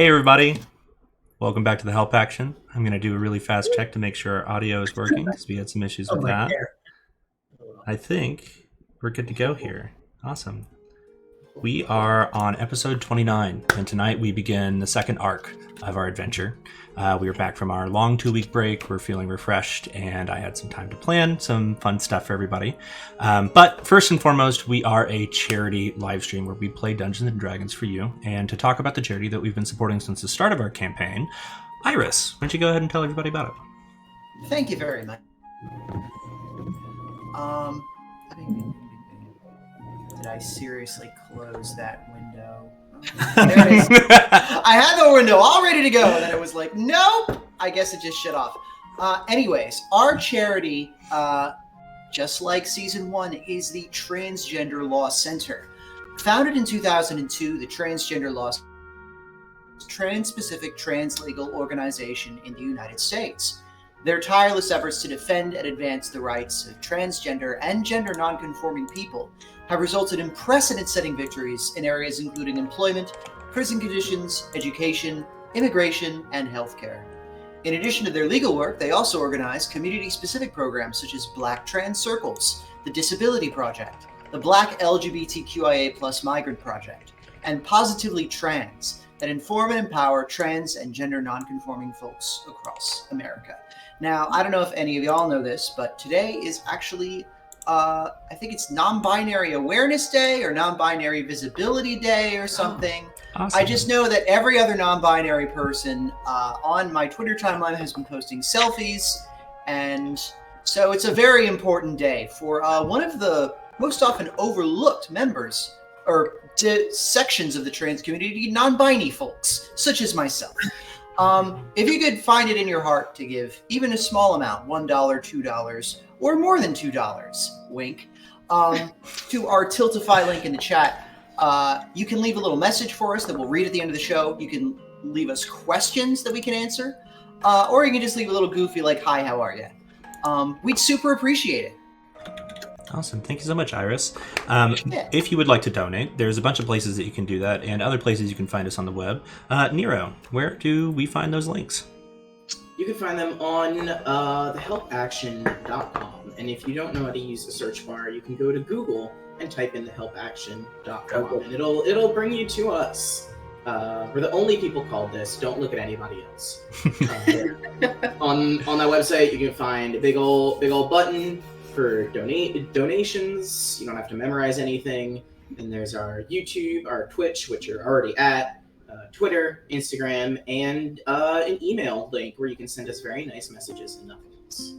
Hey everybody, welcome back to the Help Action. I'm going to do a really fast check to make sure our audio is working because we had some issues with that. I think we're good to go here. Awesome. We are on episode 29, and tonight we begin the second arc of our adventure. We are back from our long 2-week break. We're feeling refreshed, and I had some time to plan some fun stuff for everybody. But first and foremost, we are a charity live stream where we play Dungeons & Dragons for you. And to talk about the charity that we've been supporting since the start of our campaign, Iris, why don't you go ahead and tell everybody about it? Thank you very much. Did I seriously close that window? There it is. I had the window all ready to go, and then it was like, nope. I guess it just shut off. Anyways, our charity, just like season 1, is the Transgender Law Center. Founded in 2002, the Transgender Law Center is a trans-specific trans-legal organization in the United States. Their tireless efforts to defend and advance the rights of transgender and gender non-conforming people have resulted in precedent-setting victories in areas including employment, prison conditions, education, immigration, and healthcare. In addition to their legal work, they also organize community-specific programs such as Black Trans Circles, the Disability Project, the Black LGBTQIA+ Migrant Project, and Positively Trans that inform and empower trans and gender non-conforming folks across America. Now, I don't know if any of y'all know this, but today is actually I think it's Non-Binary Awareness Day or Non-Binary Visibility Day or something. Oh, awesome. I just know that every other non-binary person on my Twitter timeline has been posting selfies, and so it's a very important day for one of the most often overlooked members or sections of the trans community, non-binary folks, such as myself. If you could find it in your heart to give even a small amount, $1, $2, or more than $2, wink, to our Tiltify link in the chat, you can leave a little message for us that we'll read at the end of the show. You can leave us questions that we can answer, or you can just leave a little goofy like, hi, how are you? We'd super appreciate it. Awesome. Thank you so much, Iris. If you would like to donate, there's a bunch of places that you can do that and other places you can find us on the web. Nero, where do we find those links? You can find them on thehelpaction.com. And if you don't know how to use the search bar, you can go to Google and type in thehelpaction.com. And it'll bring you to us. We're the only people called this. Don't look at anybody else. On that website, you can find a big old button for donations. You don't have to memorize anything. And there's our YouTube, our Twitch, which you're already at, Twitter, Instagram, and an email link where you can send us very nice messages and nothing else.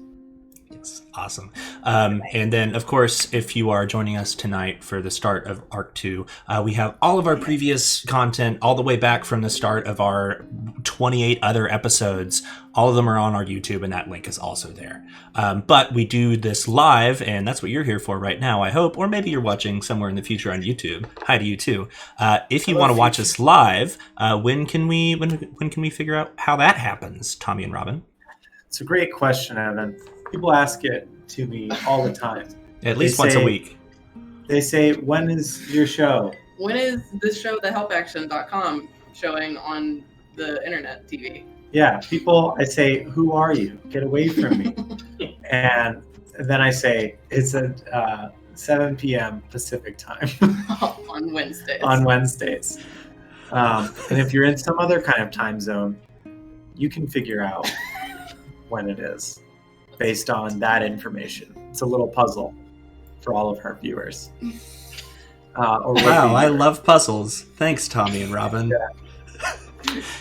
Yes, awesome. And then, of course, if you are joining us tonight for the start of Arc 2, we have all of our previous content all the way back from the start of our 28 other episodes. All of them are on our YouTube, and that link is also there. But we do this live, and that's what you're here for right now, I hope. Or maybe you're watching somewhere in the future on YouTube. Hi to you, too. If you want to watch us live, when can we figure out how that happens, Tommy and Robin? It's a great question, Evan. People ask it to me all the time. At least once a week. They say, when is your show? When is this show, thehelpaction.com, showing on the internet TV? Yeah, I say, who are you? Get away from me. And then I say, it's at 7 p.m. Pacific time. On Wednesdays. On Wednesdays. And if you're in some other kind of time zone, you can figure out when it is based on that information. It's a little puzzle for all of our viewers. Wow, I love puzzles. Thanks, Tommy and Robin. Yeah.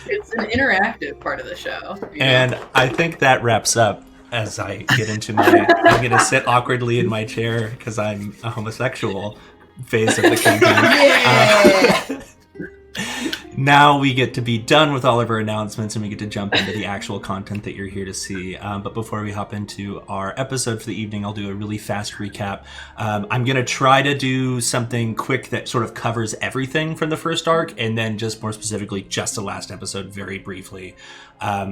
It's an interactive part of the show. And I think that wraps up as I get into I'm going to sit awkwardly in my chair because I'm a homosexual phase of the campaign. Now we get to be done with all of our announcements and we get to jump into the actual content that you're here to see. But before we hop into our episode for the evening, I'll do a really fast recap. I'm going to try to do something quick that sort of covers everything from the first arc, and then just more specifically, just the last episode very briefly.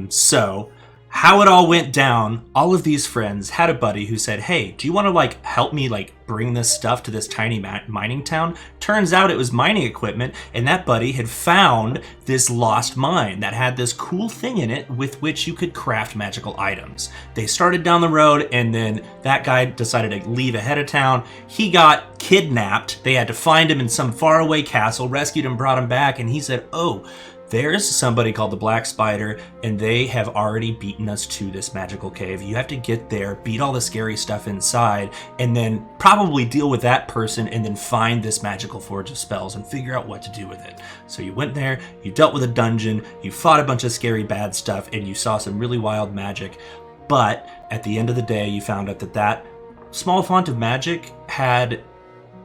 So how it all went down, all of these friends had a buddy who said, hey, do you want to like help me like bring this stuff to this tiny mining town? Turns out it was mining equipment, and that buddy had found this lost mine that had this cool thing in it with which you could craft magical items. They started down the road, and then that guy decided to leave ahead of town. He got kidnapped. They had to find him in some faraway castle, rescued him, brought him back, and he said, oh, there's somebody called the Black Spider, and they have already beaten us to this magical cave. You have to get there, beat all the scary stuff inside, and then probably deal with that person, and then find this magical forge of spells and figure out what to do with it. So you went there, you dealt with a dungeon, you fought a bunch of scary bad stuff, and you saw some really wild magic. But at the end of the day, you found out that that small font of magic had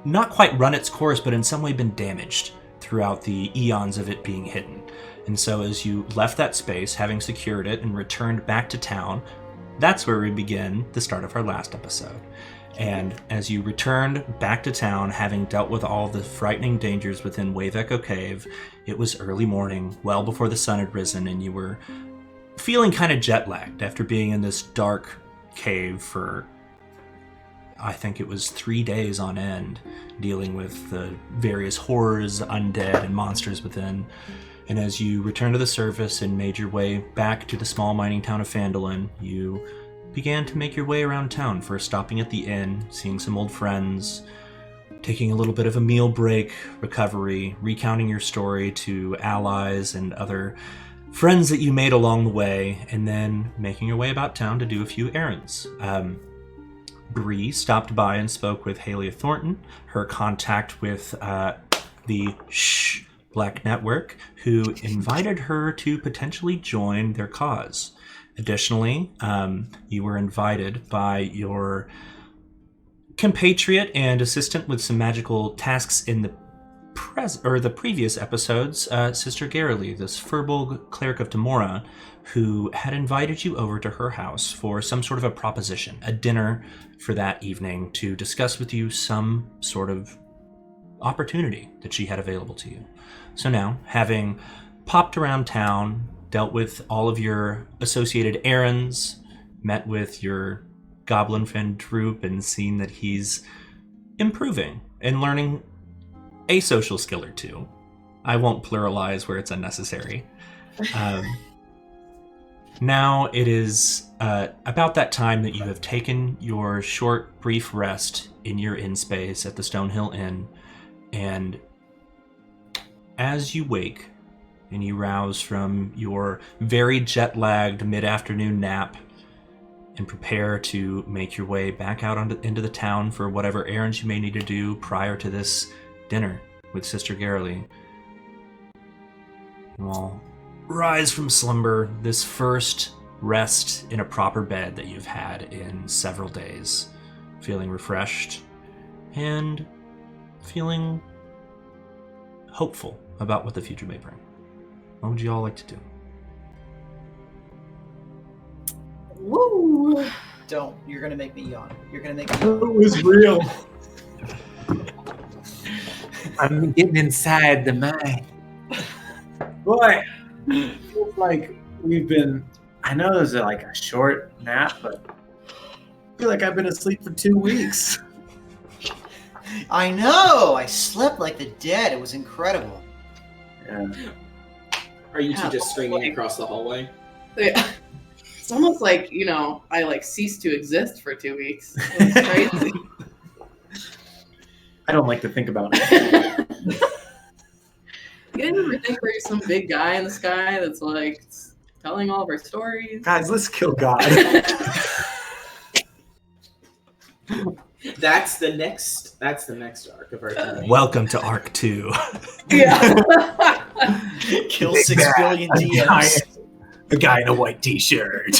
not quite run its course, but in some way been damaged throughout the eons of it being hidden. And so as you left that space, having secured it and returned back to town, that's where we begin the start of our last episode. And as you returned back to town, having dealt with all the frightening dangers within Wave Echo Cave, it was early morning, well before the sun had risen, and you were feeling kind of jet-lagged after being in this dark cave for, I think it was 3 days on end, dealing with the various horrors, undead, and monsters within. And as you returned to the surface and made your way back to the small mining town of Phandalin, you began to make your way around town, first stopping at the inn, seeing some old friends, taking a little bit of a meal break, recovery, recounting your story to allies and other friends that you made along the way, and then making your way about town to do a few errands. Bree stopped by and spoke with Halia Thornton, her contact with the Black Network, who invited her to potentially join their cause. Additionally, you were invited by your compatriot and assistant with some magical tasks in the previous episodes, Sister Garrily, this Furbolg cleric of Tamora, who had invited you over to her house for some sort of a proposition, a dinner for that evening to discuss with you some sort of opportunity that she had available to you. So now, having popped around town, dealt with all of your associated errands, met with your goblin friend Droop, and seen that he's improving and learning a social skill or two. I won't pluralize where it's unnecessary. Now it is about that time that you have taken your short, brief rest in your inn space at the Stonehill Inn, and as you wake and you rouse from your very jet-lagged mid-afternoon nap and prepare to make your way back out into the town for whatever errands you may need to do prior to this dinner with Sister Garrily, you will rise from slumber, this first rest in a proper bed that you've had in several days, feeling refreshed and feeling hopeful about what the future may bring. What would you all like to do? Woo! Don't. You're gonna make me yawn. You're gonna make me yawn. It was real. I'm getting inside the mind. Boy, it feels like we've been, I know there's like a short nap, but I feel like I've been asleep for 2 weeks. I know! I slept like the dead. It was incredible. Yeah. Are you two just screaming across the hallway? Yeah. It's almost like, I like ceased to exist for 2 weeks. It's crazy. I don't like to think about it. You didn't ever think we're some big guy in the sky that's like telling all of our stories? Guys, let's kill God. That's the next arc of our journey. Welcome to Arc 2. Yeah. Kill 6 billion DMs. The guy in a white t-shirt.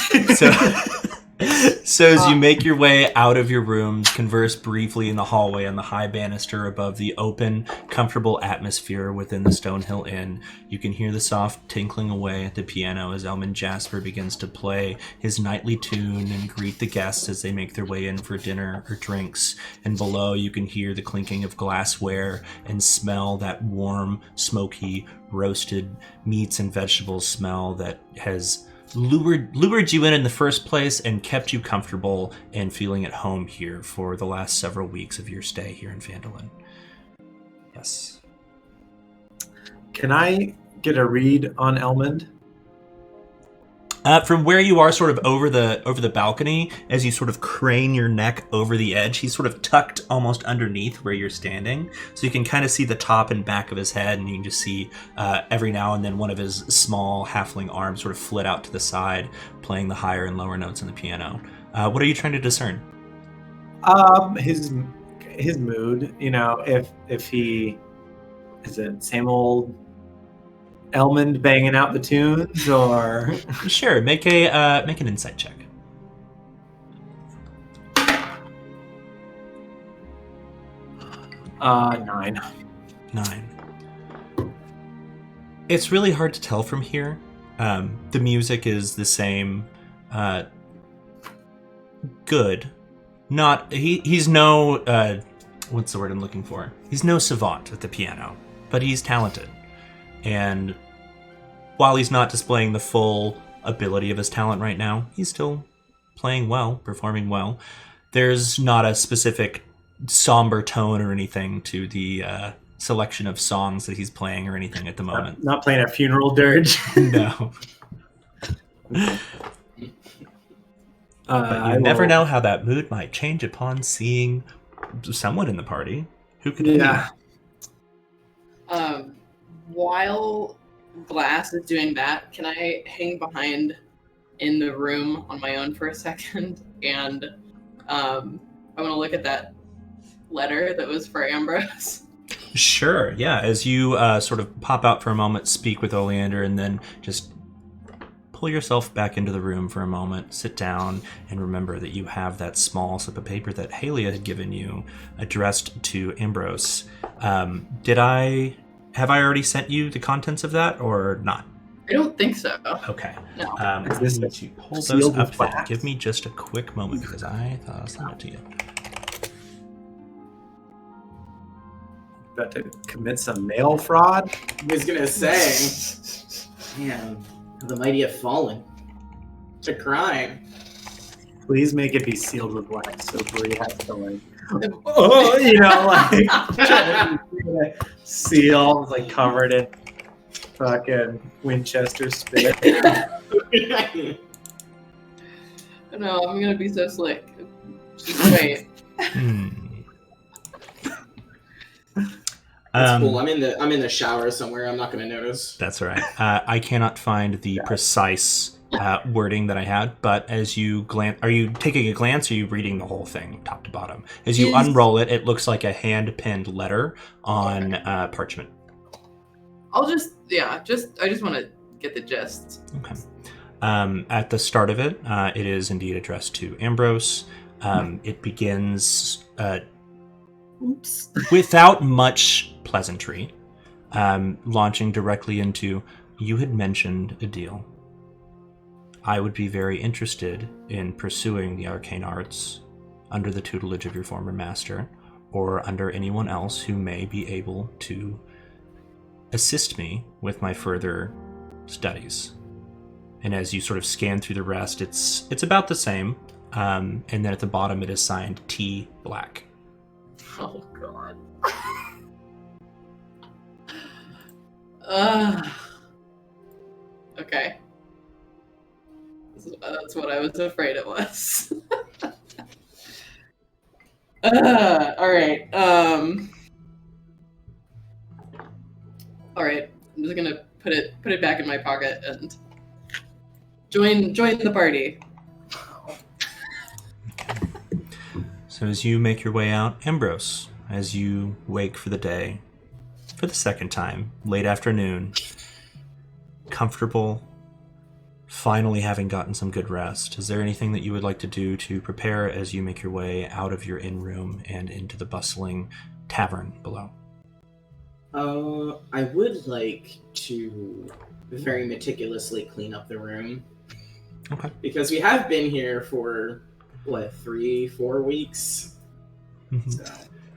So as you make your way out of your rooms, converse briefly in the hallway on the high banister above the open, comfortable atmosphere within the Stonehill Inn, you can hear the soft tinkling away at the piano as Elman Jasper begins to play his nightly tune and greet the guests as they make their way in for dinner or drinks. And below you can hear the clinking of glassware and smell that warm, smoky, roasted meats and vegetables smell that has lured you in the first place and kept you comfortable and feeling at home here for the last several weeks of your stay here in Phandalin. Yes. Can I get a read on Elmond? From where you are, sort of over the balcony, as you sort of crane your neck over the edge, he's sort of tucked almost underneath where you're standing, so you can kind of see the top and back of his head, and you can just see every now and then one of his small halfling arms sort of flit out to the side, playing the higher and lower notes on the piano. What are you trying to discern? His mood. You know, if he is it same old Elmond banging out the tunes, or Sure, make an insight check. 9. 9. It's really hard to tell from here. The music is the same. Good. Not he's no what's the word I'm looking for? He's no savant at the piano, but he's talented. And while he's not displaying the full ability of his talent right now, he's still playing well, performing well. There's not a specific somber tone or anything to the selection of songs that he's playing or anything at the moment. Not playing a funeral dirge. No. But you never know how that mood might change upon seeing someone in the party. Who could it be? While Glass is doing that, can I hang behind in the room on my own for a second? And I want to look at that letter that was for Ambrose. Sure, yeah. As you sort of pop out for a moment, speak with Oleander, and then just pull yourself back into the room for a moment, sit down, and remember that you have that small slip of paper that Halia had given you, addressed to Ambrose. Have I already sent you the contents of that, or not? I don't think so. Okay. No. I need to pull those up for you. Give me just a quick moment, because I thought I'll send it to you. About to commit some mail fraud? I was gonna say, man, the mighty have fallen. It's a crime. Please make it be sealed with wax, so Bree has to like, oh, you know, like seal, like covered in fucking Winchester spit. No, I'm gonna be so slick. Just wait. That's cool. I'm in the shower somewhere. I'm not gonna notice. That's all right. I cannot find the precise wording that I had, but as you glance, are you taking a glance, or are you reading the whole thing top to bottom? As you unroll it, it looks like a hand-pinned letter on parchment. I just want to get the gist. Okay. At the start of it, it is indeed addressed to Ambrose. It begins without much pleasantry, launching directly into, you had mentioned a deal. I would be very interested in pursuing the arcane arts under the tutelage of your former master, or under anyone else who may be able to assist me with my further studies. And as you sort of scan through the rest, it's about the same. And then at the bottom, it is signed T. Black. Oh God. Okay. That's what I was afraid it was. All right. All right. I'm just gonna put it back in my pocket and join the party. So as you make your way out, Ambrose, as you wake for the day, for the second time, late afternoon, comfortable, finally having gotten some good rest, is there anything that you would like to do to prepare as you make your way out of your inn room and into the bustling tavern below? I would like to very meticulously clean up the room. Okay. Because we have been here for, 3-4 weeks? Mm-hmm. So.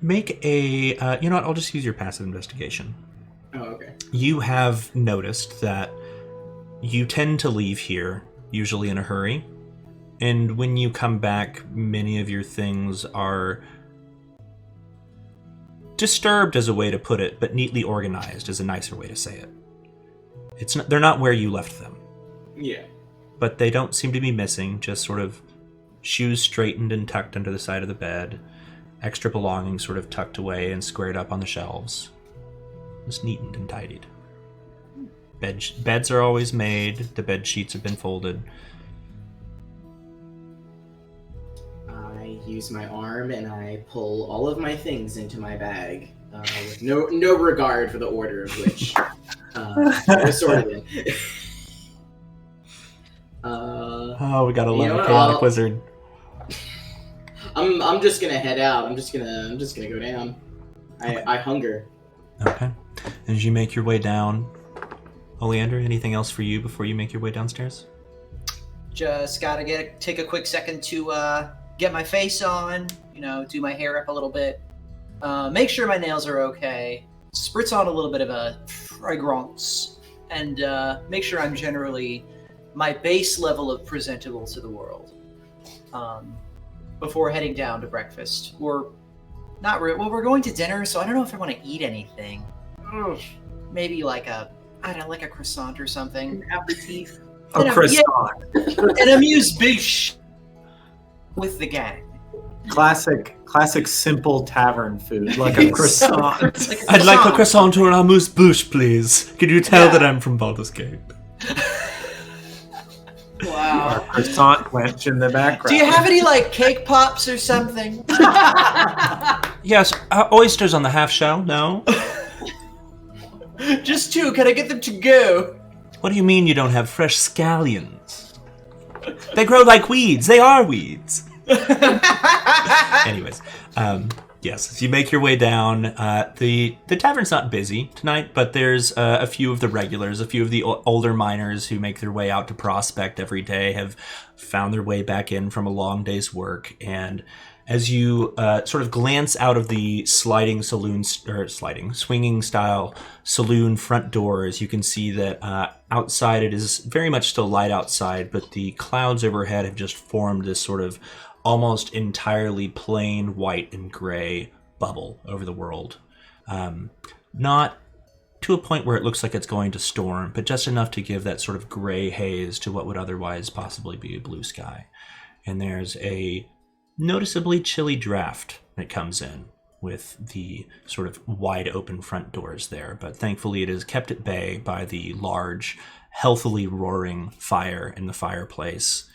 Make a, you know what, I'll just use your passive investigation. Oh, okay. You have noticed that you tend to leave here usually in a hurry. And when you come back, many of your things are disturbed, as a way to put it, but neatly organized is a nicer way to say it. They're not where you left them. Yeah. But they don't seem to be missing, just sort of shoes straightened and tucked under the side of the bed, extra belongings sort of tucked away and squared up on the shelves. Just neatened and tidied. Beds are always made, the bed sheets have been folded. I use my arm and I pull all of my things into my bag, with no regard for the order of which they're sorted in. We got a little chaotic wizard. I'm just gonna head out. I'm just gonna go down. I hunger. Okay. As you make your way down, Oleander, anything else for you before you make your way downstairs? Just gotta take a quick second to get my face on, do my hair up a little bit, make sure my nails are okay, spritz on a little bit of a fragrance, and make sure I'm generally my base level of presentable to the world before heading down to breakfast. Or not really. Well, we're going to dinner, so I don't know if I want to eat anything. Maybe like a croissant or something. Aperitif. A croissant. Yeah, an amuse-bouche with the gang. Classic simple tavern food, like a croissant. I'd like a croissant or an amuse-bouche, please. Could you tell that I'm from Baldur's Gate? Wow. Our croissant quench in the background. Do you have any cake pops or something? Yes, oysters on the half shell, no? Just 2, can I get them to go? What do you mean you don't have fresh scallions? They grow like weeds. They are weeds. Anyways, yes, as you make your way down, the tavern's not busy tonight, but there's a few of the regulars, a few of the older miners who make their way out to prospect every day, have found their way back in from a long day's work, and as you sort of glance out of the swinging style saloon front doors, you can see that outside it is very much still light outside, but the clouds overhead have just formed this sort of almost entirely plain white and gray bubble over the world. Not to a point where it looks like it's going to storm, but just enough to give that sort of gray haze to what would otherwise possibly be a blue sky. And there's a noticeably chilly draft that comes in with the sort of wide open front doors there, but thankfully it is kept at bay by the large, healthily roaring fire in the fireplace.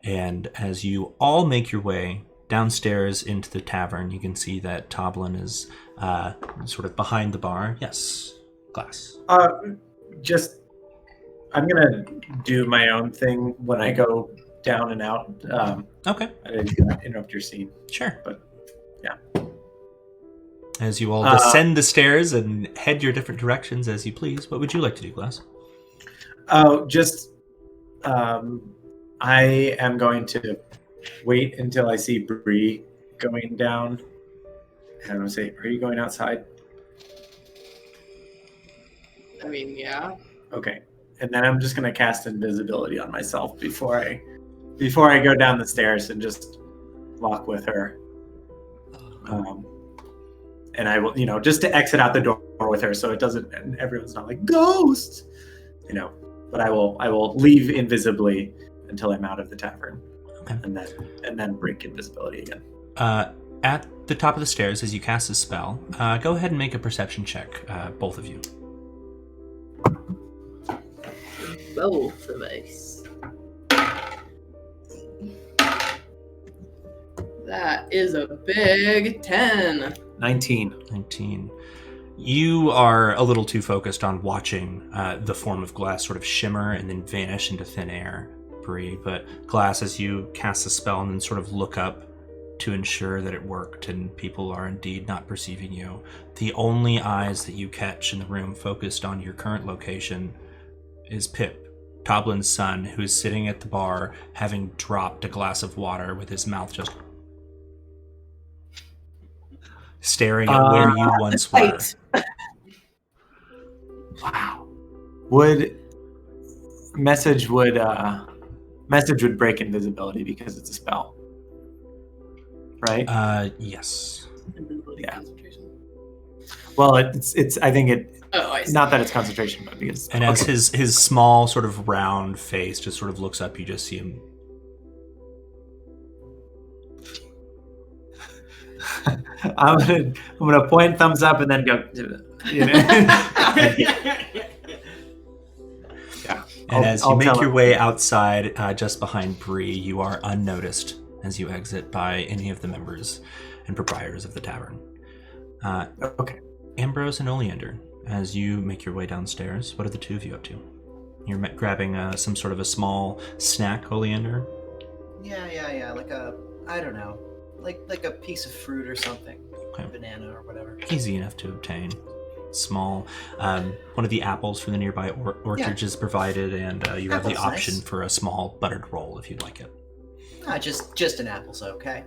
And as you all make your way downstairs into the tavern, you can see that Toblin is sort of behind the bar. Yes, Glass. I'm gonna do my own thing when I go down and out. Okay. I didn't interrupt your scene. Sure. But yeah. As you all descend the stairs and head your different directions as you please, what would you like to do, Glass? I am going to wait until I see Bree going down. And I'm going to say, are you going outside? I mean, yeah. Okay. And then I'm just going to cast invisibility on myself before I go down the stairs and just walk with her. And I will, just to exit out the door with her so it doesn't, and everyone's not like, ghost! But I will leave invisibly until I'm out of the tavern. Okay. And then break invisibility again. At the top of the stairs, as you cast a spell, go ahead and make a perception check, both of you. Both of us. That is a big 10. 19. You are a little too focused on watching the form of Glass sort of shimmer and then vanish into thin air, Bree. But Glass, as you cast the spell and then sort of look up to ensure that it worked and people are indeed not perceiving you, the only eyes that you catch in the room focused on your current location is Pip, Toblin's son, who is sitting at the bar having dropped a glass of water with his mouth just staring at where you once were. Wow. Would Message would break invisibility because it's a spell, right? Yes. Invisibility Yeah. concentration. Well, it's. I think it. Oh, I see. Not that it's concentration, but because. And as his small sort of round face just sort of looks up, you just see him. I'm gonna point thumbs up and then go. You know? Yeah. And as you I'll make tell your him. way outside, just behind Bree, you are unnoticed as you exit by any of the members and proprietors of the tavern. Okay. Ambrose and Oleander, as you make your way downstairs, what are the two of you up to? You're grabbing some sort of a small snack, Oleander? Yeah. Like a, I don't know, like a piece of fruit or something. Okay. A banana or whatever. Easy enough to obtain. Small. One of the apples from the nearby orchard is provided, and you have the Apple's option nice. for a small buttered roll if you'd like it. Just an apple's okay.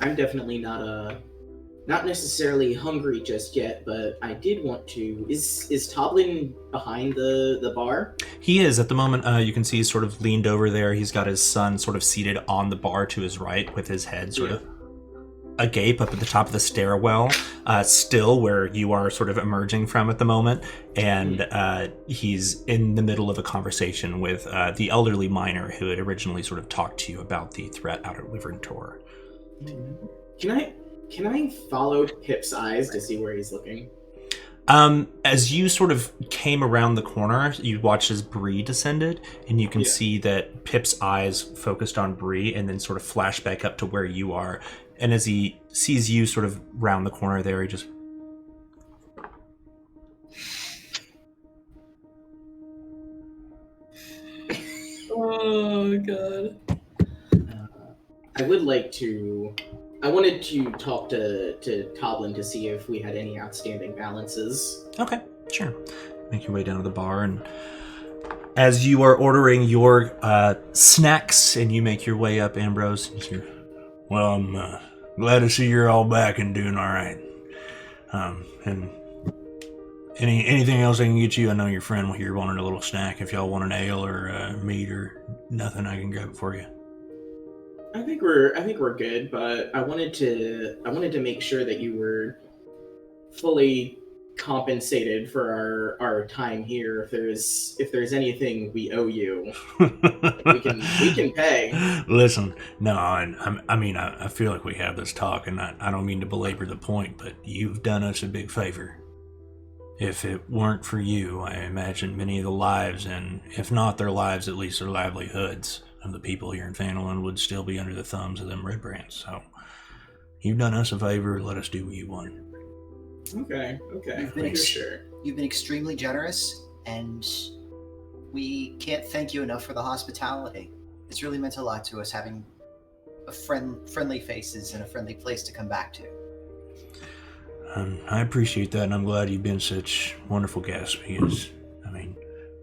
I'm definitely not necessarily hungry just yet, but I did want to. Is Toblin behind the bar? He is. At the moment, you can see he's sort of leaned over there. He's got his son sort of seated on the bar to his right with his head sort of agape up at the top of the stairwell, still where you are sort of emerging from at the moment. And he's in the middle of a conversation with the elderly miner who had originally sort of talked to you about the threat out at Wyvern Tor. Can I follow Pip's eyes to see where he's looking? As you sort of came around the corner, you watched as Bree descended, and you can see that Pip's eyes focused on Bree and then sort of flash back up to where you are. And as he sees you sort of round the corner there, he just... Oh, God. I wanted to talk to Toblin to see if we had any outstanding balances. Okay, sure. Make your way down to the bar, and as you are ordering your snacks and you make your way up, Ambrose, well, I'm glad to see you're all back and doing all right. And anything else I can get you? I know your friend here wanted a little snack. If y'all want an ale or meat or nothing, I can grab it for you. I think we're good, but I wanted to make sure that you were fully compensated for our time here. If there's anything we owe you, we can pay. Listen, no, I feel like we have this talk, and I don't mean to belabor the point, but you've done us a big favor. If it weren't for you, I imagine many of the lives, and if not their lives, at least their livelihoods of the people here in Phandalin would still be under the thumbs of them Red Brands. So, you've done us a favor. Let us do what you want. Okay. You've been Sure. You've been extremely generous, and we can't thank you enough for the hospitality. It's really meant a lot to us having a friendly faces and a friendly place to come back to. I appreciate that, and I'm glad you've been such wonderful guests, because,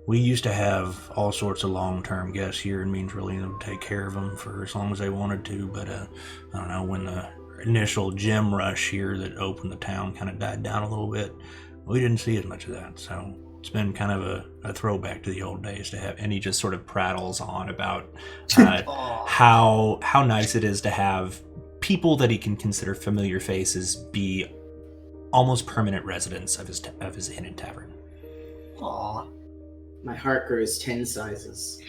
we used to have all sorts of long-term guests here, and means really to take care of them for as long as they wanted to, but I don't know, when the initial gem rush here that opened the town kind of died down a little bit, we didn't see as much of that, so it's been kind of a throwback to the old days to have, and he just sort of prattles on about how nice it is to have people that he can consider familiar faces be almost permanent residents of his hidden tavern. Aw. My heart grows 10 sizes.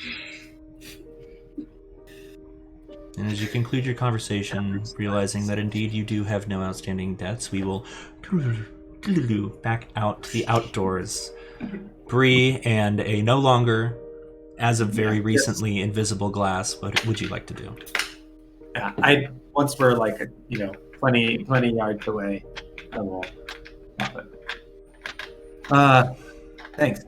And as you conclude your conversation, realizing that indeed you do have no outstanding debts, we will back out to the outdoors. Bree and a no longer, as of very recently, invisible Glass. What would you like to do? Yeah, once we're like, 20 yards away, I will stop it. Thanks.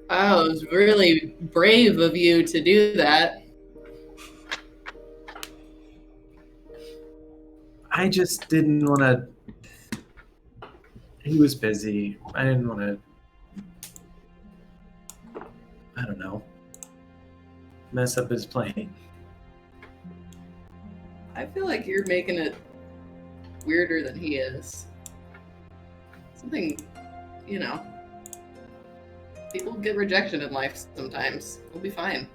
Wow, it was really brave of you to do that. I just didn't want to. He was busy. I didn't want to. I don't know. Mess up his plane. I feel like you're making it weirder than he is. Something, People get rejection in life sometimes. We'll be fine.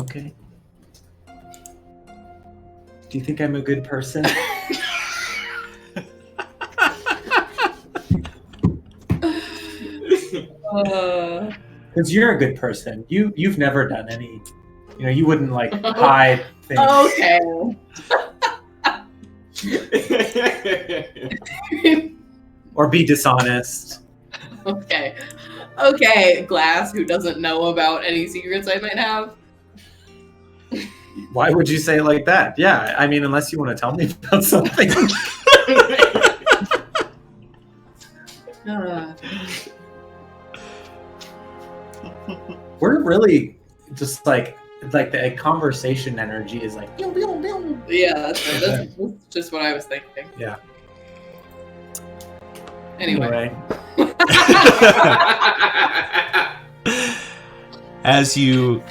Okay. Do you think I'm a good person? Because you're a good person. You've never done any. You wouldn't like hide things. Okay. Or be dishonest. Okay. Okay, Glass, who doesn't know about any secrets I might have. Why would you say it like that? Yeah, I mean, unless you want to tell me about something. We're really just like the conversation energy is like. Yeah, that's just what I was thinking. Yeah. Anyway. As you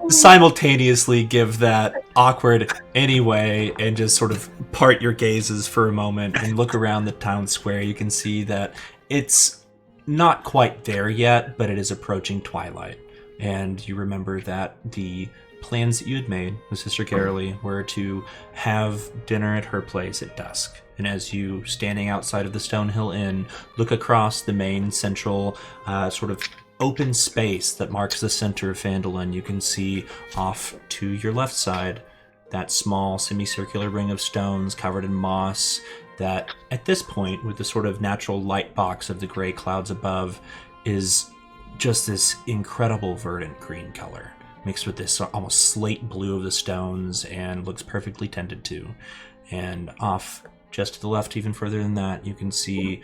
simultaneously give that awkward anyway and just sort of part your gazes for a moment and look around the town square, you can see that it's not quite there yet, but it is approaching twilight. And you remember that the plans that you had made with Sister Carolee were to have dinner at her place at dusk. And as you, standing outside of the Stonehill Inn, look across the main central sort of open space that marks the center of Phandalin, you can see off to your left side that small semicircular ring of stones covered in moss that, at this point, with the sort of natural light box of the gray clouds above, is just this incredible verdant green color, mixed with this almost slate blue of the stones, and looks perfectly tended to. And off just to the left, even further than that, you can see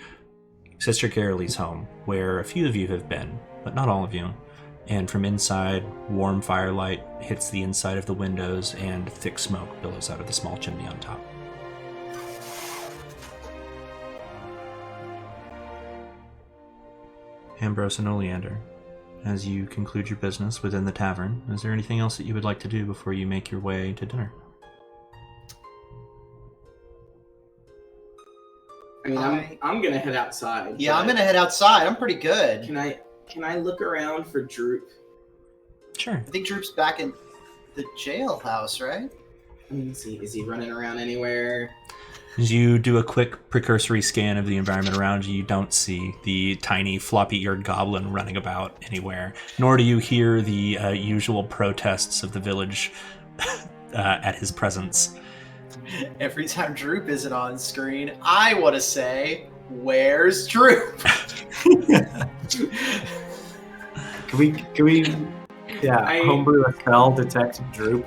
Sister Carolee's home, where a few of you have been, but not all of you. And from inside, warm firelight hits the inside of the windows, and thick smoke billows out of the small chimney on top. Ambrose and Oleander, as you conclude your business within the tavern, is there anything else that you would like to do before you make your way to dinner? I mean, I'm gonna head outside. Yeah, I'm gonna head outside. I'm pretty good. Can I look around for Droop? Sure. I think Droop's back in the jailhouse, right? I mean, is he running around anywhere? As you do a quick precursory scan of the environment around you, you don't see the tiny floppy-eared goblin running about anywhere, nor do you hear the usual protests of the village at his presence. Every time Droop isn't on screen, I want to say, "Where's Droop?" Can we homebrew a spell detect Droop?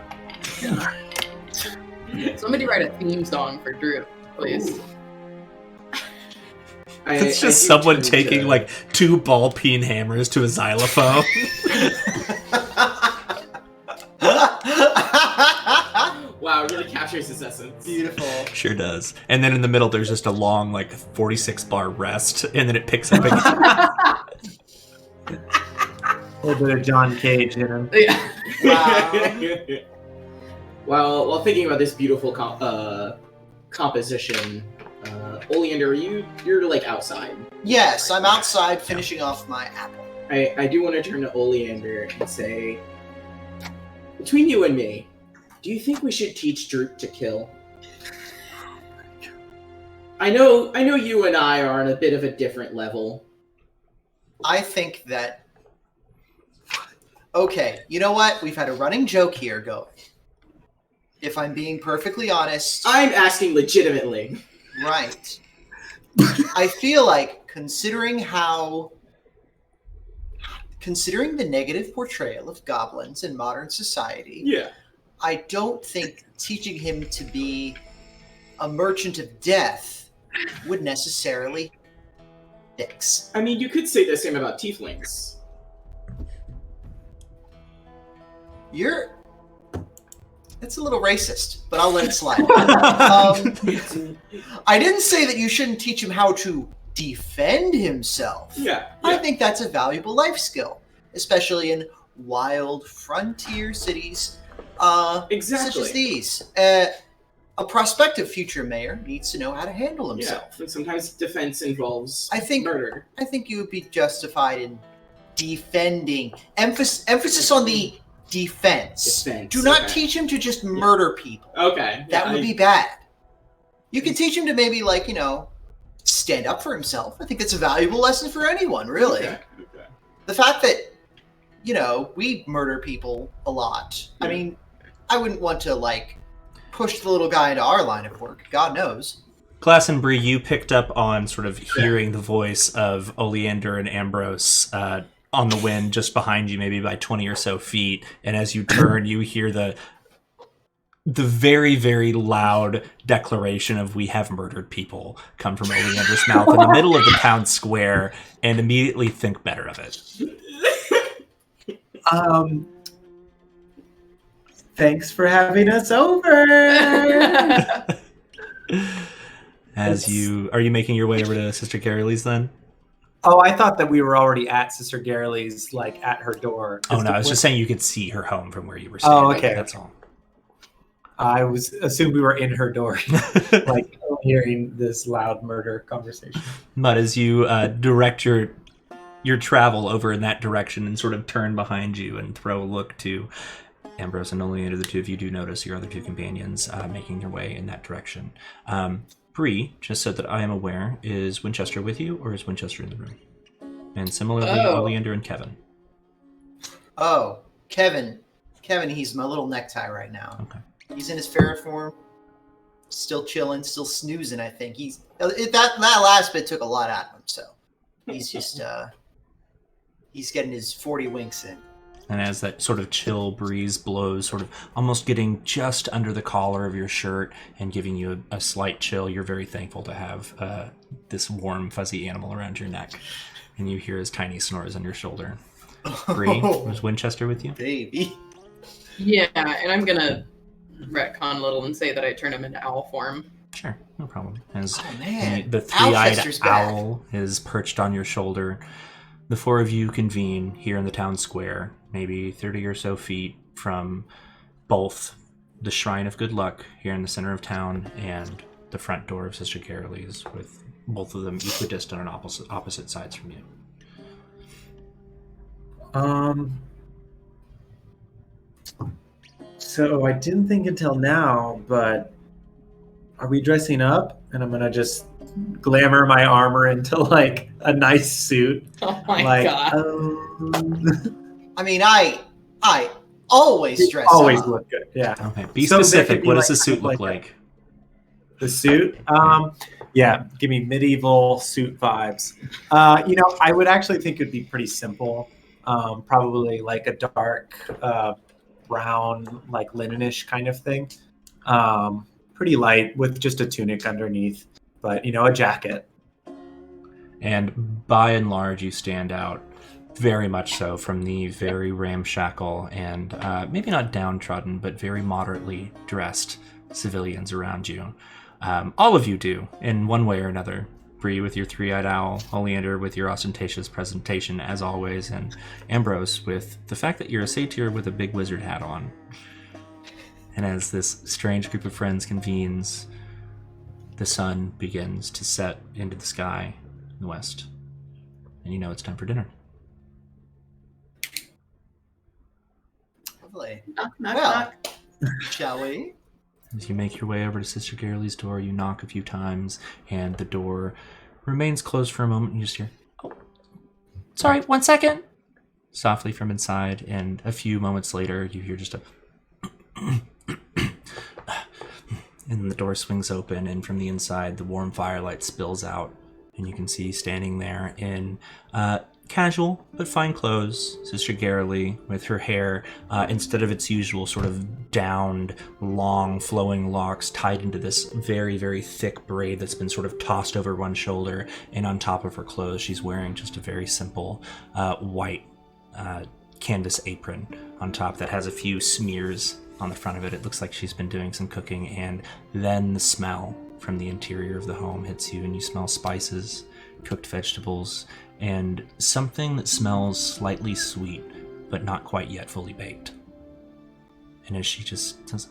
Somebody write a theme song for Droop, please. It's just someone taking like 2 ball peen hammers to a xylophone. Wow, it really captures his essence. Beautiful. Sure does. And then in the middle, there's just a long, like, 46-bar rest, and then it picks up again. A little bit of John Cage in him. Yeah. Wow. While thinking about this beautiful composition, Oleander, you're like outside. Yes, I'm outside finishing off my apple. I do want to turn to Oleander and say, between you and me, do you think we should teach Droop to kill? I know you and I are on a bit of a different level. I think that... Okay, you know what? We've had a running joke here going. If I'm being perfectly honest... I'm asking legitimately. Right. I feel like, considering the negative portrayal of goblins in modern society... Yeah. I don't think teaching him to be a merchant of death would necessarily fix. I mean, you could say the same about tieflings. It's a little racist, but I'll let it slide. I didn't say that you shouldn't teach him how to defend himself. Yeah. I think that's a valuable life skill, especially in wild frontier cities. Exactly. Such as these. a prospective future mayor needs to know how to handle himself. Yeah, and sometimes defense involves I think murder. I think you would be justified in defending. Emphasis on the defense. Do not teach him to just murder people. Okay. That would be bad. You can teach him to maybe, like, stand up for himself. I think that's a valuable lesson for anyone, really. Okay. The fact that, we murder people a lot. Yeah. I mean, I wouldn't want to, push the little guy into our line of work. God knows. Glass and Bree, you picked up on sort of hearing the voice of Oleander and Ambrose on the wind just behind you, maybe by 20 or so feet. And as you turn, you hear the very, very loud declaration of "We have murdered people" come from Oleander's mouth in the middle of the town square, and immediately think better of it. Thanks for having us over. Are you making your way over to Sister Carolee's then? Oh, I thought that we were already at Sister Carolee's, at her door. Oh no, I was just saying you could see her home from where you were standing. Oh, okay. That's all. I assumed we were in her door, hearing this loud murder conversation. But as you direct your travel over in that direction and sort of turn behind you and throw a look to Ambrose and Oleander, the two of you do notice your other two companions making their way in that direction. Bree, just so that I am aware, is Winchester with you, or is Winchester in the room? And similarly, Oleander and Kevin. Oh, Kevin, he's my little necktie right now. Okay. He's in his ferret form, still chilling, still snoozing. I think that last bit took a lot out of him, so he's just he's getting his 40 winks in. And as that sort of chill breeze blows, sort of almost getting just under the collar of your shirt and giving you a slight chill, you're very thankful to have this warm, fuzzy animal around your neck. And you hear his tiny snores on your shoulder. Bree, was Winchester with you? Baby. Yeah, and I'm going to retcon a little and say that I turn him into owl form. Sure, no problem. The three-eyed owl is perched on your shoulder. The four of you convene here in the town square, maybe 30 or so feet from both the Shrine of Good Luck here in the center of town and the front door of Sister Carolee's, with both of them equidistant on opposite sides from you. So I didn't think until now, but are we dressing up? And I'm gonna just glamour my armor into a nice suit. Oh my god! I mean, I always dress. Always up. Look good. Yeah. Okay. Be specific. What does the suit look like? The suit? Yeah. Give me medieval suit vibes. I would actually think it'd be pretty simple. Probably a dark brown, linenish kind of thing. Pretty light with just a tunic underneath, but a jacket. And by and large, you stand out very much so from the very ramshackle and maybe not downtrodden, but very moderately dressed civilians around you. All of you do, in one way or another. Bree with your three-eyed owl, Oleander with your ostentatious presentation as always, and Ambrose with the fact that you're a satyr with a big wizard hat on. And as this strange group of friends convenes, the sun begins to set into the sky in the west. And you know it's time for dinner. Lovely. Knock, knock. Shall we? As you make your way over to Sister Carolee's door, you knock a few times, and the door remains closed for a moment, and you just hear, "Oh, sorry, 1 second," softly from inside, and a few moments later, you hear just a and the door swings open, and from the inside, the warm firelight spills out, and you can see standing there in casual but fine clothes, Sister Carolee, with her hair, instead of its usual sort of downed, long, flowing locks tied into this very, very thick braid that's been sort of tossed over one shoulder, and on top of her clothes, she's wearing just a very simple white canvas apron on top that has a few smears on the front of it. It looks like she's been doing some cooking, and then the smell from the interior of the home hits you, and you smell spices, cooked vegetables, and something that smells slightly sweet, but not quite yet fully baked. And as she just says,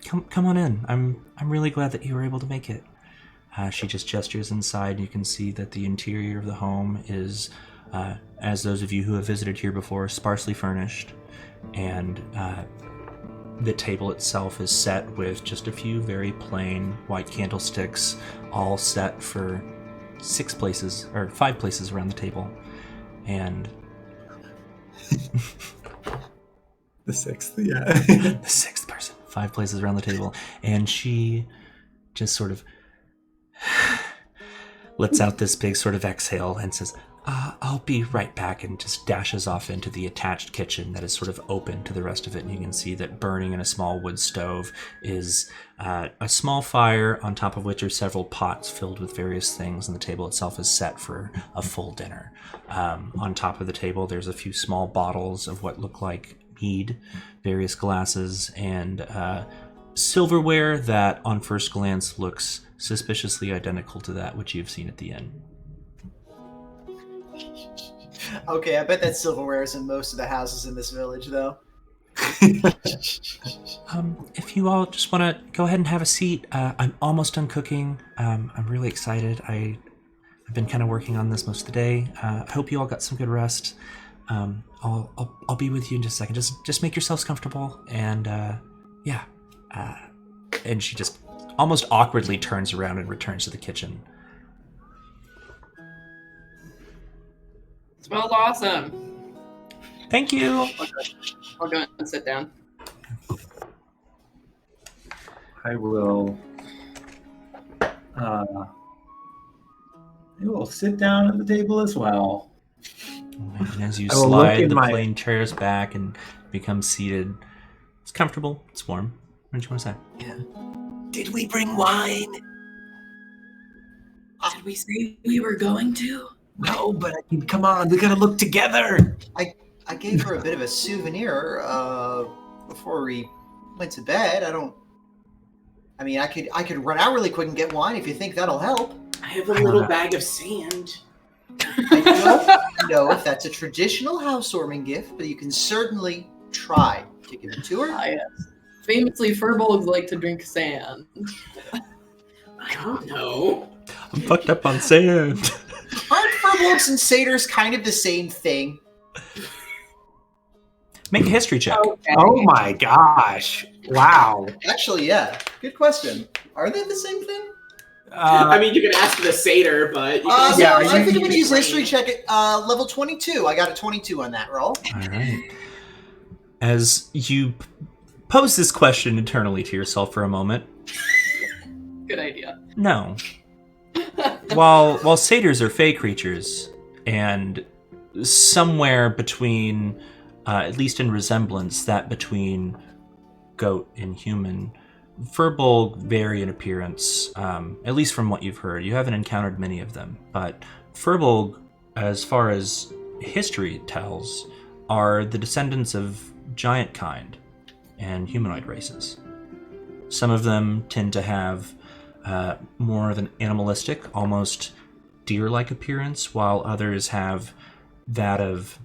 come on in. I'm really glad that you were able to make it. She just gestures inside. You can see that the interior of the home is, as those of you who have visited here before, sparsely furnished, and the table itself is set with just a few very plain white candlesticks, all set for 5 places around the table, and the 6th, yeah. the 6th person, 5 places around the table, and she just sort of lets out this big sort of exhale and says, I'll be right back, and just dashes off into the attached kitchen that is sort of open to the rest of it. And you can see that burning in a small wood stove is a small fire on top of which are several pots filled with various things, and the table itself is set for a full dinner. On top of the table, there's a few small bottles of what look like mead, various glasses, and silverware that on first glance looks suspiciously identical to that which you've seen at the inn. Okay, I bet that silverware is in most of the houses in this village, though. If you all just want to go ahead and have a seat, I'm almost done cooking. I'm really excited. I've been kind of working on this most of the day. I hope you all got some good rest. I'll be with you in just a second. Just make yourselves comfortable, and yeah. And she just almost awkwardly turns around and returns to the kitchen. Smells awesome. Thank you. I'll go and sit down. I will sit down at the table as well. And as you I will look slide in the my- plain chairs back and become seated, it's comfortable, it's warm. What did you want to say? Did we bring wine? Did we say we were going to? No, but I mean, come on, we gotta look together. I gave her a bit of a souvenir before we went to bed. I could run out really quick and get wine if you think that'll help. I have a little bag of sand. I don't know if that's a traditional housewarming gift, but you can certainly try to give it to her. Ah, yes. Famously, furbolgs like to drink sand. I don't know. I'm fucked up on sand. Aren't furbolgs and satyrs kind of the same thing? Make a history check. Okay. Oh my gosh. Wow. Actually, yeah. Good question. Are they the same thing? I mean, you can ask the satyr, but you can also yeah, I ask think I'm the going to use brain. history check at level 22. I got a 22 on that roll. All right. As you pose this question internally to yourself for a moment, Good idea. no. While satyrs are fey creatures, and somewhere between, at least in resemblance, that between goat and human, furbolg vary in appearance, at least from what you've heard. You haven't encountered many of them, but furbolg, as far as history tells, are the descendants of giant kind and humanoid races. Some of them tend to have more of an animalistic, almost deer-like appearance, while others have that of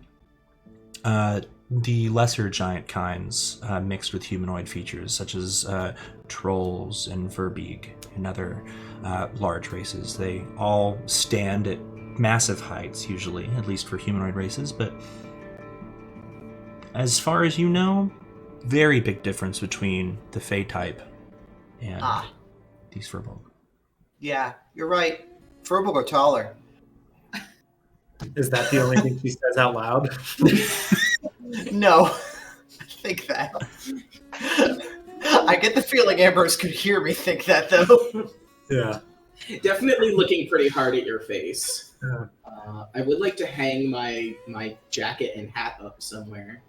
the lesser giant kinds mixed with humanoid features, such as trolls and verbeeg and other large races. They all stand at massive heights, usually, at least for humanoid races, but as far as you know, very big difference between the Fey type and these furbolg. Yeah, you're right. Furbolg are taller. Is that the only thing she says out loud? No, I think that. I get the feeling Ambrose could hear me think that, though. Yeah. Definitely looking pretty hard at your face. Yeah. I would like to hang my jacket and hat up somewhere.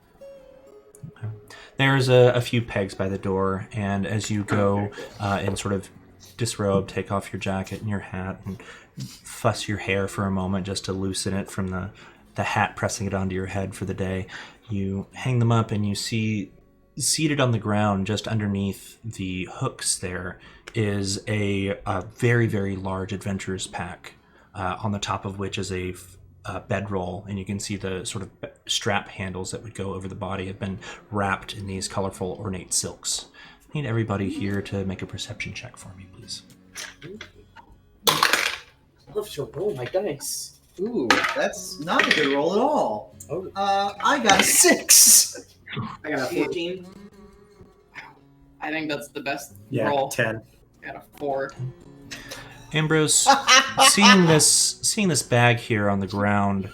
There's a few pegs by the door, and as you go and sort of disrobe, take off your jacket and your hat, and fuss your hair for a moment just to loosen it from the hat pressing it onto your head for the day, you hang them up and you see seated on the ground just underneath the hooks there is a very, very large adventurer's pack, on the top of which is a bedroll, and you can see the sort of strap handles that would go over the body have been wrapped in these colorful ornate silks. need everybody here to make a perception check for me, please. I love to roll my dice. Ooh, that's not a good roll at all. Oh. I got a 6. I got a 14. I think that's the best Yeah, roll. 10. I got a 4. Ambrose, seeing this bag here on the ground,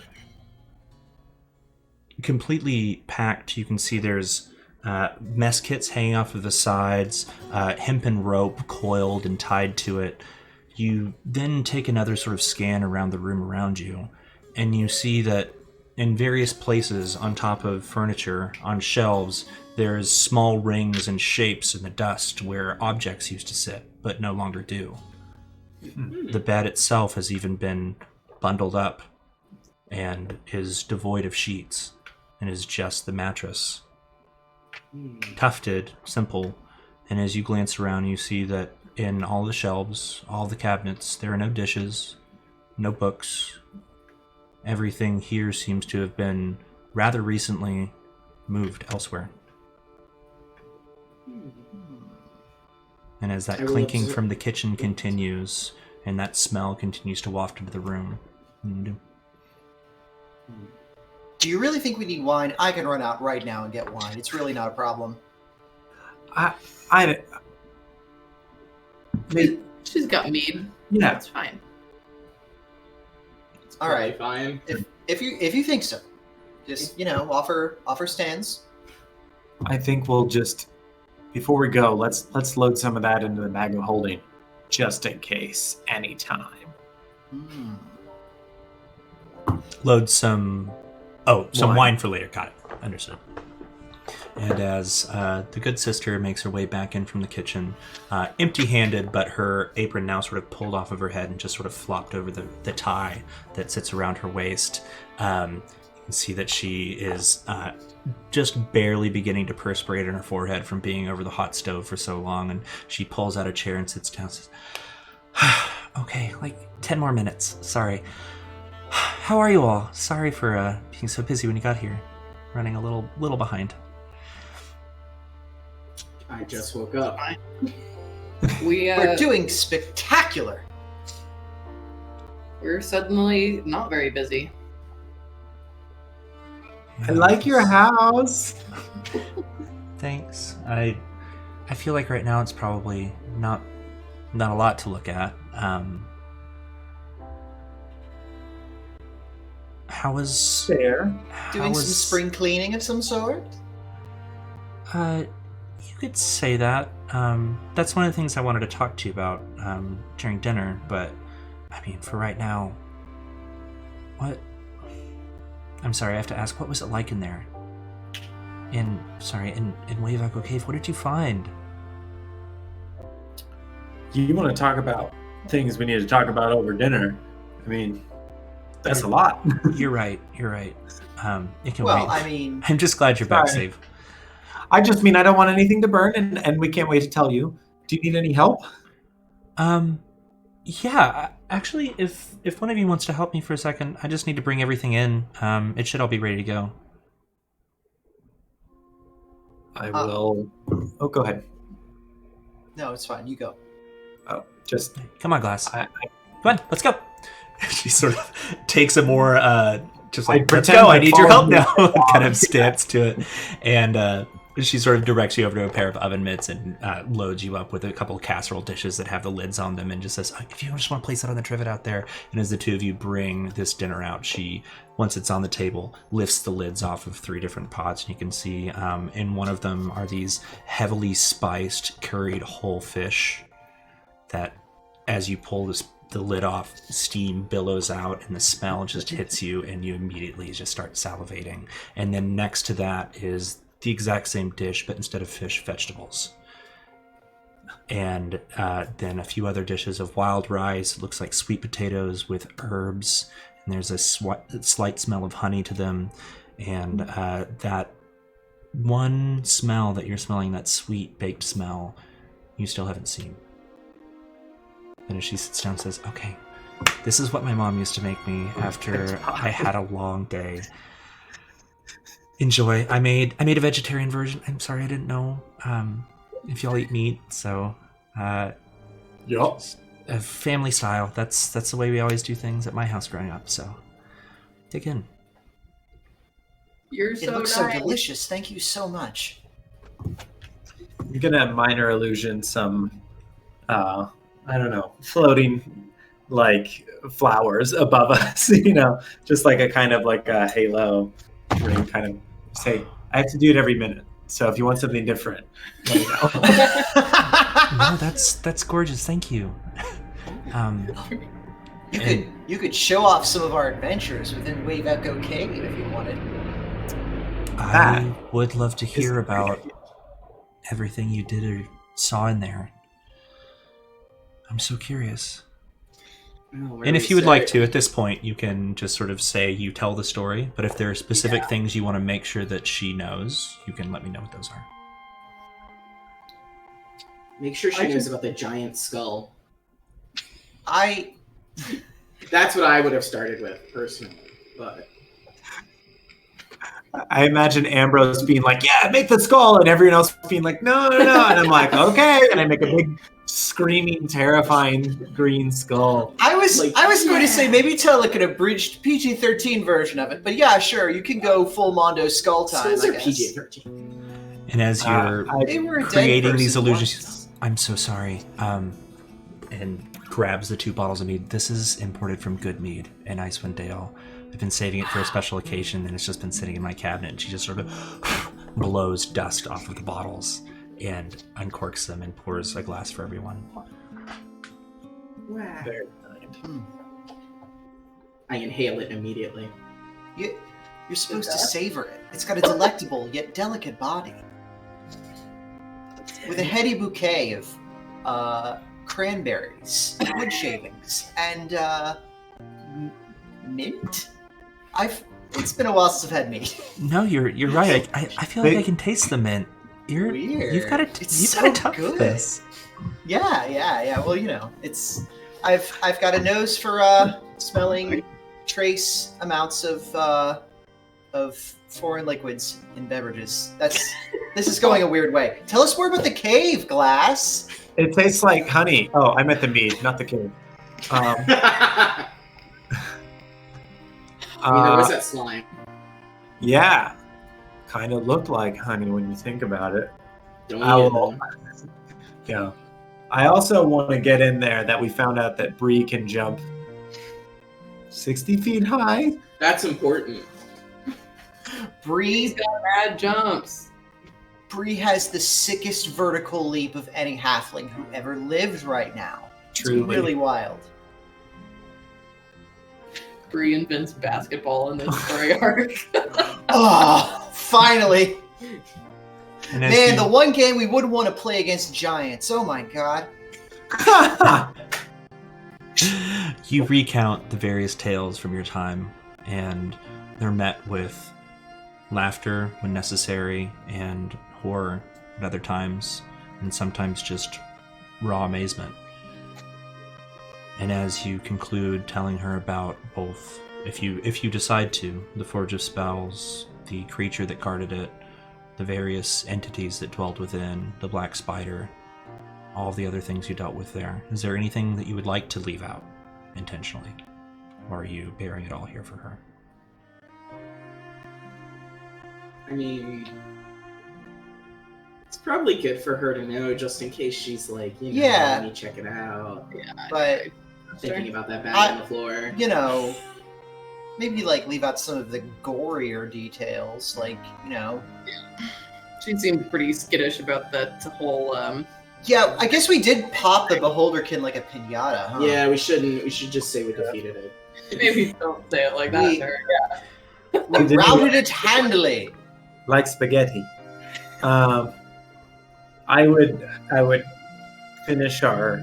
completely packed, you can see there's mess kits hanging off of the sides, hempen rope coiled and tied to it. You then take another sort of scan around the room around you, and you see that in various places on top of furniture, on shelves, there's small rings and shapes in the dust where objects used to sit, but no longer do. The bed itself has even been bundled up and is devoid of sheets and is just the mattress. Tufted, simple, and as you glance around, you see that in all the shelves, all the cabinets, there are no dishes, no books. Everything here seems to have been rather recently moved elsewhere. And as that clinking from the kitchen continues, and that smell continues to waft into the room, Do you really think we need wine? I can run out right now and get wine. It's really not a problem. She's got mead. Yeah. That's fine. All right. Fine. If you think so, just offer stands. I think we'll just, before we go, let's load some of that into the bag of holding, just in case, anytime. Load some wine for later. Got it. Understood. And as the good sister makes her way back in from the kitchen, empty-handed, but her apron now sort of pulled off of her head and just sort of flopped over the tie that sits around her waist, you can see that she is just barely beginning to perspirate on her forehead from being over the hot stove for so long, and she pulls out a chair and sits down and says, okay, like 10 more minutes. Sorry. How are you all? Sorry for being so busy when you got here. Running a little behind. I just woke up. We're doing spectacular. We're suddenly not very busy. I like your house. Thanks. I feel like right now it's probably not a lot to look at. How was Fair. Doing some spring cleaning of some sort? You could say that. That's one of the things I wanted to talk to you about during dinner, but I mean, for right now, what? I'm sorry, I have to ask, what was it like in there? In Wave Echo Cave, what did you find? You want to talk about things we need to talk about over dinner? I mean, that's a lot. You're right. It can Well, wait. I mean, I'm just glad you're back Sorry. safe. I just mean I don't want anything to burn, and we can't wait to tell you. Do you need any help? Yeah, actually, if one of you wants to help me for a second, I just need to bring everything in. It should all be ready to go. I will. Oh, go ahead. no, it's fine. You go. Oh, just. Come on, Glass. I Come on, let's go. She sort of takes a more just like, let's pretend go, I I'm need your help following now kind of stance to it. And she sort of directs you over to a pair of oven mitts and loads you up with a couple of casserole dishes that have the lids on them and just says, if you just want to place that on the trivet out there. And as the two of you bring this dinner out, she, once it's on the table, lifts the lids off of 3 different pots. And you can see in one of them are these heavily spiced, curried whole fish that, as you pull the lid off, steam billows out and the smell just hits you and you immediately just start salivating. And then next to that is the exact same dish, but instead of fish, vegetables. And then a few other dishes of wild rice. It looks like sweet potatoes with herbs, and there's a slight smell of honey to them. And that one smell that you're smelling, that sweet baked smell, you still haven't seen. And as she sits down and says, okay, this is what my mom used to make me after I had a long day. Enjoy. I made a vegetarian version. I'm sorry, I didn't know. if y'all eat meat, so Yup. family style. That's the way we always do things at my house growing up. So dig in. You're It so looks nice. so delicious. Thank you so much. You're gonna minor illusion some, I don't know, floating like flowers above us. Just like a kind of like a halo ring. Kind of say, I have to do it every minute. So if you want something different, let me know. No, that's gorgeous. Thank you. You could show off some of our adventures within Wave Echo Cave if you wanted. I would love to hear about everything you did or saw in there. I'm so curious. And if you would like to, at this point, you can just sort of say you tell the story. But if there are specific things you want to make sure that she knows, you can let me know what those are. Make sure she knows about the giant skull. That's what I would have started with, personally. But I imagine Ambrose being like, yeah, make the skull, and everyone else being like, no. And I'm like, okay. And I make a big, screaming, terrifying green skull. I was going to say maybe tell like an abridged PG-13 version of it, but yeah, sure, you can go full Mondo skull time. those I are guess. PG-13. And as you're They were a dead creating these person illusions, once. I'm so sorry. And grabs the 2 bottles of mead. This is imported from Good Mead in Icewind Dale. I've been saving it for a special occasion, and it's just been sitting in my cabinet. And she just sort of blows dust off of the bottles and uncorks them and pours a glass for everyone. Wow. Very kind. I inhale it immediately. You're supposed to savor it. It's got a delectable yet delicate body. With a heady bouquet of cranberries, wood shavings, and mint? It's been a while since I've had meat. No, you're right. I feel like I can taste the mint. Weird. You've got to It's you've so got to tough good. this. Yeah. Well, I've got a nose for smelling trace amounts of foreign liquids in beverages. This is going a weird way. Tell us more about the cave, Glass. It tastes like honey. Oh, I meant the mead, not the cave. I mean, there was that slime. Yeah. Kind of looked like honey when you think about it. Don't I eat it, will- then. Yeah. I also want to get in there that we found out that Bree can jump 60 feet high. That's important. He's Bree got rad jumps. has the sickest vertical leap of any halfling who ever lived right now. It's Truly. really wild. Bree invents basketball in this story arc. Oh, finally. And as Man, you- the one game we wouldn't want to play against giants. Oh my god. You recount the various tales from your time, and they're met with laughter when necessary, and horror at other times, and sometimes just raw amazement. And as you conclude telling her about both, if you decide to, the Forge of Spells, the creature that guarded it, the various entities that dwelled within, the Black Spider, all the other things you dealt with there, is there anything that you would like to leave out intentionally? Or are you bearing it all here for her? I mean, it's probably good for her to know, just in case she's like, Yeah. let me check it out. But, Thinking about that bag on the floor. maybe like leave out some of the gorier details. Like, She seemed pretty skittish about that whole. Yeah, I guess we did pop the Beholderkin like a pinata, huh? Yeah, we shouldn't. We should just say we defeated it. Maybe don't say it like that. We- to her. We routed it handily. Like spaghetti. I would finish our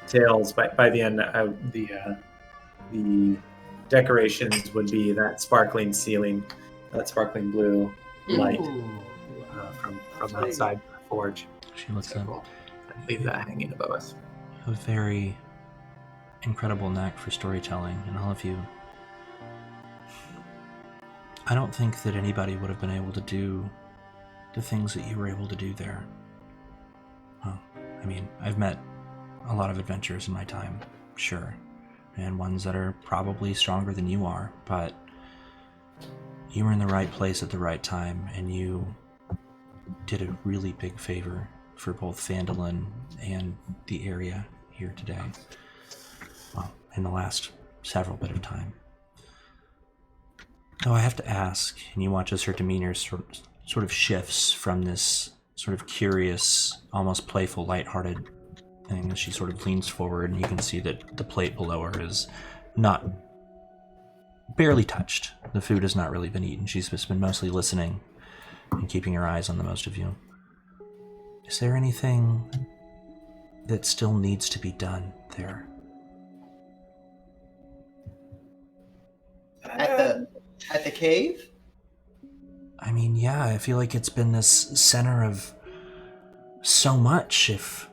tales by the end. The decorations would be that sparkling ceiling, that sparkling blue light from outside the forge. She looks up. Leave that hanging above us. A very incredible knack for storytelling, and all of you. I don't think that anybody would have been able to do the things that you were able to do there. I mean, I've met a lot of adventurers in my time, sure, and ones that are probably stronger than you are, but you were in the right place at the right time, and you did a really big favor for both Phandalin and the area here today. Well, in the last several bit of time. Though I have to ask, and you watch as her demeanor sort of shifts from this sort of curious, almost playful, lighthearted thing as she sort of leans forward, and you can see that the plate below her is barely touched. The food has not really been eaten. She's just been mostly listening and keeping her eyes on the most of you. Is there anything that still needs to be done there? At the cave? I mean, yeah, I feel like it's been this center of so much. If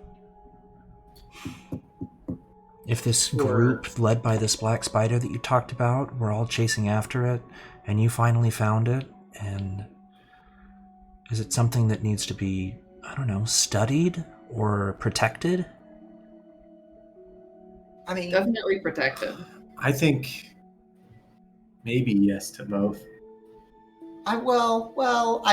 this group led by this black spider that you talked about, we're all chasing after it, and you finally found it, and is it something that needs to be, I don't know, studied or protected? I mean, Definitely protected. I think maybe yes to both. I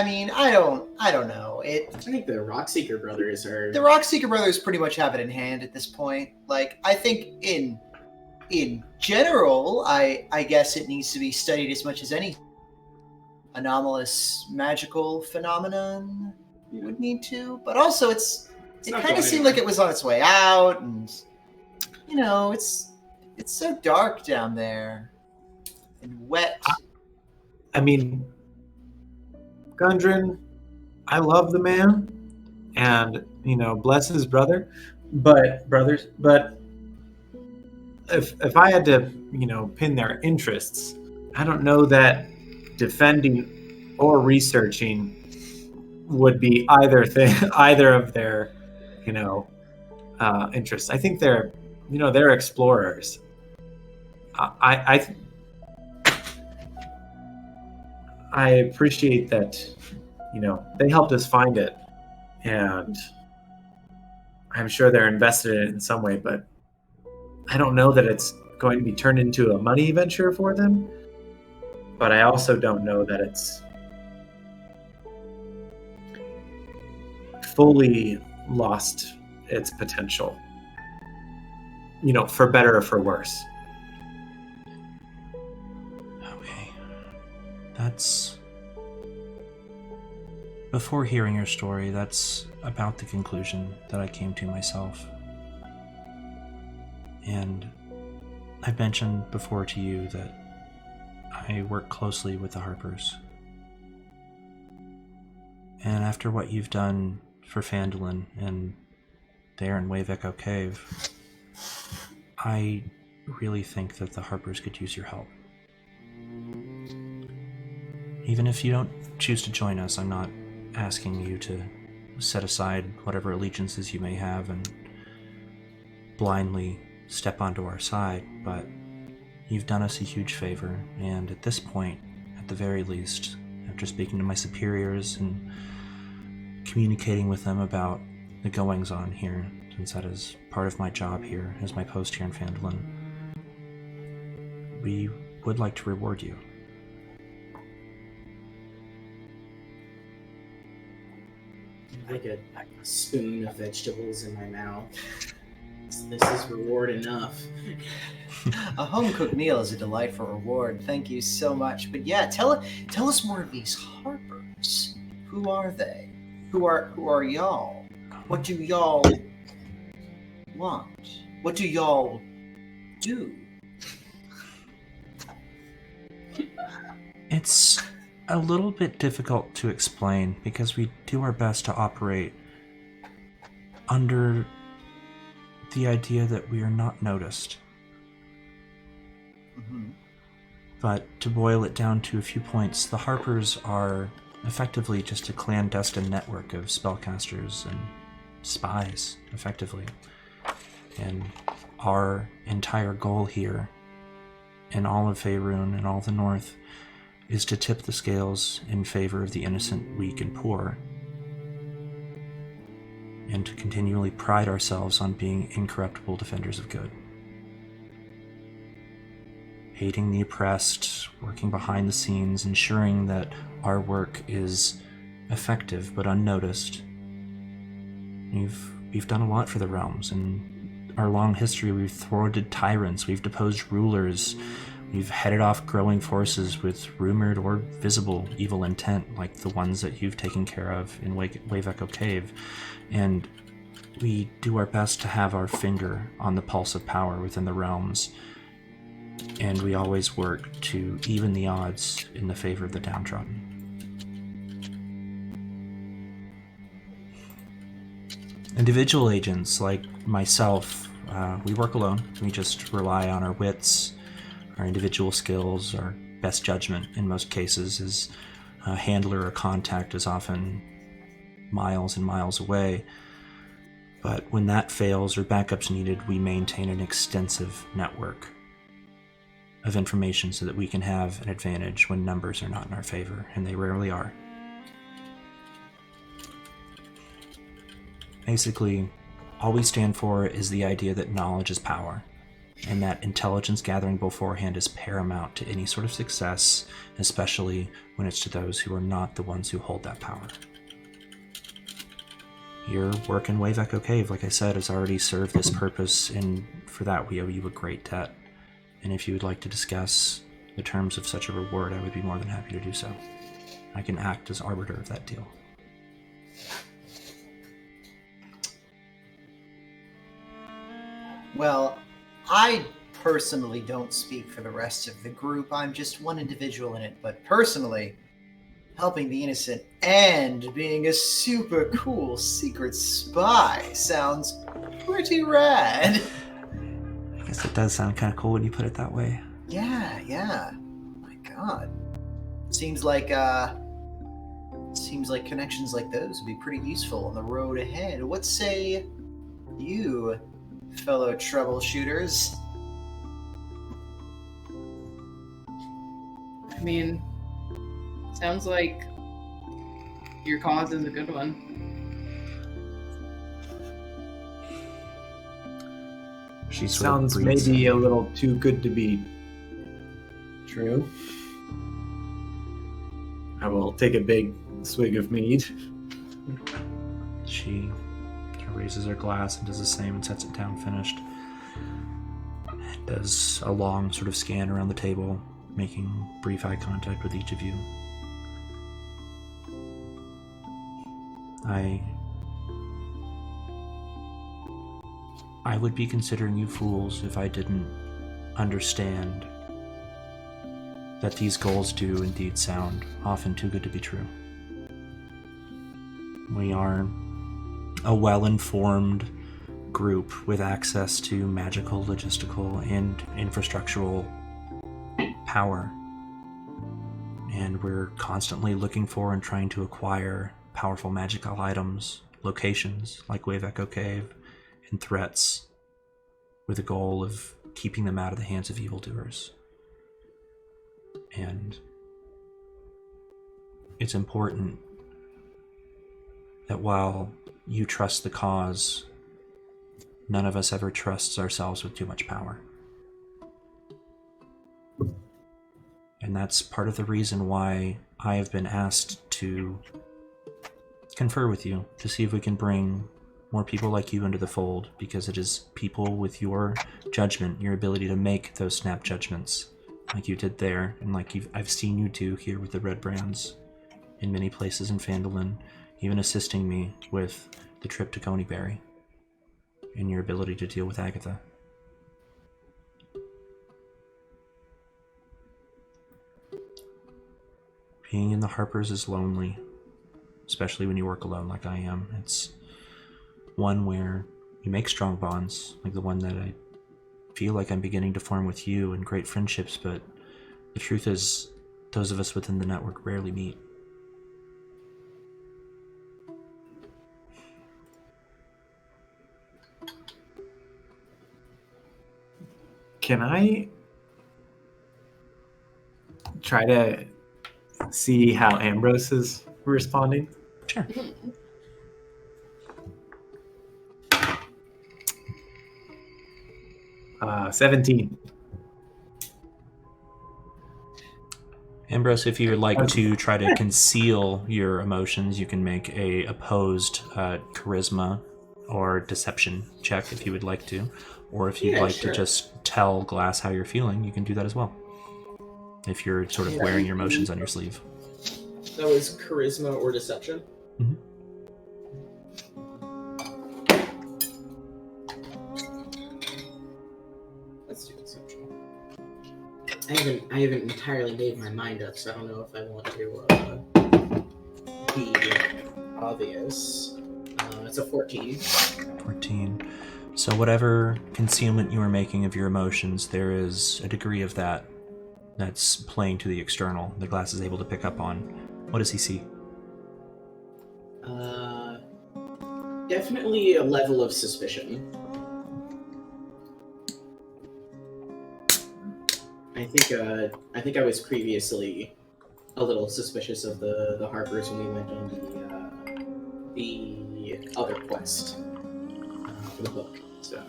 mean, I don't know. I think the Rockseeker brothers are. The Rockseeker brothers pretty much have it in hand at this point. Like, I think in general, I guess it needs to be studied as much as any anomalous magical phenomenon would need to. But also, it kind of seemed like it was on its way out, and you know, it's so dark down there and wet. I mean, Gundren, I love the man, and bless his brothers. But if I had to, pin their interests, I don't know that defending or researching would be either of their, interests. I think they're explorers. I appreciate that, they helped us find it, and I'm sure they're invested in it in some way, but I don't know that it's going to be turned into a money venture for them, but I also don't know that it's fully lost its potential, for better or for worse. Before hearing your story, that's about the conclusion that I came to myself. And I've mentioned before to you that I work closely with the Harpers. And after what you've done for Phandalin and there in Wave Echo Cave, I really think that the Harpers could use your help. Even if you don't choose to join us, I'm not asking you to set aside whatever allegiances you may have and blindly step onto our side, but you've done us a huge favor, and at this point, at the very least, after speaking to my superiors and communicating with them about the goings-on here, since that is part of my job here, as my post here in Phandalin, we would like to reward you. Like a spoon of vegetables in my mouth. This is reward enough. A home-cooked meal is a delightful reward. Thank you so much. But yeah, tell us more of these Harpers. Who are they? Who are y'all? What do y'all want? What do y'all do? It's a little bit difficult to explain because we do our best to operate under the idea that we are not noticed. Mm-hmm. But to boil it down to a few points, the Harpers are effectively just a clandestine network of spellcasters and spies, effectively. And our entire goal here, in all of Faerun and all the North, is to tip the scales in favor of the innocent, weak, and poor. and to continually pride ourselves on being incorruptible defenders of good. Aiding the oppressed, working behind the scenes, ensuring that our work is effective but unnoticed. We've done a lot for the realms. In our long history, we've thwarted tyrants, we've deposed rulers, we've headed off growing forces with rumored or visible evil intent, like the ones that you've taken care of in Wave Echo Cave. And we do our best to have our finger on the pulse of power within the realms. And we always work to even the odds in the favor of the downtrodden. Individual agents like myself, we work alone. We just rely on our wits, our individual skills, our best judgment in most cases, as a handler or contact is often miles and miles away. But when that fails or backup's needed, we maintain an extensive network of information so that we can have an advantage when numbers are not in our favor, and they rarely are. Basically, all we stand for is the idea that knowledge is power, and that intelligence gathering beforehand is paramount to any sort of success, especially when it's to those who are not the ones who hold that power. Your work in Wave Echo Cave, like I said, has already served this purpose, and for that we owe you a great debt. And if you would like to discuss the terms of such a reward, I would be more than happy to do so. I can act as arbiter of that deal. Well, I personally don't speak for the rest of the group. I'm just one individual in it. But personally, helping the innocent and being a super cool secret spy sounds pretty rad. I guess it does sound kind of cool when you put it that way. Yeah. My God. Seems like connections like those would be pretty useful on the road ahead. What say you, fellow troubleshooters? I mean, sounds like your cause is a good one. She sort Sounds of breathes maybe in. a little too good to be true. I will take a big swig of mead. She raises her glass and does the same and sets it down finished. Does a long sort of scan around the table, making brief eye contact with each of you. I would be considering you fools if I didn't understand that these goals do indeed sound often too good to be true. We are a well-informed group with access to magical, logistical, and infrastructural power. And we're constantly looking for and trying to acquire powerful magical items, locations like Wave Echo Cave, and threats, with the goal of keeping them out of the hands of evildoers. And it's important that while you trust the cause, none of us ever trusts ourselves with too much power. And that's part of the reason why I have been asked to confer with you, to see if we can bring more people like you into the fold, because it is people with your judgment, your ability to make those snap judgments, like you did there, and like I've seen you do here with the Red Brands in many places in Phandalin, even assisting me with the trip to Coneyberry, and your ability to deal with Agatha. Being in the Harpers is lonely, especially when you work alone like I am. It's one where you make strong bonds, like the one that I feel like I'm beginning to form with you, and great friendships, but the truth is, those of us within the network rarely meet. Can I try to see how Ambrose is responding? Sure. 17. Ambrose, if you would like to try to conceal your emotions, you can make a opposed charisma or deception check if you would like to. Or if you'd like to just tell Glass how you're feeling, you can do that as well. If you're sort of wearing your emotions on your sleeve. That was charisma or deception? Mm-hmm. Let's do deception. I haven't entirely made my mind up, so I don't know if I want to be obvious. It's a 14. 14. So whatever concealment you are making of your emotions, there is a degree of that that's playing to the external. The Glass is able to pick up on. What does he see? Definitely a level of suspicion. I think I was previously a little suspicious of the Harpers when we went on the other quest for the book. So.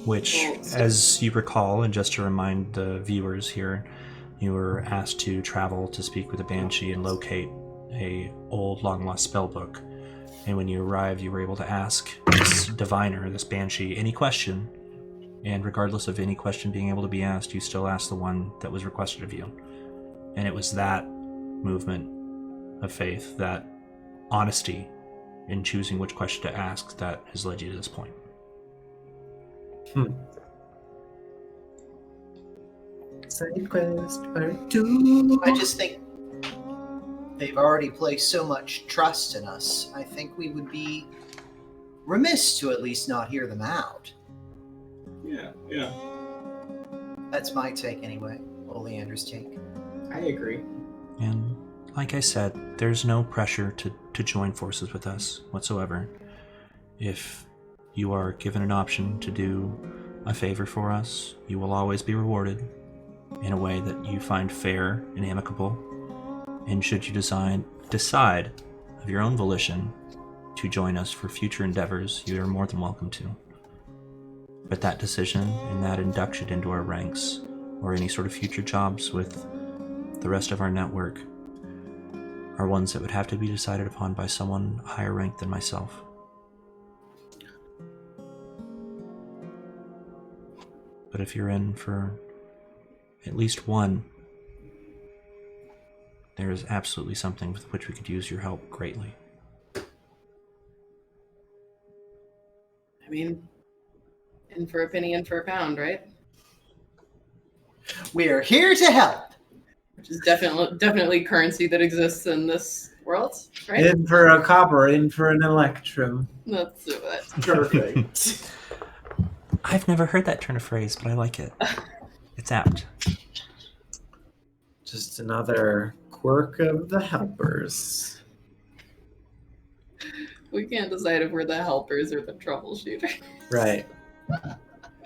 Which, as you recall, and just to remind the viewers here, you were asked to travel to speak with a banshee and locate a old long-lost spellbook. And when you arrived, you were able to ask this diviner, this banshee, any question. And regardless of any question being able to be asked, you still asked the one that was requested of you. And it was that movement of faith, that honesty in choosing which question to ask, that has led you to this point. Side quest part 2. I just think they've already placed so much trust in us. I think we would be remiss to at least not hear them out. Yeah. That's my take anyway. Oleander's take. I agree. And like I said, there's no pressure to join forces with us whatsoever. If you are given an option to do a favor for us, you will always be rewarded in a way that you find fair and amicable. And should you decide of your own volition to join us for future endeavors, you are more than welcome to. But that decision and that induction into our ranks, or any sort of future jobs with the rest of our network, are ones that would have to be decided upon by someone higher ranked than myself. But if you're in for at least one, there is absolutely something with which we could use your help greatly. I mean, in for a penny, in for a pound, right? We're here to help. Which is definitely currency that exists in this world, right? In for a copper, in for an electrum. That's Perfect. I've never heard that turn of phrase, but I like it. It's apt. Just another quirk of the helpers. We can't decide if we're the helpers or the troubleshooter. Right.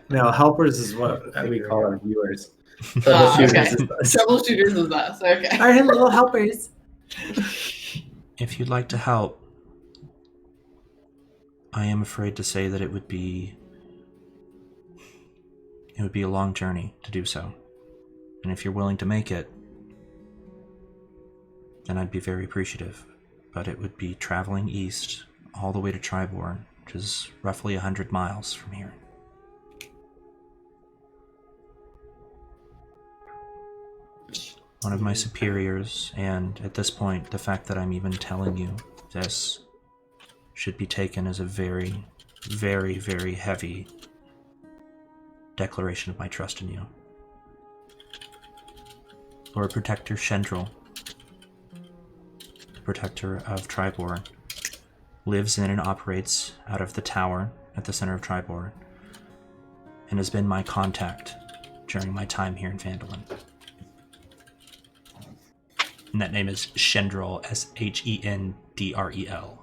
No, helpers is what we call our viewers. Okay. Troubleshooters is us. Okay. Our little helpers. If you'd like to help, I am afraid to say that it would be a long journey to do so. And if you're willing to make it, then I'd be very appreciative. But it would be traveling east all the way to Triboar, which is roughly 100 miles from here. One of my superiors, and at this point, the fact that I'm even telling you this should be taken as a very, very, very heavy declaration of my trust in you. Lord Protector Shendril, Protector of Triboar, lives in and operates out of the tower at the center of Triboar, and has been my contact during my time here in Phandalin. And that name is Shendril, Shendrel.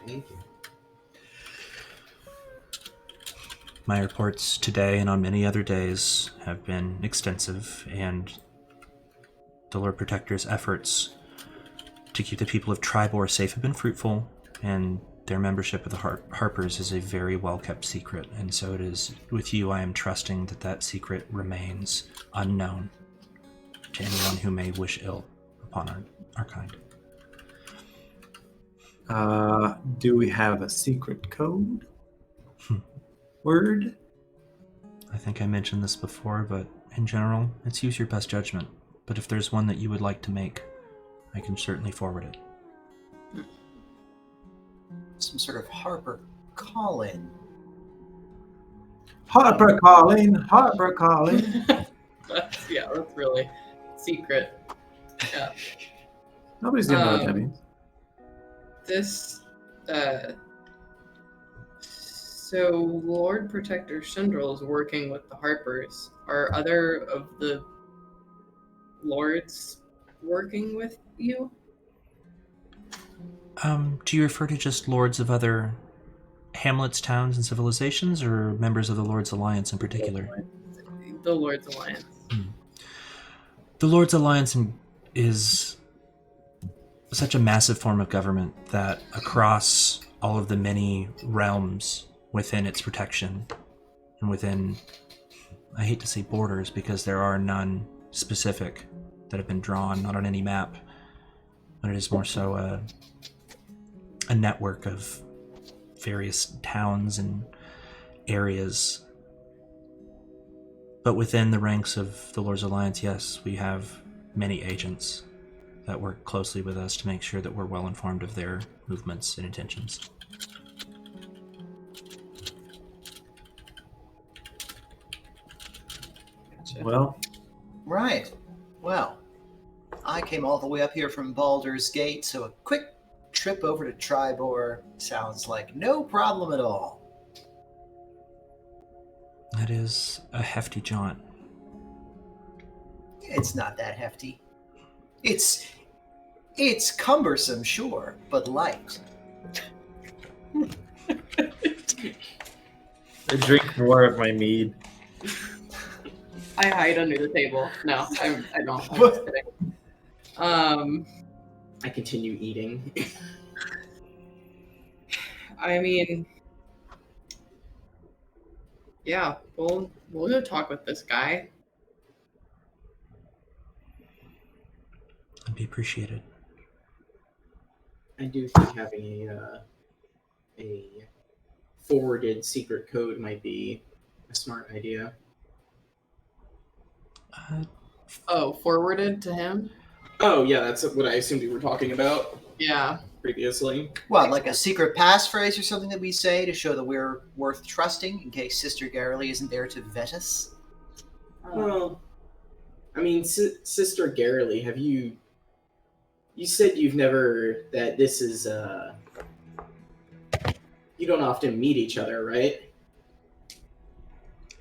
Thank you. My reports today and on many other days have been extensive, and the Lord Protector's efforts to keep the people of Tribor safe have been fruitful, and their membership of the Harpers is a very well-kept secret, and so it is with you I am trusting that that secret remains unknown to anyone who may wish ill upon our kind. Do we have a secret code? Word? I think I mentioned this before, but in general, it's use your best judgment. But if there's one that you would like to make, I can certainly forward it. Some sort of Harper call-in. Harper calling, Harper calling. That's really secret. Yeah. Nobody's gonna know what that means. So Lord Protector Shundrel is working with the Harpers. Are other of the lords working with you? Do you refer to just lords of other hamlets, towns, and civilizations, or members of the Lord's Alliance in particular? The Lord's Alliance. The Lord's Alliance is such a massive form of government that across all of the many realms within its protection and within, I hate to say borders because there are none specific that have been drawn, not on any map, but it is more so a network of various towns and areas. But within the ranks of the Lord's Alliance, yes, we have many agents that work closely with us to make sure that we're well informed of their movements and intentions. Well, Right. Well, I came all the way up here from Baldur's Gate, so a quick trip over to Tribor sounds like no problem at all. That is a hefty jaunt. It's not that hefty. It's cumbersome, sure, but light. I drink more of my mead. I hide under the table. No, I don't. I'm just kidding. I continue eating. I mean, yeah, we'll go talk with this guy. That'd be appreciated. I do think having a forwarded secret code might be a smart idea. Oh, forwarded to him? Oh yeah, that's what I assumed you were talking about Yeah. previously. What, like a secret passphrase or something that we say to show that we're worth trusting in case Sister Garrely isn't there to vet us? Well, I mean, Sister Garrely, have you? You said you've never that this is. You don't often meet each other, right?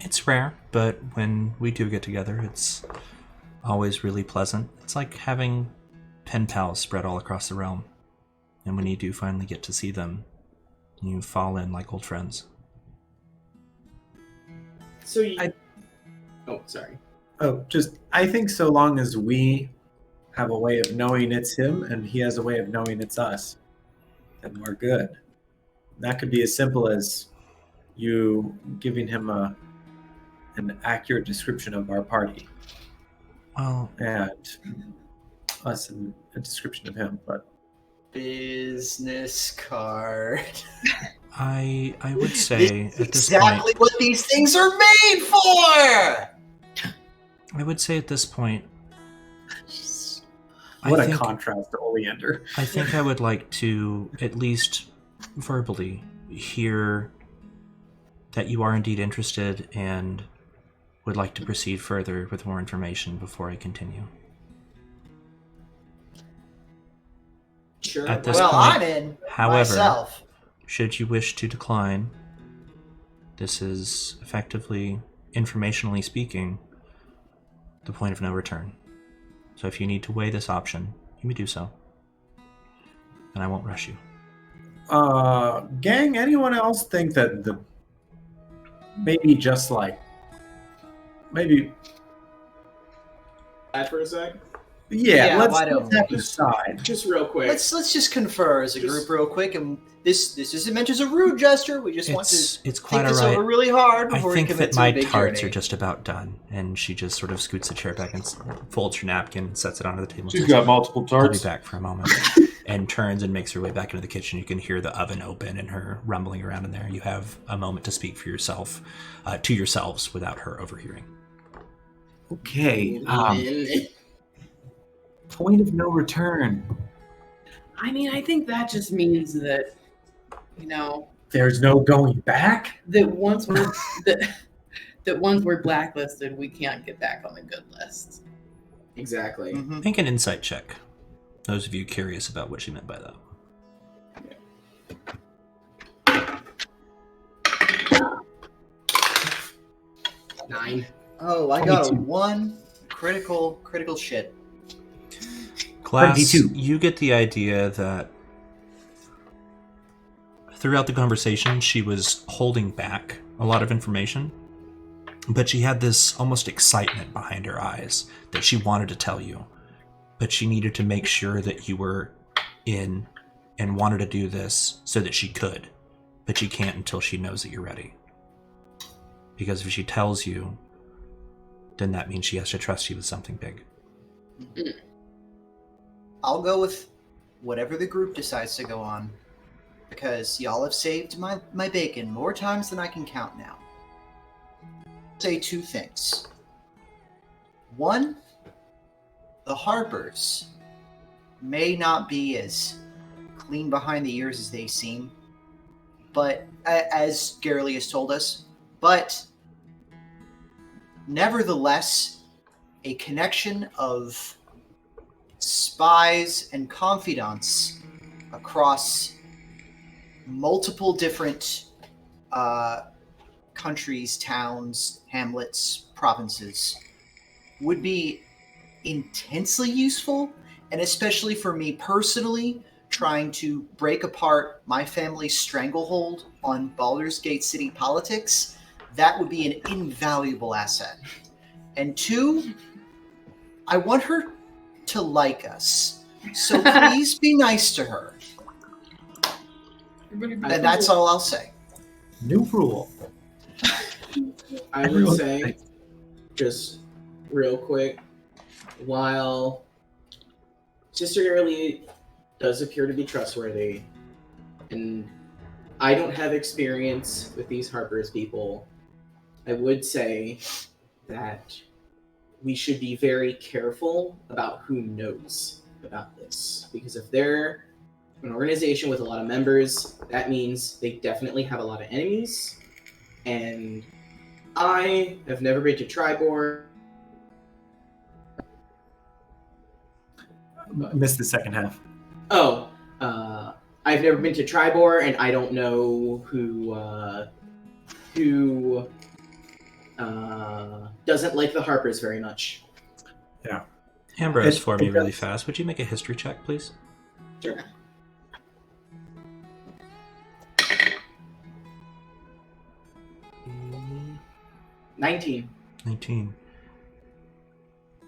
It's rare, but when we do get together, it's always really pleasant. It's like having pen pals spread all across the realm. And when you do finally get to see them, you fall in like old friends. So you. Oh, sorry. Oh, I think so long as we have a way of knowing it's him and he has a way of knowing it's us, then we're good. That could be as simple as you giving him an accurate description of our party. Well, And us and a description of him, but Business card. I would say This is at this exactly point, what these things are made for! I would say at this point, what I a think, contrast to Oleander. I think I would like to at least verbally hear that you are indeed interested and would like to proceed further with more information before I continue. Sure. At this Well, point, I'm in however, myself. should you wish to decline, this is effectively, informationally speaking, the point of no return. So if you need to weigh this option, you may do so. And I won't rush you. Gang, anyone else think that maybe just like, maybe, That for a sec. Yeah, why let's don't have we? to decide. Just real quick. Let's just confer as a Just- group real quick, and this isn't meant as a rude gesture. We just want to It's quite think this alright. over really hard I before think we commit that to my a big tarts journey. are just about done. And she just sort of scoots the chair back and folds her napkin, sets it onto the table. and She's says, got multiple I'll be tarts. back for a moment. And turns and makes her way back into the kitchen. You can hear the oven open and her rumbling around in there. You have a moment to speak for yourself, to yourselves, without her overhearing. Okay. In. Point of no return. I mean, I think that just means that, There's no going back. that once we're that once we're blacklisted, we can't get back on the good list. Exactly. Mhm. Make an insight check. Those of you curious about what she meant by that. Nine. Oh, I got a 22. 1 critical shit. Class, 22. you get the idea that throughout the conversation, she was holding back a lot of information, but she had this almost excitement behind her eyes that she wanted to tell you, but she needed to make sure that you were in and wanted to do this so that she could, but she can't until she knows that you're ready. Because if she tells you, then that means she has to trust you with something big. I'll go with whatever the group decides to go on, because y'all have saved my bacon more times than I can count now. Say 2 things. 1, the Harpers may not be as clean behind the ears as they seem, but as Garrely has told us, but nevertheless, a connection of spies and confidants across multiple different countries, towns, hamlets, provinces would be intensely useful, and especially for me personally, trying to break apart my family's stranglehold on Baldur's Gate City politics, that would be an invaluable asset. And 2, I want her to like us. So please be nice to her. And that's all I'll say. New rule. I would Everyone- say, just real quick, while Sister Early does appear to be trustworthy, and I don't have experience with these Harper's people, I would say that we should be very careful about who knows about this. Because if they're an organization with a lot of members, that means they definitely have a lot of enemies. And I have never been to Tribor. Missed the second half. Oh, I've never been to Tribor, and I don't know who doesn't like the Harpers very much. Ambrose, for me it really does. fast. Would you make a history check, please? Sure. Mm, 19. 19.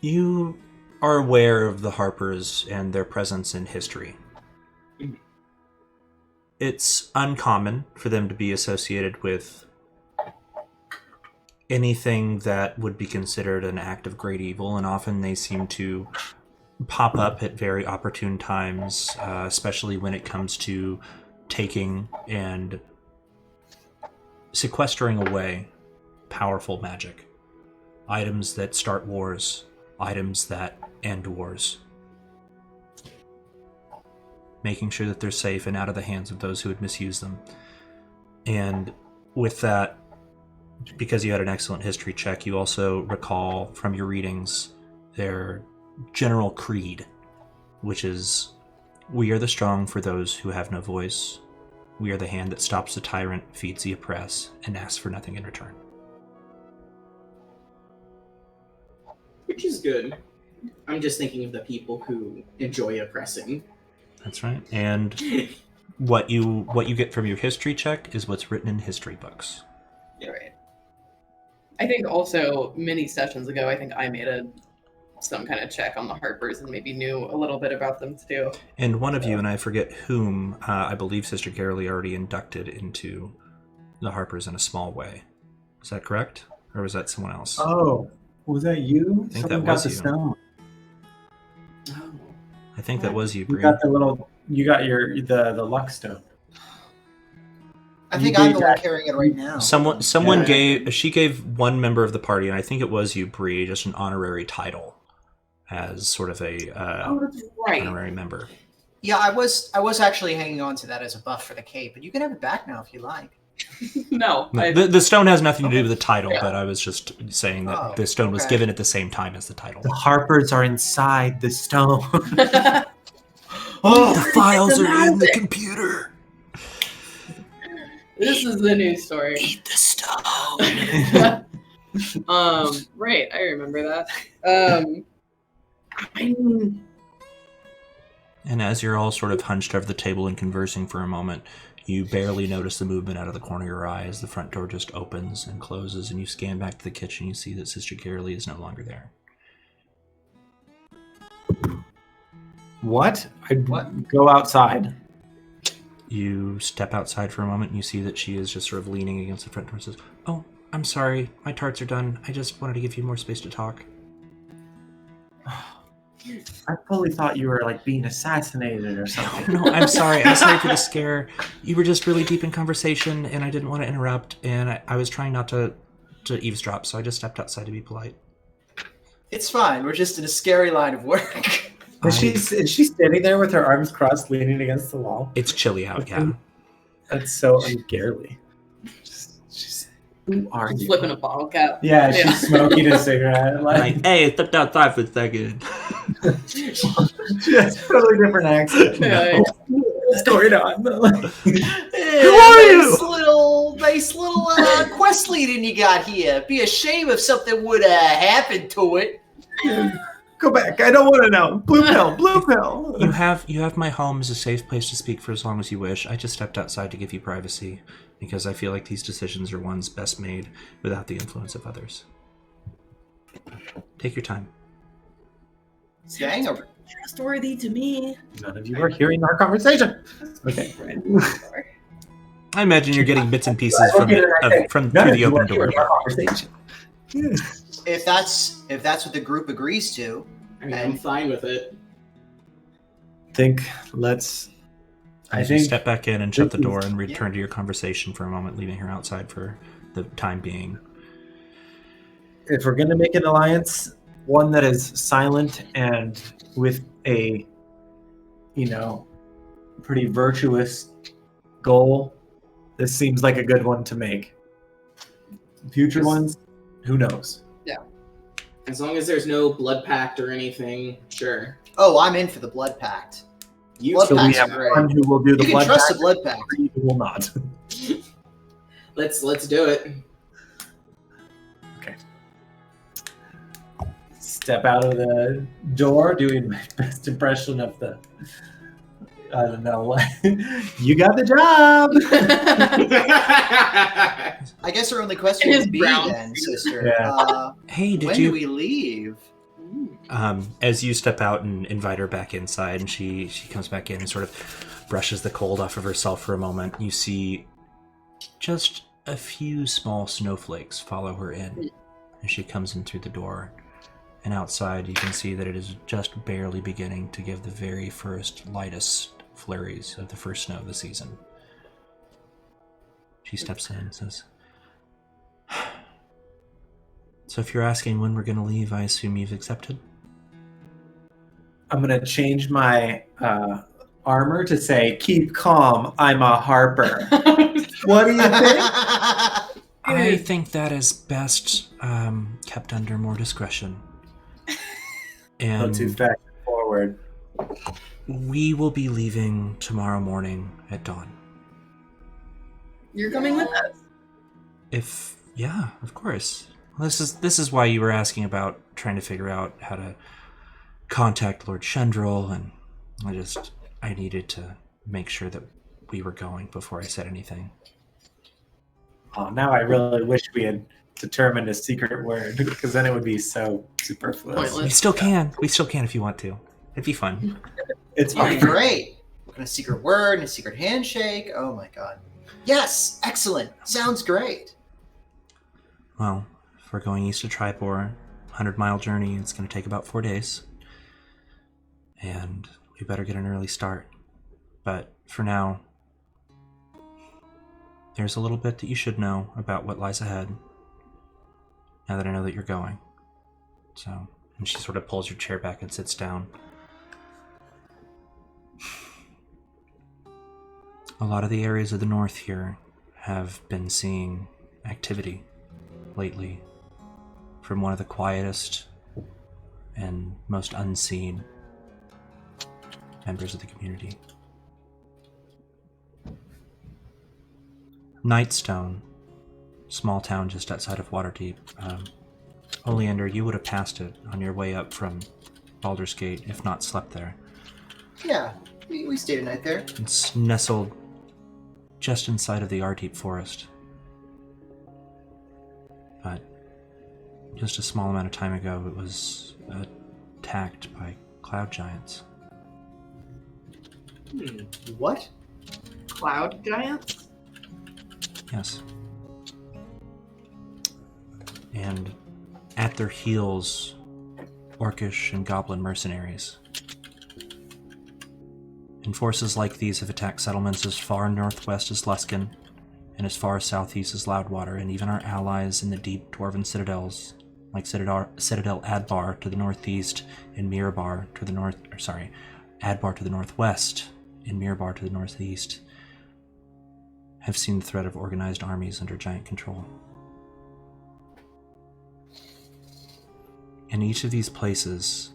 You are aware of the Harpers and their presence in history. Mhm. It's uncommon for them to be associated with anything that would be considered an act of great evil, and often they seem to pop up at very opportune times, especially when it comes to taking and sequestering away powerful magic. Items that start wars, items that end wars. Making sure that they're safe and out of the hands of those who would misuse them. And with that, because you had an excellent history check, you also recall from your readings their general creed, which is, we are the strong for those who have no voice. We are the hand that stops the tyrant, feeds the oppressed, and asks for nothing in return. Which is good. I'm just thinking of the people who enjoy oppressing. That's right. And what you get from your history check is what's written in history books. Right. I think also many sessions ago, I think I made a some kind of check on the Harpers and maybe knew a little bit about them too. And one of you, and I forget whom, I believe Sister Carolee already inducted into the Harpers in a small way. Is that correct? Or was that someone else? Oh, was that you? I think Someone that was got the you. stone. Oh. I think that was you, You Bree. got the little. You got the luck stone. I You think I'm gave the one that- carrying it right now. Someone Yeah. she gave one member of the party, and I think it was you, Bree, just an honorary title as sort of a Oh, that's right. honorary member. Yeah, I was actually hanging on to that as a buff for the cape, but you can have it back now if you like. No, No, I, the stone has nothing to do with the title, Yeah. but I was just saying that Oh, the stone was okay. given at the same time as the title. The Harpers are inside the stone. Oh, The files are in the computer. this is the news story. Eat the stone. Right, I remember that. I mean, And as you're all sort of hunched over the table and conversing for a moment, you barely notice the movement out of the corner of your eye as the front door just opens and closes, and you scan back to the kitchen. You see that Sister Carolee is no longer there. What? I'd What? go outside. You step outside for a moment, and you see that she is just sort of leaning against the front door and says, "Oh, I'm sorry. My tarts are done. I just wanted to give you more space to talk." I fully thought you were like being assassinated or something. No, I'm sorry. I'm sorry for the scare. You were just really deep in conversation, and I didn't want to interrupt, and I was trying not to eavesdrop, so I just stepped outside to be polite. it's fine. We're just in a scary line of work. Is she standing there with her arms crossed, leaning against the wall? It's chilly out, yeah. That's so ungarely. Who are you? flipping a bottle cap. Yeah, she's Yeah. smoking a cigarette. Like, hey, stepped outside for a second. She has a totally different accent. Yeah. What's going on? Who are you? Nice little quest leading you got here. Be a shame if something would happen to it. Go back. I don't want to know. Blue pill. Blue pill. You have my home as a safe place to speak for as long as you wish. I just stepped outside to give you privacy because I feel like these decisions are ones best made without the influence of others. Take your time. Dang, Trustworthy to me. None of you are hearing our conversation. Okay. I imagine you're getting bits and pieces from None through of the you open are door. hearing our conversation. if that's what the group agrees to. I mean, I'm fine with it. I As you think step back in and shut the this door is- and return to your conversation for a moment, leaving her outside for the time being. if we're going to make an alliance, one that is silent and with a, pretty virtuous goal, this seems like a good one to make. Future ones, who knows? As long as there's no blood pact or anything, sure. Oh, I'm in for the blood pact. You Blood So we Pact's have great. one who will do the You can blood trust pact, the blood pact. three who will not. let's do it. Step out of the door, doing my best impression of the. I don't know. You got the job. I guess our only question It is would be brown. then, sister. Yeah. Hey, did When you? do we leave? As you step out and invite her back inside, and she comes back in and sort of brushes the cold off of herself for a moment, you see just a few small snowflakes follow her in as she comes in through the door. And outside, you can see that it is just barely beginning to give the very first lightest flurries of the first snow of the season. She steps in and says, "So if you're asking when we're going to leave, I assume you've accepted?" I'm gonna change my armor to say, "Keep calm. I'm a Harper." What do you think? I think that is best kept under more discretion. Not too And fashion forward. we will be leaving tomorrow morning at dawn. You're coming with us. Yeah, of course. This is why you were asking about trying to figure out how to contact Lord Shendril, and I needed to make sure that we were going before I said anything. Oh, now I really wish we had determine a secret word, because then it would be so superfluous. Pointless. We still can. We still can if you want to. It'd be fun. It's That'd fine. be great. And a secret word and a secret handshake. Oh my god. Yes, excellent. Sounds great. Well, if we're going east to Tripor, 100-mile journey, it's going to take about 4 days. And we better get an early start. But for now, there's a little bit that you should know about what lies ahead, now that I know that you're going. So, and she sort of pulls your chair back and sits down. A lot of the areas of the north here have been seeing activity lately from one of the quietest and most unseen members of the community. Nightstone, small town just outside of Waterdeep. Oleander, you would have passed it on your way up from Baldur's Gate, if not slept there. Yeah, we stayed a night there. It's nestled just inside of the Ardeep Forest. But just a small amount of time ago, it was attacked by cloud giants. What? Cloud giants? Yes. And at their heels, orcish and goblin mercenaries. And forces like these have attacked settlements as far northwest as Luskan, and as far southeast as Loudwater, and even our allies in the deep dwarven citadels, like Citadel Adbar to the northeast, and Mirabar to the north. Adbar to the northwest, and Mirabar to the northeast, have seen the threat of organized armies under giant control. In each of these places,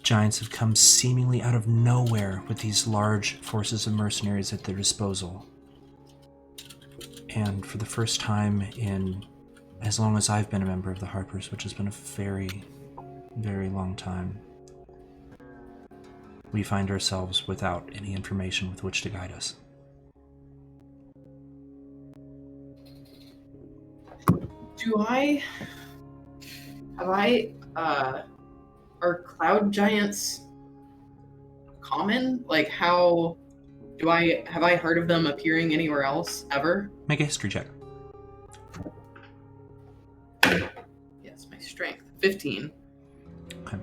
giants have come seemingly out of nowhere with these large forces of mercenaries at their disposal. And for the first time in as long as I've been a member of the Harpers, which has been a very, very long time, we find ourselves without any information with which to guide us. Are cloud giants common? Like, have I heard of them appearing anywhere else ever? Make a history check. Yes, my strength. 15. Okay.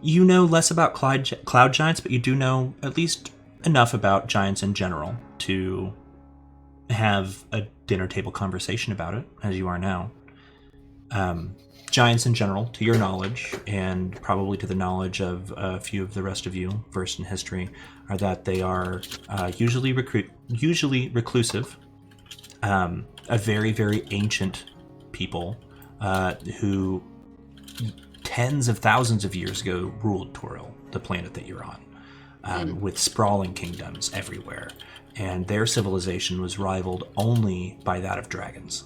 You know less about cloud giants, but you do know at least enough about giants in general to have a dinner table conversation about it, as you are now. Giants in general, to your knowledge, and probably to the knowledge of a few of the rest of you versed in history, are that they are usually reclusive, a very, very ancient people who tens of thousands of years ago ruled Toril, the planet that you're on, with sprawling kingdoms everywhere. And their civilization was rivaled only by that of dragons.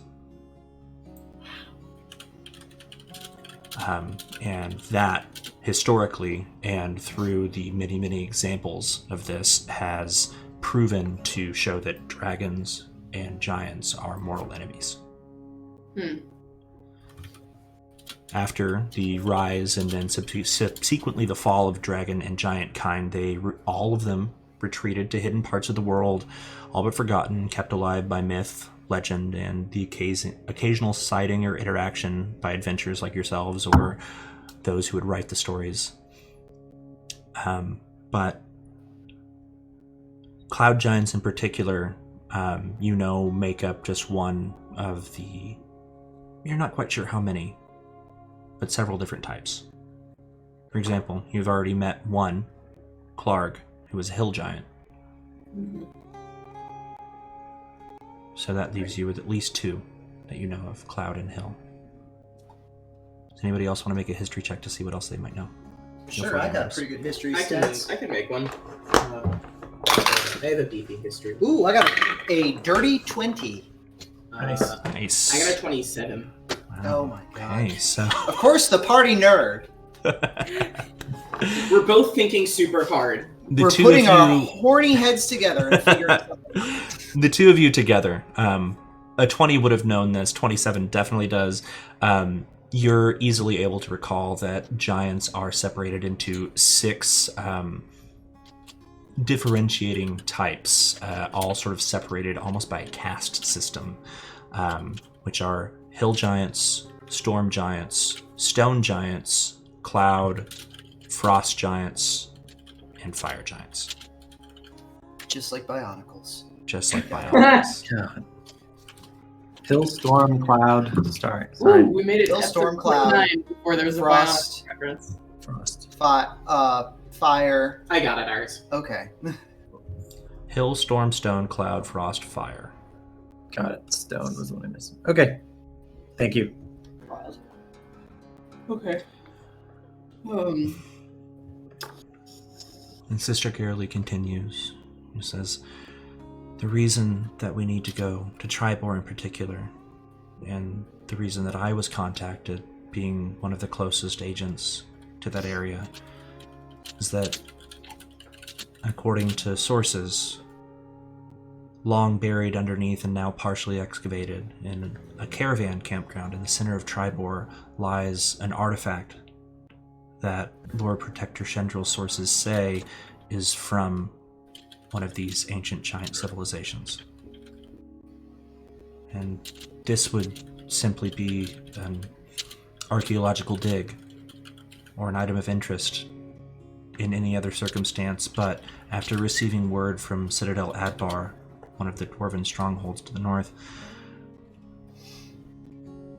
And that, historically, and through the many, many examples of this, has proven to show that dragons and giants are mortal enemies. After the rise and then subsequently the fall of dragon and giant kind, all of them retreated to hidden parts of the world, all but forgotten, kept alive by myth, legend, and the occasional sighting or interaction by adventurers like yourselves or those who would write the stories. But cloud giants in particular, make up just one of the... You're not quite sure how many, but several different types. For example, you've already met one, Clarg, who was a hill giant. So that leaves you with at least two that you know of, Cloud and Hill. Does anybody else want to make a history check to see what else they might know? Sure, I got a pretty good history I stats. can make one. I have a beefy history. Ooh, I got a dirty 20. Nice. Nice. I got a 27. Wow. Oh my god. Okay, so... Of course, the party nerd. We're both thinking super hard. We're putting our horny heads together and figuring something out. The two of you together, a 20 would have known this. 27 definitely does. You're easily able to recall that giants are separated into 6 differentiating types, all sort of separated almost by a caste system, which are hill giants, storm giants, stone giants, cloud, frost giants, and fire giants. Just like Bionicles. Just like Bionicles. God. Hill, storm, cloud, sorry. Ooh, we made it Hill, to storm, episode cloud, 49 before there was a frost. Bionicle reference. Frost. Fire. I got it, Iris. Okay. Hill, storm, stone, cloud, frost, fire. Got it. Stone was the one I missed. Okay. Thank you. Okay. And Sister Garrely continues. She says, the reason that we need to go to Tribor in particular, and the reason that I was contacted, being one of the closest agents to that area, is that, according to sources, long buried underneath and now partially excavated in a caravan campground in the center of Tribor lies an artifact that Lord Protector Shendrill's sources say is from one of these ancient giant civilizations. And this would simply be an archaeological dig or an item of interest in any other circumstance, but after receiving word from Citadel Adbar, one of the dwarven strongholds to the north,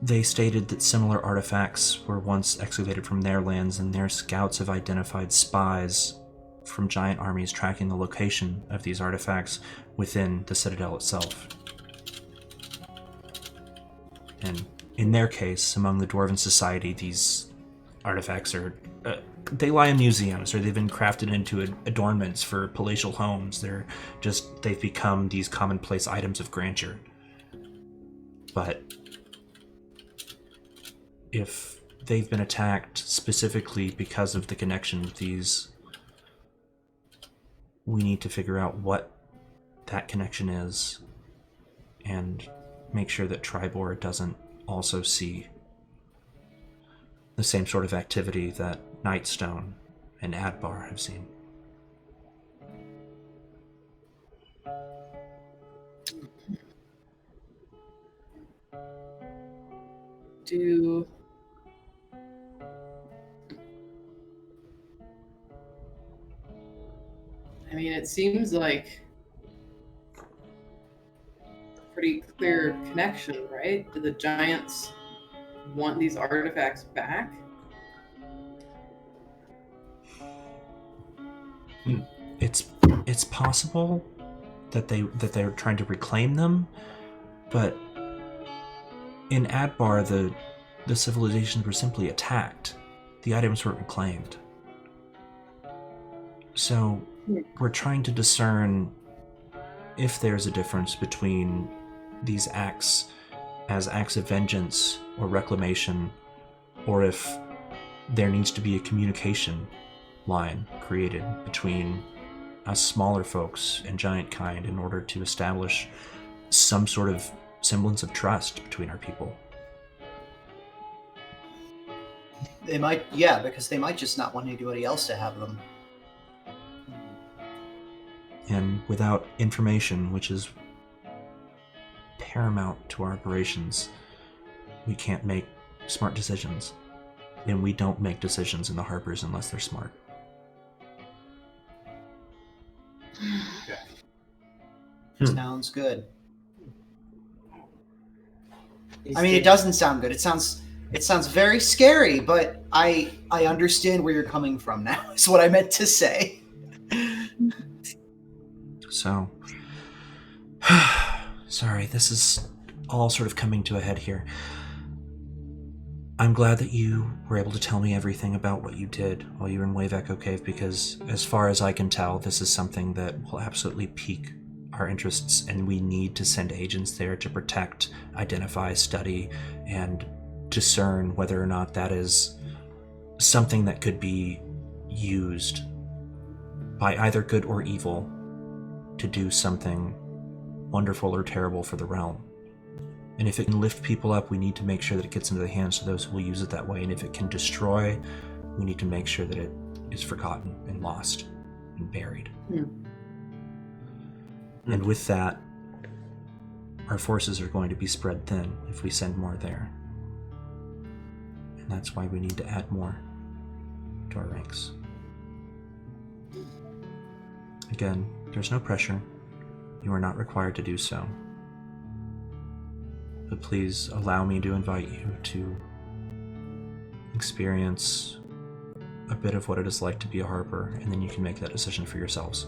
they stated that similar artifacts were once excavated from their lands, and their scouts have identified spies from giant armies tracking the location of these artifacts within the Citadel itself. And in their case, among the Dwarven Society, these artifacts are they lie in museums, or they've been crafted into adornments for palatial homes. They've become these commonplace items of grandeur. But if they've been attacked specifically because of the connection with these, we need to figure out what that connection is and make sure that Tribor doesn't also see the same sort of activity that Nightstone and Adbar have seen. I mean, it seems like a pretty clear connection, right? Do the giants want these artifacts back? It's possible that they're trying to reclaim them, but in Adbar the civilizations were simply attacked. The items weren't reclaimed. So we're trying to discern if there's a difference between these acts as acts of vengeance or reclamation, or if there needs to be a communication line created between us smaller folks and giant kind in order to establish some sort of semblance of trust between our people. They might, because they might just not want anybody else to have them. And without information, which is paramount to our operations, we can't make smart decisions. And we don't make decisions in the harbors unless they're smart. Sounds good. I mean, it doesn't sound good. It sounds very scary, but I understand where you're coming from now. Is what I meant to say. So, sorry, this is all sort of coming to a head here. I'm glad that you were able to tell me everything about what you did while you were in Wave Echo Cave, because as far as I can tell, this is something that will absolutely pique our interests, and we need to send agents there to protect, identify, study, and discern whether or not that is something that could be used by either good or evil to do something wonderful or terrible for the realm. And if it can lift people up, we need to make sure that it gets into the hands of those who will use it that way. And if it can destroy, we need to make sure that it is forgotten and lost and buried. And with that, our forces are going to be spread thin if we send more there. And that's why we need to add more to our ranks. Again, there's no pressure. You are not required to do so. But please allow me to invite you to experience a bit of what it is like to be a Harper, and then you can make that decision for yourselves.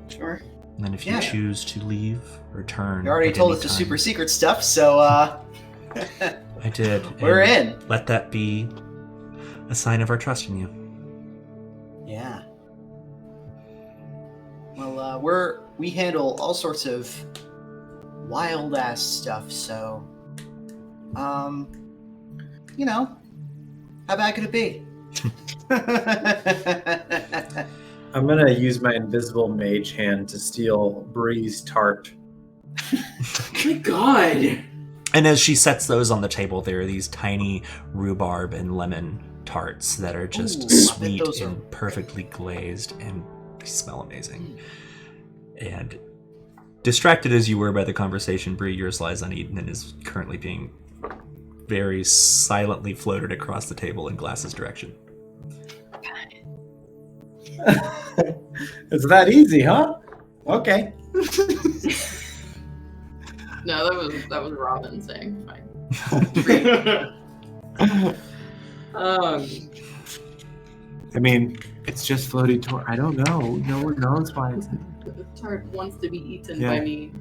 Sure. And then if you choose to leave, return. You already at told any us the time- super secret stuff, so I did. we're and in. Let that be a sign of our trust in you. Yeah. Well, we handle all sorts of wild ass stuff, so you know, how bad could it be? I'm gonna use my invisible mage hand to steal Bree's tart. My God. And as she sets those on the table, there are these tiny rhubarb and lemon tarts that are just Ooh, I bet sweet those are and perfectly glazed, and they smell amazing. And distracted as you were by the conversation, Bree, yours lies uneaten and is currently being very silently floated across the table in Glass's direction. It's that easy, huh? Okay. No, that was Robin saying fine. I mean, it's just floating toward. I don't know. No one knows why it's. The tart wants to be eaten Yeah. by me.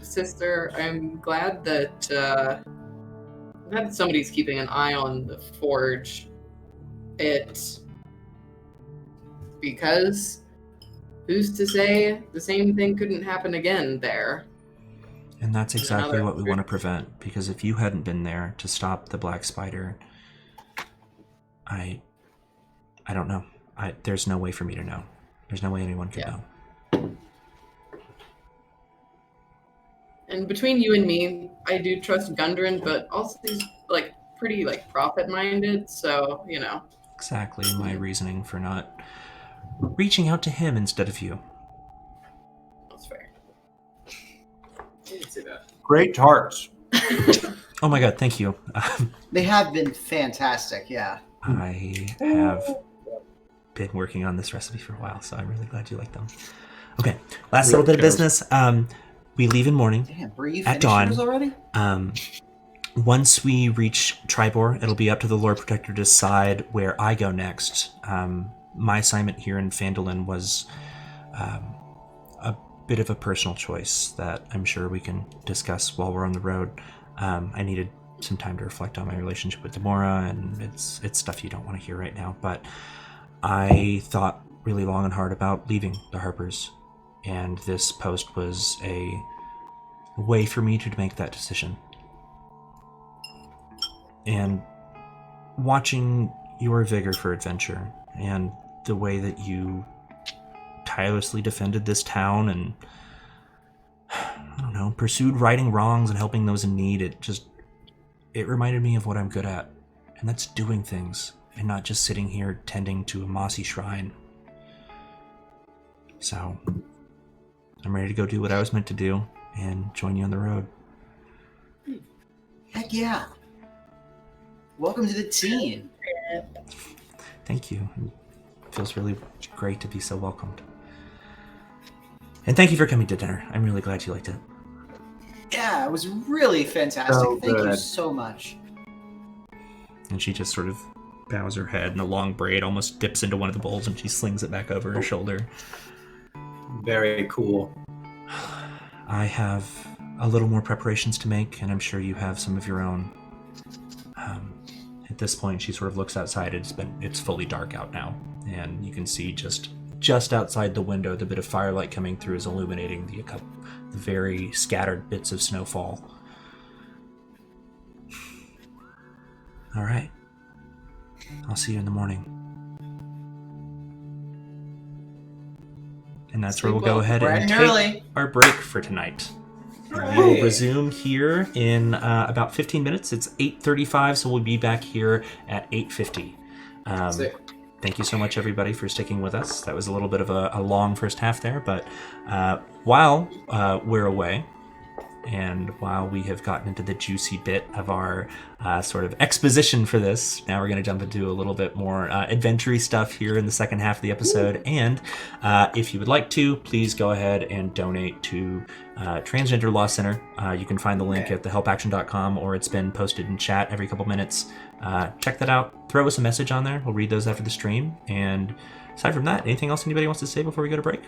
Sister, I'm glad that somebody's keeping an eye on the forge. Because who's to say the same thing couldn't happen again there? And that's exactly Another what we want to prevent, because if you hadn't been there to stop the Black Spider, I don't know. There's no way for me to know. There's no way anyone could know. And between you and me, I do trust Gundren, but also he's pretty profit-minded, so Exactly my reasoning for not reaching out to him instead of you. that's fair. I can see that. Great tarts. Oh my god, thank you. They have been fantastic, yeah. I have been working on this recipe for a while, so I'm really glad you like them. Okay, last little bit of business. We leave in morning. Damn, Bree, you At finished dawn. yours already? Once we reach Tribor, it'll be up to the Lord Protector to decide where I go next. My assignment here in Phandalin was a bit of a personal choice that I'm sure we can discuss while we're on the road. I needed some time to reflect on my relationship with Demora, and it's stuff you don't want to hear right now, but I thought really long and hard about leaving the Harpers, and this post was a way for me to make that decision. And watching your vigor for adventure and the way that you tirelessly defended this town and, I don't know, pursued righting wrongs and helping those in need, it reminded me of what I'm good at, and that's doing things and not just sitting here tending to a mossy shrine. So I'm ready to go do what I was meant to do and join you on the road. Heck yeah. Welcome to the team. Thank you. It feels really great to be so welcomed. And thank you for coming to dinner. I'm really glad you liked it. Yeah, it was really fantastic. So Thank you good. so much. And she just sort of bows her head, and the long braid almost dips into one of the bowls, and she slings it back over her shoulder. Very cool. I have a little more preparations to make, and I'm sure you have some of your own. At this point, she sort of looks outside. It's fully dark out now, and you can see just outside the window, the bit of firelight coming through is illuminating the very scattered bits of snowfall. All right. I'll see you in the morning. and that's Sleep where we'll go well. ahead Bright and and take early. our break for tonight. We will Hooray. resume here in about 15 minutes. It's 8:35, so we'll be back here at 8:50. Sick. Thank you so much, everybody, for sticking with us. That was a little bit of a long first half there, but while we're away, and while we have gotten into the juicy bit of our sort of exposition for this, now we're going to jump into a little bit more adventure-y stuff here in the second half of the episode. And if you would like to, please go ahead and donate to Transgender Law Center. You can find the link at thehelpaction.com, or it's been posted in chat every couple minutes. Check that out. Throw us a message on there. We'll read those after the stream. And aside from that, anything else anybody wants to say before we go to break?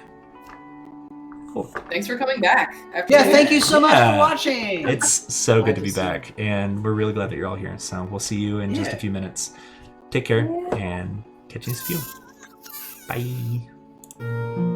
Cool. Thanks for coming back. Yeah, thank you so much Yeah. for watching. It's so good to be Glad to back, and we're really glad that you're all here. So we'll see you in just a Yeah. few minutes. Take care, and catch you in a few. Bye.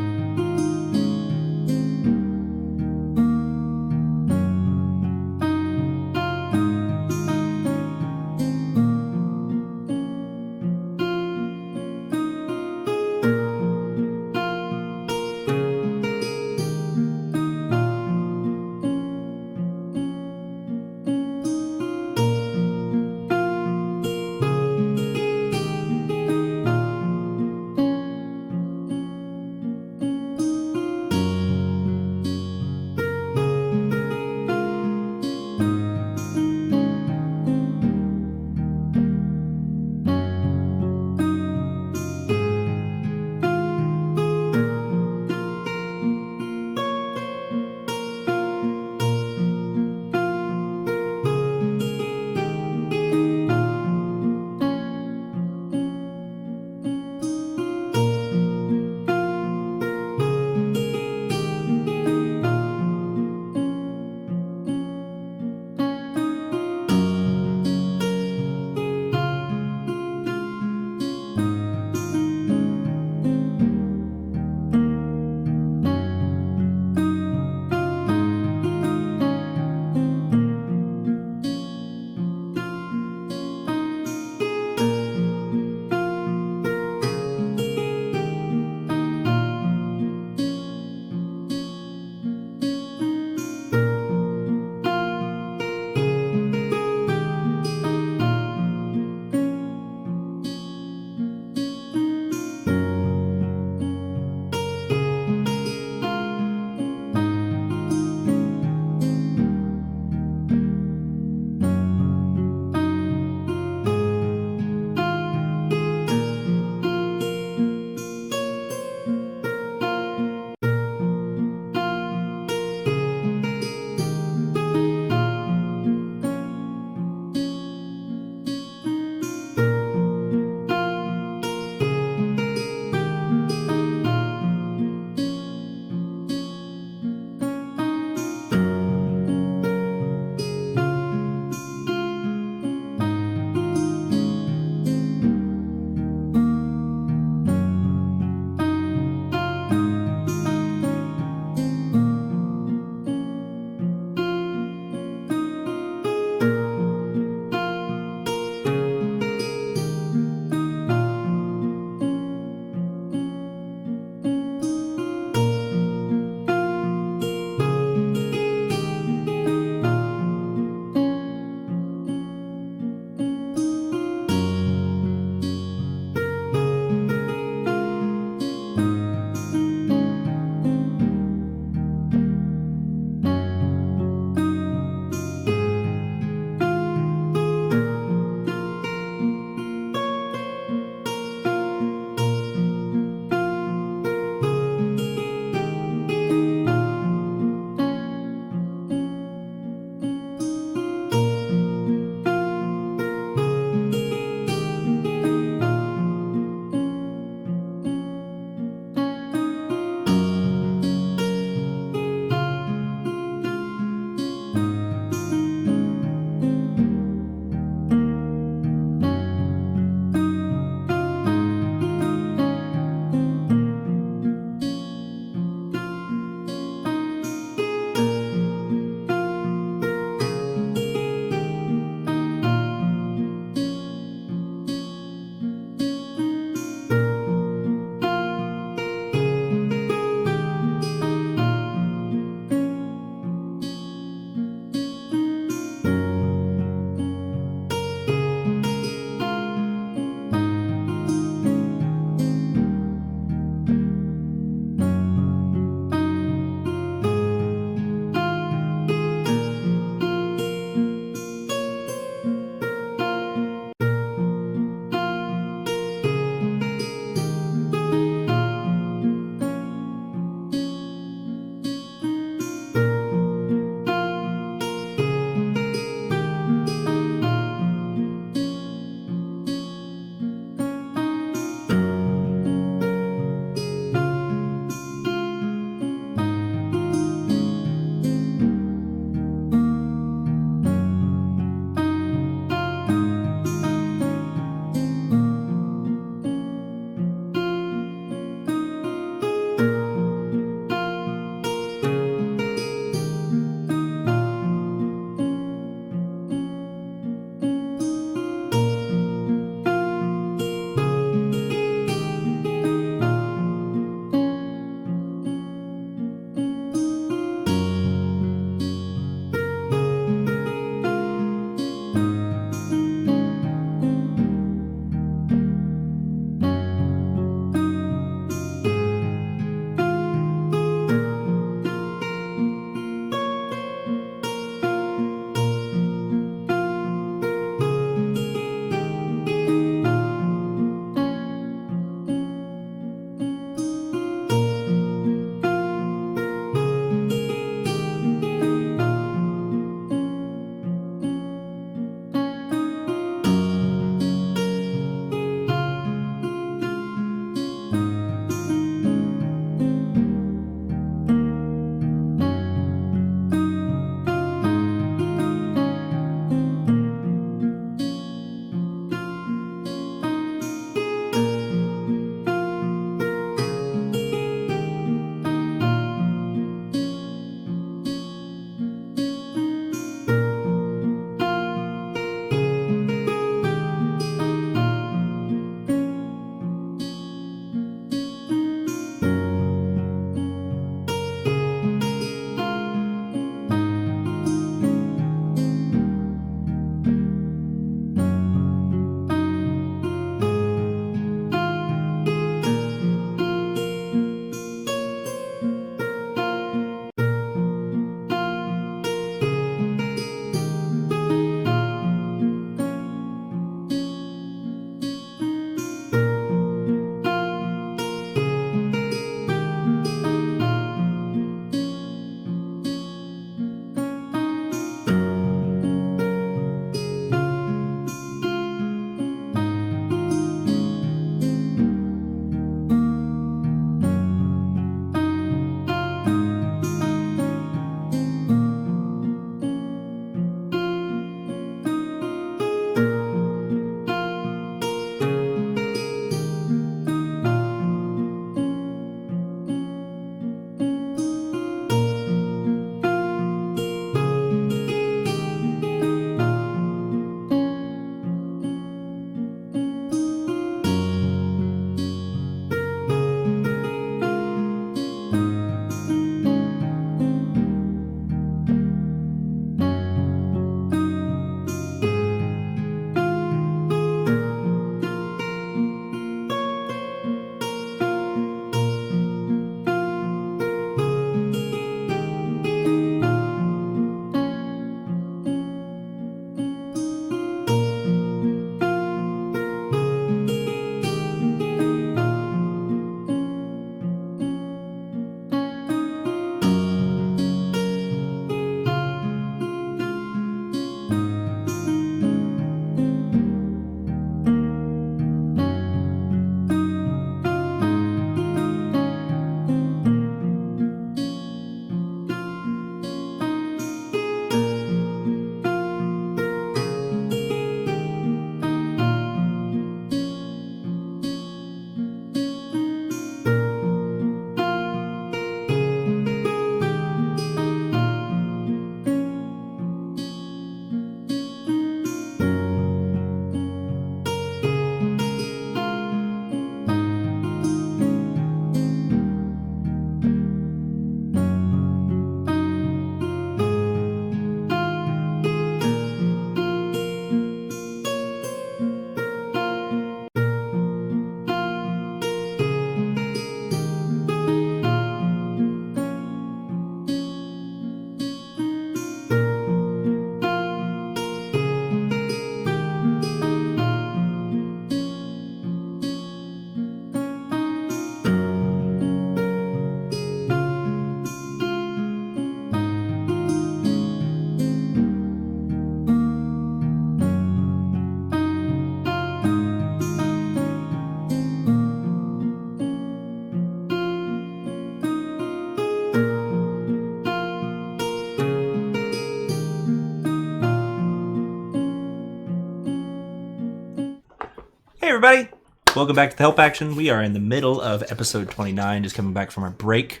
Hey everybody! Welcome back to the Help Action. We are in the middle of episode 29, just coming back from our break.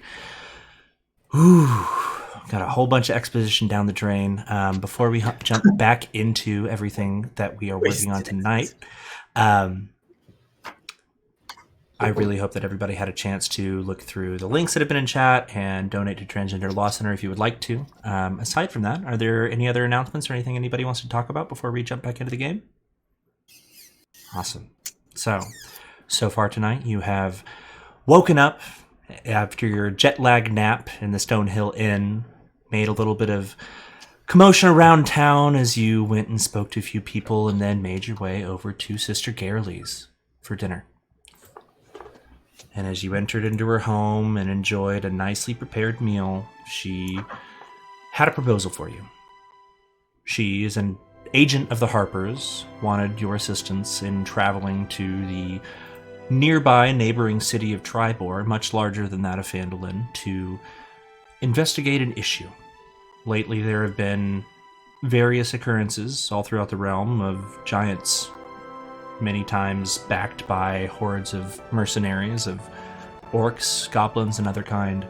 Ooh, got a whole bunch of exposition down the drain. Before we jump back into everything that we are working on tonight, I really hope that everybody had a chance to look through the links that have been in chat and donate to Transgender Law Center if you would like to. Aside from that, are there any other announcements or anything anybody wants to talk about before we jump back into the game? Awesome. So far tonight, you have woken up after your jet lag nap in the Stonehill Inn, made a little bit of commotion around town as you went and spoke to a few people, and then made your way over to Sister Garley's for dinner. And as you entered into her home and enjoyed a nicely prepared meal, she had a proposal for you. She is an agent of the Harpers, wanted your assistance in traveling to the nearby neighboring city of Tribor, much larger than that of Phandalin, to investigate an issue. Lately there have been various occurrences all throughout the realm of giants, many times backed by hordes of mercenaries, of orcs, goblins, and other kind,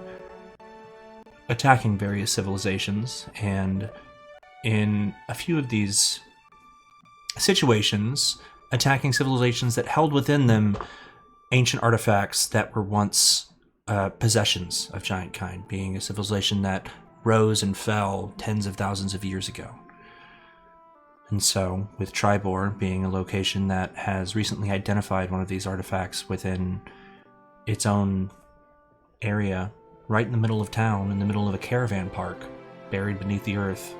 attacking various civilizations, and in a few of these situations, attacking civilizations that held within them ancient artifacts that were once possessions of giant kind, being a civilization that rose and fell tens of thousands of years ago. And so, with Tribor being a location that has recently identified one of these artifacts within its own area, right in the middle of town, in the middle of a caravan park, buried beneath the earth,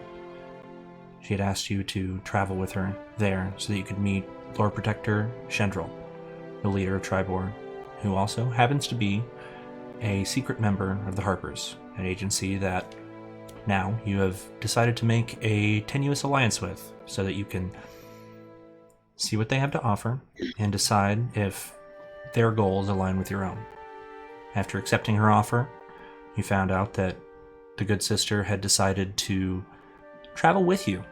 she had asked you to travel with her there so that you could meet Lord Protector Shendril, the leader of Tribor, who also happens to be a secret member of the Harpers, an agency that now you have decided to make a tenuous alliance with so that you can see what they have to offer and decide if their goals align with your own. After accepting her offer, you found out that the good sister had decided to travel with you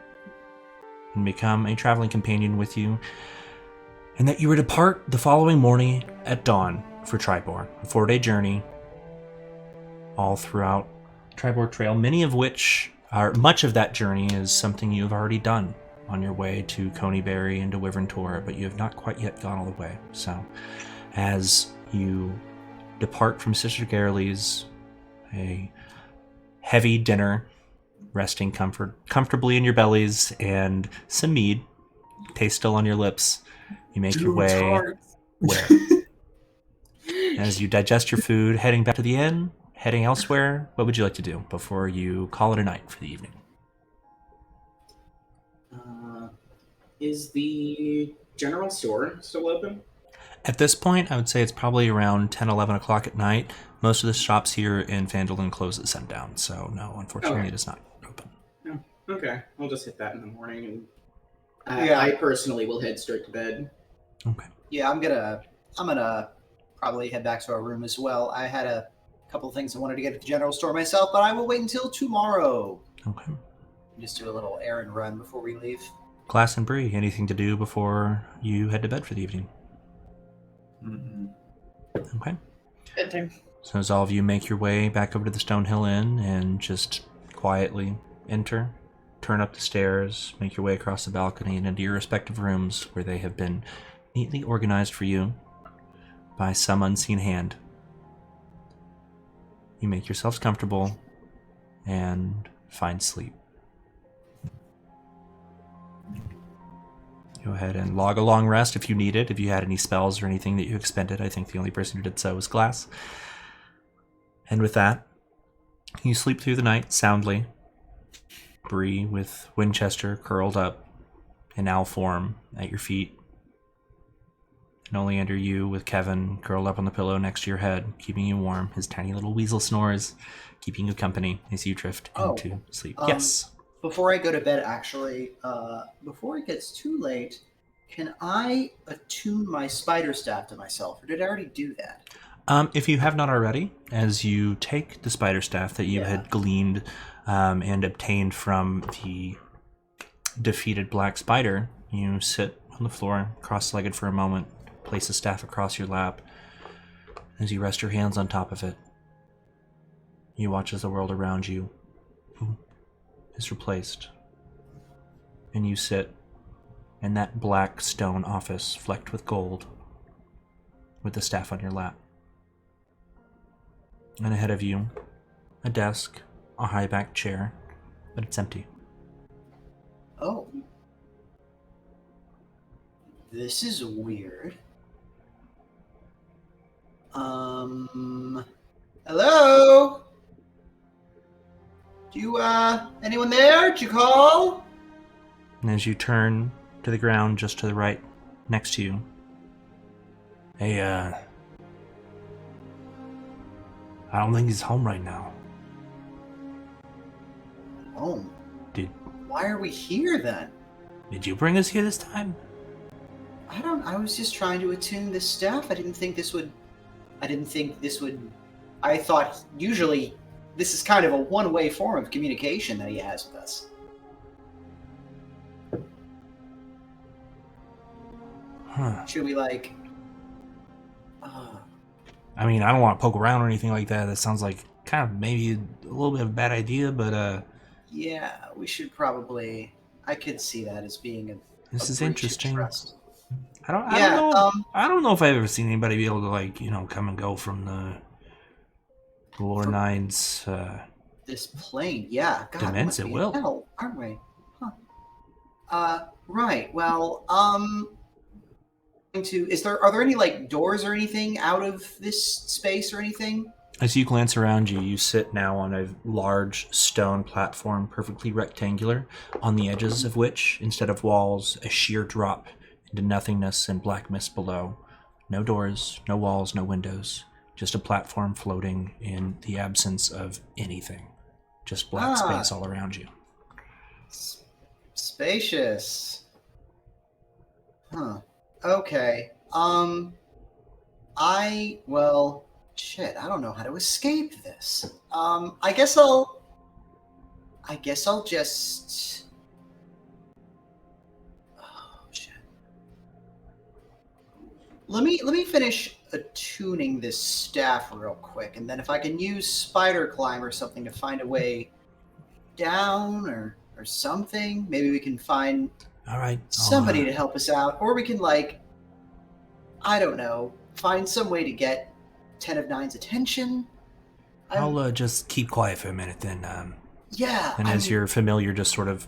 and become a traveling companion with you, and that you were to depart the following morning at dawn for Tribor, a 4-day journey all throughout Tribor Trail, much of that journey is something you have already done on your way to Coneyberry and to Wyvern Tor, but you have not quite yet gone all the way. So, as you depart from Sister Garley's, a heavy dinner, resting comfortably in your bellies, and some mead, taste still on your lips, you make your way where? As you digest your food, heading back to the inn, heading elsewhere, what would you like to do before you call it a night for the evening? Is the general store still open? At this point, I would say it's probably around 10, 11 o'clock at night. Most of the shops here in Phandalin close at sundown, so no, unfortunately, It is not open. Oh, okay, I'll just hit that in the morning, and I personally will head straight to bed. Okay. Yeah, I'm gonna probably head back to our room as well. I had a couple of things I wanted to get at the general store myself, but I will wait until tomorrow. Okay. Just do a little errand run before we leave. Class and Bree, anything to do before you head to bed for the evening? Mm-mm. Okay. Bedtime. So as all of you make your way back over to the Stonehill Inn and just quietly enter, turn up the stairs, make your way across the balcony and into your respective rooms where they have been neatly organized for you by some unseen hand. You make yourselves comfortable and find sleep. Go ahead and log a long rest if you need it, if you had any spells or anything that you expended. I think the only person who did so was Glass. And with that, you sleep through the night soundly. Bree with Winchester curled up in owl form at your feet. And Oleander, you with Kevin curled up on the pillow next to your head, keeping you warm. His tiny little weasel snores, keeping you company as you drift into sleep. Yes. Before I go to bed, actually, before it gets too late, can I attune my spider staff to myself, or did I already do that? If you have not already, as you take the spider staff that you had gleaned and obtained from the defeated black spider, you sit on the floor, cross-legged for a moment, place the staff across your lap. As you rest your hands on top of it, you watch as the world around you is replaced. And you sit in that black stone office flecked with gold with the staff on your lap. And ahead of you, a desk, a high-backed chair, but it's empty. Oh. This is weird. Hello? Anyone there? Did you call? And as you turn to the ground just to the right, next to you, hey, I don't think he's home right now. Home? Did Why are we here then? you bring us here this time? I was just trying to attune this staff. I thought usually this is kind of a one-way form of communication that he has with us. Huh. Should we I mean, I don't want to poke around or anything like that. That sounds like kind of maybe a little bit of a bad idea, but yeah, we should probably. I could see that as being a. This a is breach of interesting. trust. I don't Yeah, know. I don't know if I've ever seen anybody be able to come and go from the Lore Nine's. This plane, yeah. God, Dementia we must be will. in hell, aren't we? Huh. Right. Well, are there any doors or anything out of this space or anything? As you glance around you, you sit now on a large stone platform, perfectly rectangular, on the edges of which, instead of walls, a sheer drop into nothingness and black mist below. No doors, no walls, no windows. Just a platform floating in the absence of anything. Just black space all around you. Spacious. Huh. Okay. Shit, I don't know how to escape this. I guess I'll just... Oh, shit. Let me finish attuning this staff real quick, and then if I can use spider climb or something to find a way down or something, maybe we can find All right. somebody to help us out, or we can I don't know, find some way to get 10 of Nine's attention. I'll just keep quiet for a minute then. Yeah. And as your familiar just sort of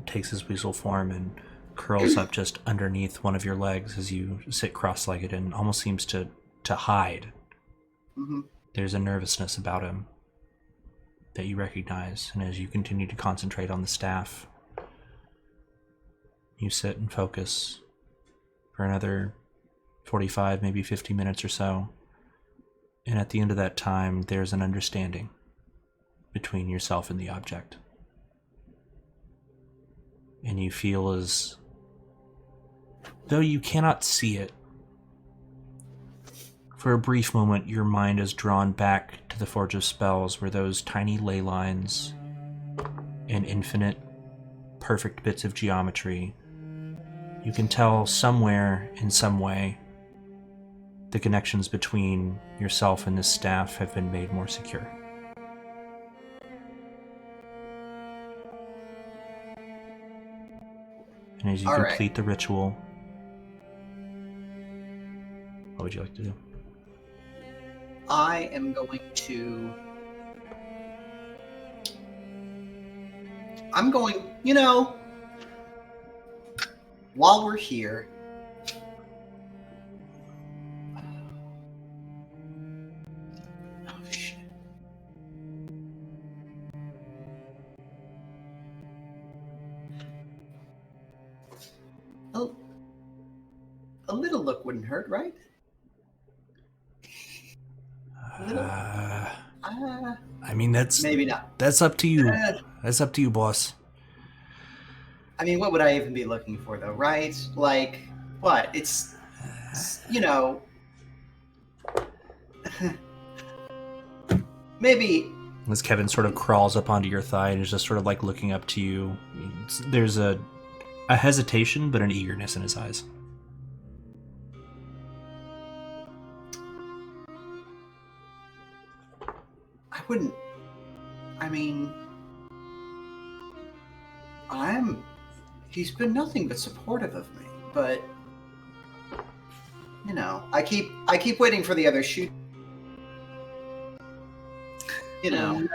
takes his weasel form and curls up just underneath one of your legs as you sit cross-legged and almost seems to hide. Mm-hmm. There's a nervousness about him that you recognize, and as you continue to concentrate on the staff, you sit and focus for another 45, maybe 50 minutes or so. And at the end of that time, there's an understanding between yourself and the object. And you feel as though you cannot see it. For a brief moment, your mind is drawn back to the Forge of Spells, where those tiny ley lines and infinite, perfect bits of geometry, you can tell somewhere, in some way, the connections between yourself and this staff have been made more secure. And as you complete the ritual, what would you like to do? I am going to... while we're here... Oh, shit. A little look wouldn't hurt, right? I mean, that's maybe not. That's up to you. That's up to you, boss. I mean, what would I even be looking for, though, right? What? It's maybe. As Kevin sort of crawls up onto your thigh and is just sort of looking up to you, there's a hesitation, but an eagerness in his eyes. wouldn't. I mean, he's been nothing but supportive of me, but you know, I keep waiting for the other shoot. You know.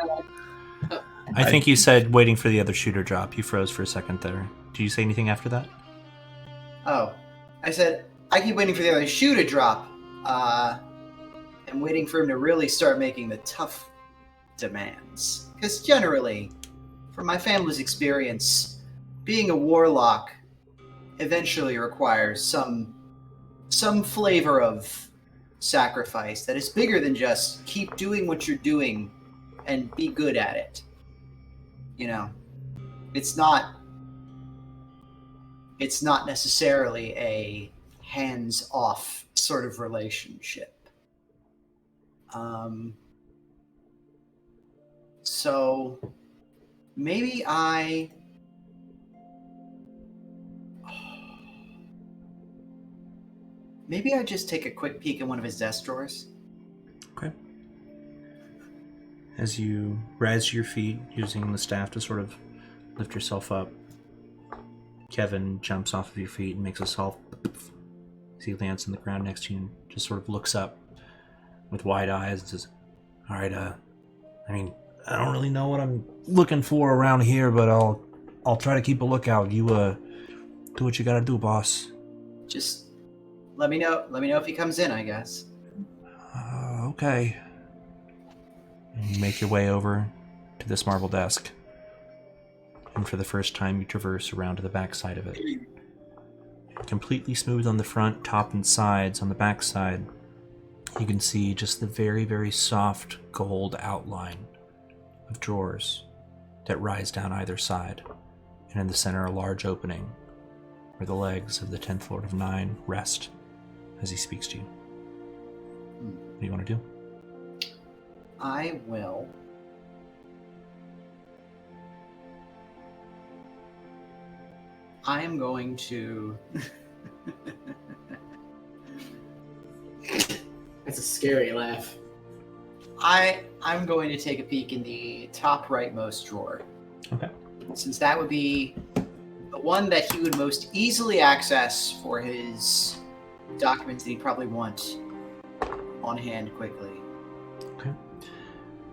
I think you said waiting for the other shooter drop. You froze for a second there. Did you say anything after that? Oh, I said I keep waiting for the other shoe to drop. I'm waiting for him to really start making the tough demands. Because generally, from my family's experience, being a warlock eventually requires some flavor of sacrifice that is bigger than just keep doing what you're doing and be good at it. You know, it's not necessarily a hands-off sort of relationship. So maybe I just take a quick peek in one of his desk drawers. Okay. As you rise to your feet, using the staff to sort of lift yourself up, Kevin jumps off of your feet and makes a soft as he lands on the ground next to you and just sort of looks up with wide eyes and says, "All right, I mean, I don't really know what I'm looking for around here, but I'll try to keep a lookout. You do what you gotta do, boss." Just let me know if he comes in, I guess. Okay. And you make your way over to this marble desk. And for the first time, you traverse around to the back side of it. Completely smooth on the front, top, and sides. On the back side, you can see just the very, very soft gold outline of drawers that rise down either side. And in the center, a large opening where the legs of the 10th Lord of Nine rest as he speaks to you. What do you want to do? I will. I am going to. That's a scary laugh. I'm going to take a peek in the top rightmost drawer. Okay. Since that would be the one that he would most easily access for his documents that he'd probably want on hand quickly. Okay.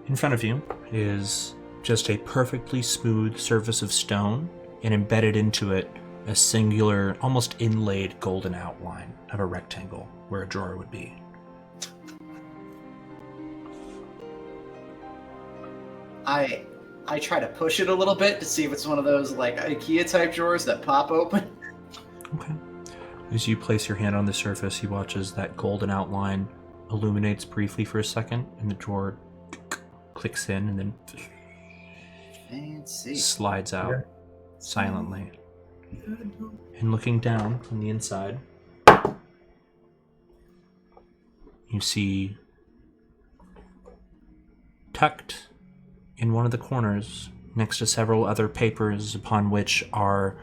In front of you is just a perfectly smooth surface of stone, and embedded into it a singular, almost inlaid golden outline of a rectangle where a drawer would be. I try to push it a little bit to see if it's one of those like IKEA type drawers that pop open. Okay. As you place your hand on the surface, he watches that golden outline illuminates briefly for a second, and the drawer clicks in and then Fancy. slides out silently. And looking down from the inside, you see tucked in one of the corners, next to several other papers upon which are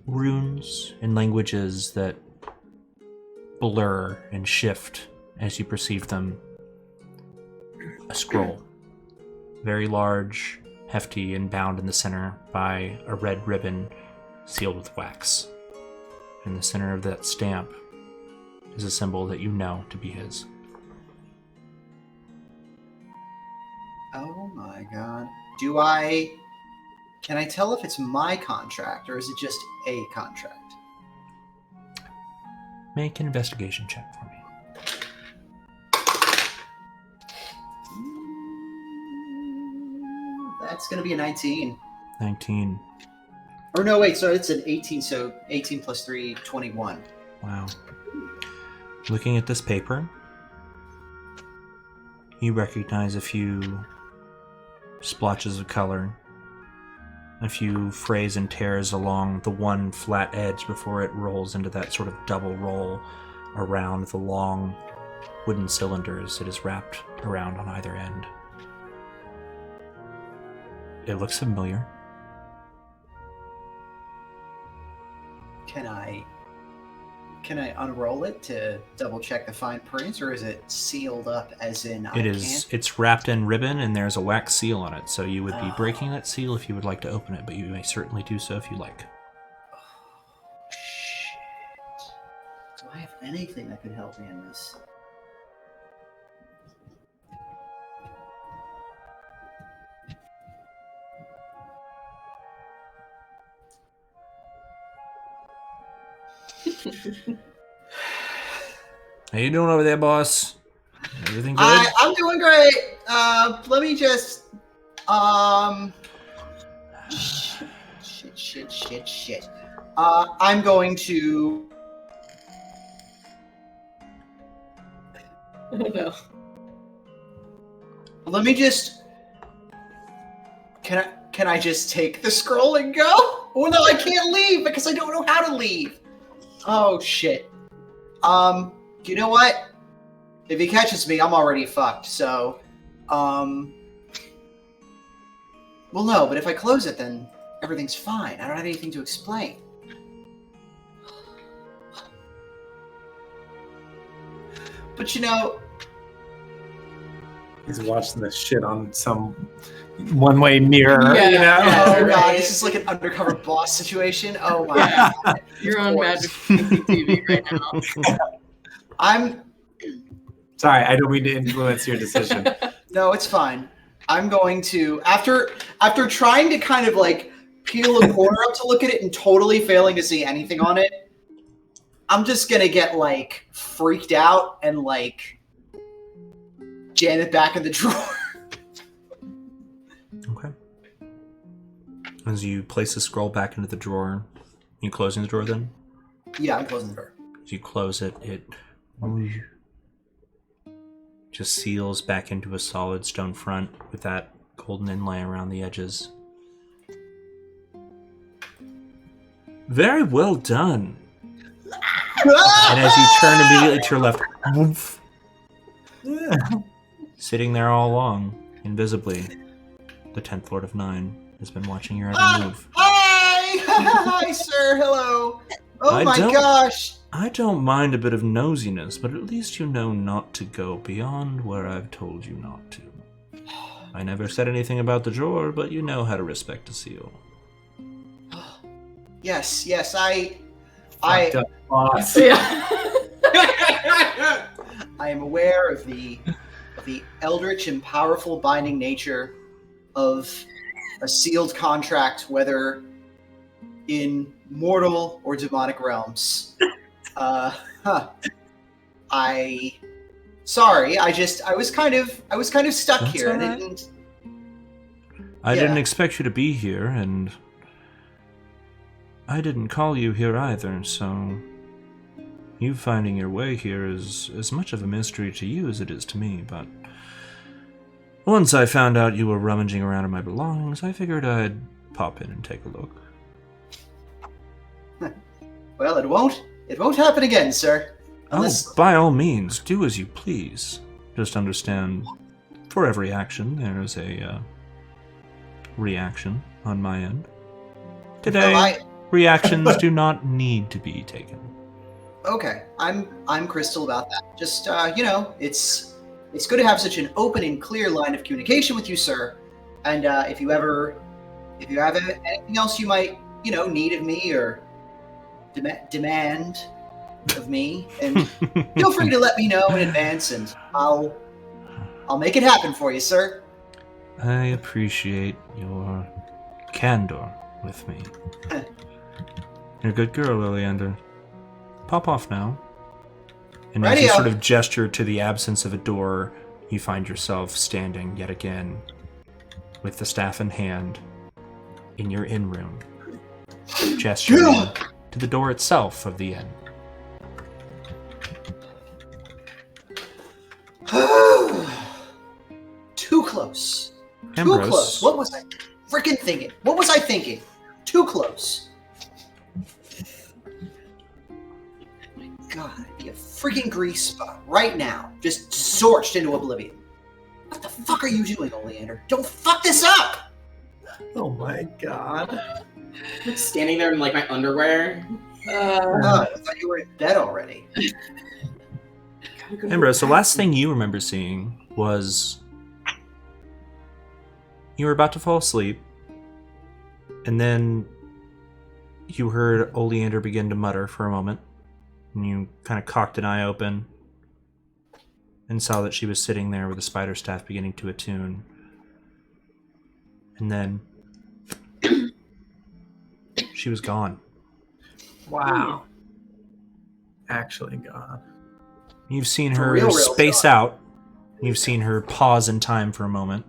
runes and languages that blur and shift as you perceive them, a scroll. Very large, hefty, and bound in the center by a red ribbon sealed with wax. In the center of that stamp is a symbol that you know to be his. Oh my god. Can I tell if it's my contract or is it just a contract? Make an investigation check for me. That's gonna be a 19. 19. Or no, wait, so it's an 18, so 18 plus 3, 21. Wow. Looking at this paper, you recognize a few splotches of color, a few frays and tears along the one flat edge before it rolls into that sort of double roll around the long wooden cylinders it is wrapped around on either end. It looks familiar. Can I unroll it to double check the fine print, or is it sealed up as in I It is. can't? It's wrapped in ribbon, and there's a wax seal on it. So you would be breaking that seal if you would like to open it, but you may certainly do so if you like. Shit. Do I have anything that could help me in this? How you doing over there, boss? Everything good? I'm doing great. Let me just shit. I'm going to. Oh no. Let me just. Can I just take the scroll and go? Oh no, I can't leave because I don't know how to leave. Oh shit. You know what? If he catches me, I'm already fucked. So, well, no. But if I close it, then everything's fine. I don't have anything to explain. But you know, He's watching this shit on some one-way mirror. Yeah, you know? yeah. oh god, right. this is like an undercover boss situation. Oh my Yeah. god. You're on Of Magic course. TV right now. I'm Sorry, I don't mean to influence your decision. no, it's fine. I'm going to after trying to kind of like peel a corner up to look at it and totally failing to see anything on it. I'm just gonna get like freaked out and like jam it back in the drawer. Okay. As you place the scroll back into the drawer, you closing the drawer then? Yeah, I'm closing the door. As you close it, it just seals back into a solid stone front with that golden inlay around the edges. Very well done. And as you turn immediately to your left, woof, sitting there all along, invisibly, the 10th Lord of Nine has been watching your every move. Hi! Hi, sir. Hello. Oh I my don't- gosh. I don't mind a bit of nosiness, but at least you know not to go beyond where I've told you not to. I never said anything about the drawer, but you know how to respect a seal. Yes, I Fucked up boss. Yeah. I am aware of the eldritch and powerful binding nature of a sealed contract, whether in mortal or demonic realms. Sorry, I was kind of stuck That's here. all And right. I didn't. I Yeah. didn't expect you to be here, and I didn't call you here either, so you finding your way here is as much of a mystery to you as it is to me, but once I found out you were rummaging around in my belongings, I figured I'd pop in and take a look. Well, it won't happen again, sir. Unless Oh, by all means, do as you please. Just understand, for every action, there is a reaction on my end. Today, Oh, reactions do not need to be taken. Okay, I'm Crystal about that. Just it's good to have such an open and clear line of communication with you, sir. And if you have anything else you might need of me or demand of me, and feel free to let me know in advance, and I'll make it happen for you, sir. I appreciate your candor with me. You're a good girl, Liliander. Pop off now. And as you Radio. sort of gesture to the absence of a door, you find yourself standing yet again with the staff in hand in your inn room, gesturing to the door itself of the inn. Too close. Too Ambrose, close. What was I freaking thinking? What was I thinking? Too close. My God, I'd be a freaking grease spot right now, just zorched into oblivion. What the fuck are you doing, Oleander? Don't fuck this up! Oh my god. Like standing there in like my underwear. Oh, I thought you were in bed already. Ambrose, the last thing you remember seeing was you were about to fall asleep, and then you heard Oleander begin to mutter for a moment, and you kind of cocked an eye open and saw that she was sitting there with a spider staff beginning to attune. And then she was gone. Wow. Actually gone. You've seen For her real space gone. out. You've seen her pause in time for a moment.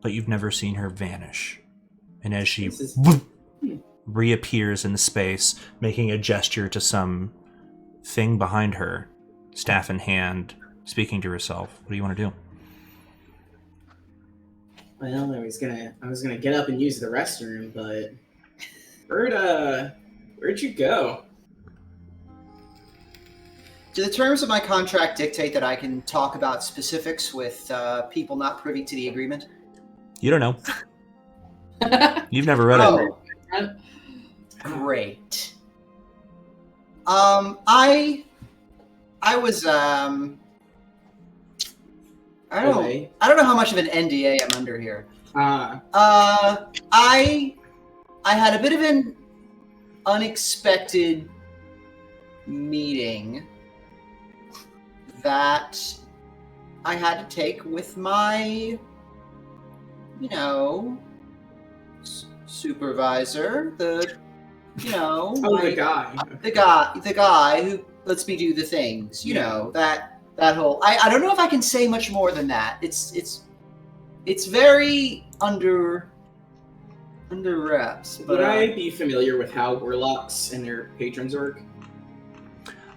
But you've never seen her vanish. And as she This is- reappears in the space, making a gesture to some thing behind her, staff in hand, speaking to herself, what do you want to do? Well, I was gonna get up and use the restroom, but where'd you go? Do the terms of my contract dictate that I can talk about specifics with people not privy to the agreement? You don't know. You've never read it. Oh, great. I was I don't know how much of an NDA I'm under here. I had a bit of an unexpected meeting that I had to take with my, supervisor, the guy. the guy who lets me do the things, that whole. I don't know if I can say much more than that. It's very under wraps. But, Would I be familiar with how warlocks and their patrons work?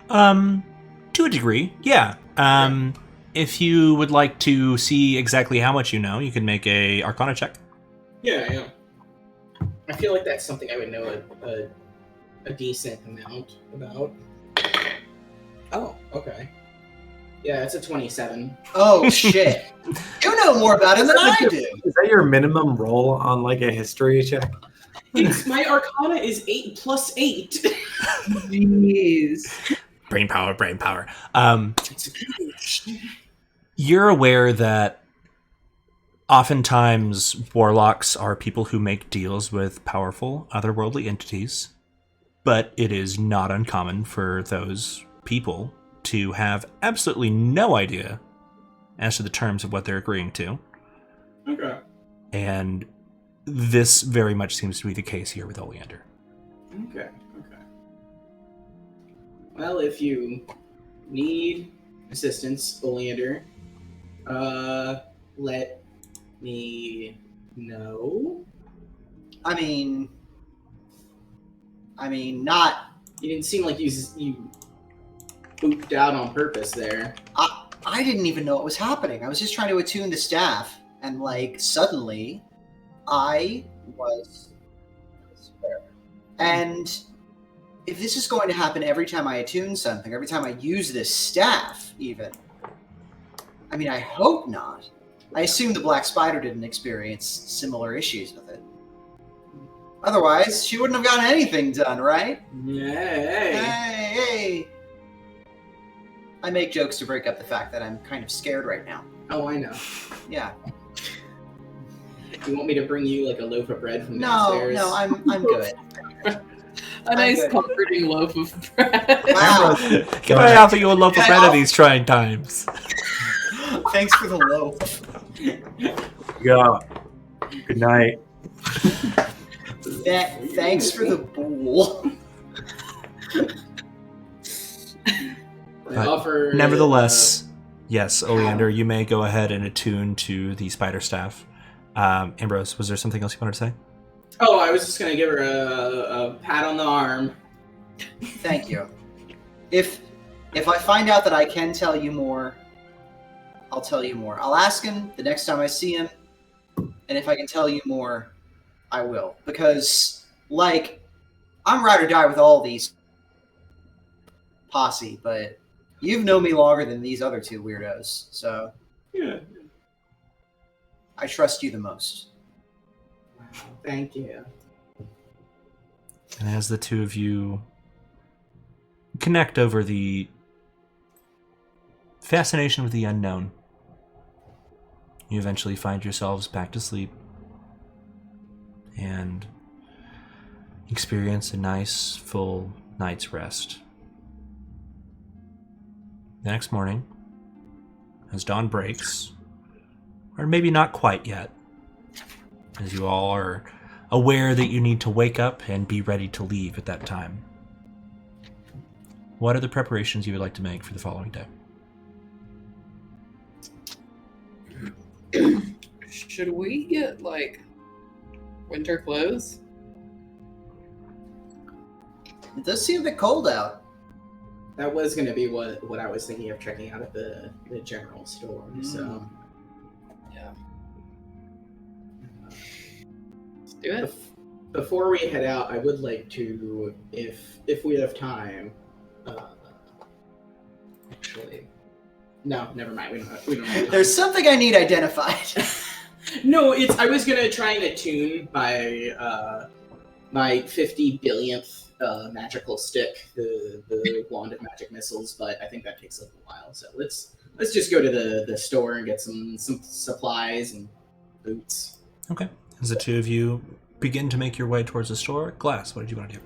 To a degree, yeah. If you would like to see exactly how much you know, you can make a Arcana check. Yeah. I feel like that's something I would know a decent amount about. Oh, okay. Yeah, it's a 27. Oh shit! You know more about him than I do. Is that your minimum roll on like a history check? It's my Arcana is 8 plus 8. Jeez. Brain power. You're aware that oftentimes warlocks are people who make deals with powerful otherworldly entities, but it is not uncommon for those people to have absolutely no idea as to the terms of what they're agreeing to. Okay. And this very much seems to be the case here with Oleander. Okay. Well, if you need assistance, Oleander, let me know. I mean, not. You didn't seem like you pooped out on purpose there. I didn't even know what was happening. I was just trying to attune the staff, and suddenly, I was there. And if this is going to happen every time I attune something, every time I use this staff, even, I hope not. I assume the Black Spider didn't experience similar issues with it. Otherwise, she wouldn't have gotten anything done, right? Hey. I make jokes to break up the fact that I'm kind of scared right now. Oh, I know. Yeah. You want me to bring you a loaf of bread from downstairs? No, I'm good. A nice good. comforting loaf of bread. Wow. Can I offer you a loaf of bread at these trying times? Thanks for the loaf. Yeah. Good night. Thanks for the bowl. I offer, Nevertheless, yes, Oleander, you may go ahead and attune to the spider staff. Ambrose, was there something else you wanted to say? Oh, I was just gonna give her a pat on the arm. Thank you. If I find out that I can tell you more, I'll tell you more. I'll ask him the next time I see him, and if I can tell you more, I will. Because, I'm ride or die with all these posse, but you've known me longer than these other two weirdos, so Yeah. I trust you the most. Wow, thank you. And as the two of you connect over the fascination with the unknown, you eventually find yourselves back to sleep and experience a nice, full night's rest. The next morning, as dawn breaks, or maybe not quite yet, as you all are aware that you need to wake up and be ready to leave at that time, what are the preparations you would like to make for the following day? Should we get, like, winter clothes? It does seem a bit cold out. That was going to be what I was thinking of checking out at the general store. So Yeah. Let's do it. Before we head out, I would like to, if we have time, actually, no, never mind. We don't have time. There's something I need identified. No, I was gonna try and attune my 50 billionth magical stick, the wand of magic missiles, but I think that takes a little while. So let's just go to the store and get some supplies and boots. Okay. As the two of you begin to make your way towards the store, Glass, what did you want to do?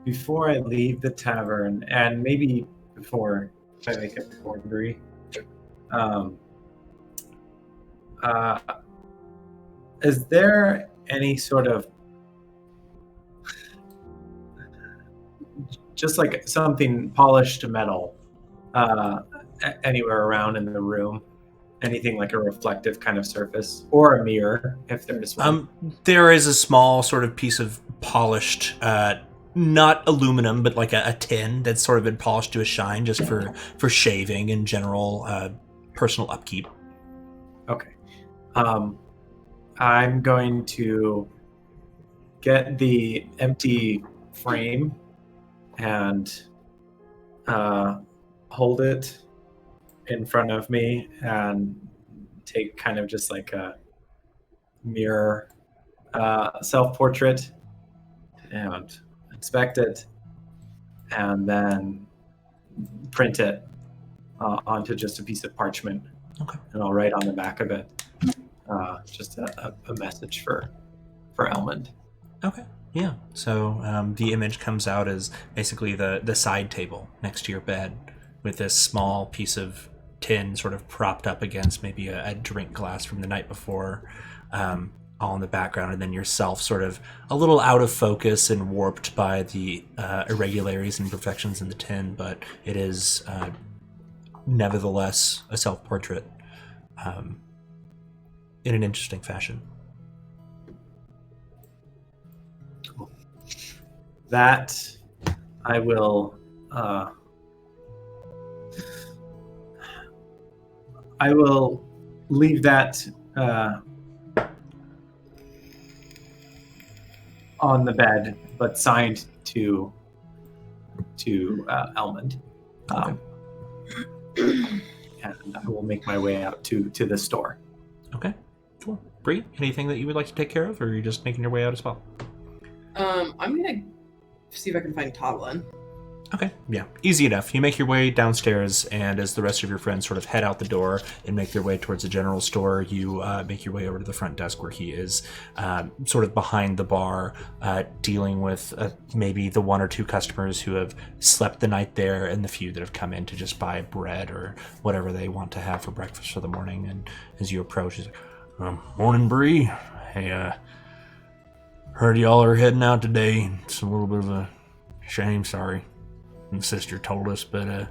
Before I leave the tavern, and maybe before I make it to Cornbury, is there any sort of just like something polished metal anywhere around in the room? Anything like a reflective kind of surface, or a mirror, if there's one? There is a small sort of piece of polished, not aluminum, but like a tin that's sort of been polished to a shine just for shaving and general personal upkeep. Okay. I'm going to get the empty frame and hold it in front of me and take kind of just like a mirror self-portrait and inspect it, and then print it onto just a piece of parchment. Okay. And I'll write on the back of it just a message for Elmond. Okay. Yeah. So the image comes out as basically the side table next to your bed with this small piece of tin sort of propped up against maybe a drink glass from the night before, all in the background, and then yourself sort of a little out of focus and warped by the irregularities and imperfections in the tin, but it is nevertheless a self-portrait in an interesting fashion. That I will leave that on the bed, but signed to Elmond. And I will make my way out to the store. Okay, cool. Bree, anything that you would like to take care of, or are you just making your way out as well? I'm gonna see if I can find Toddlin. Okay, yeah, easy enough. You make your way downstairs, and as the rest of your friends sort of head out the door and make their way towards the general store, you make your way over to the front desk where he is sort of behind the bar, dealing with maybe the one or two customers who have slept the night there and the few that have come in to just buy bread or whatever they want to have for breakfast for the morning. And as you approach, he's like, morning, Bree. Hey, heard y'all are heading out today. It's a little bit of a shame, sorry. And sister told us, but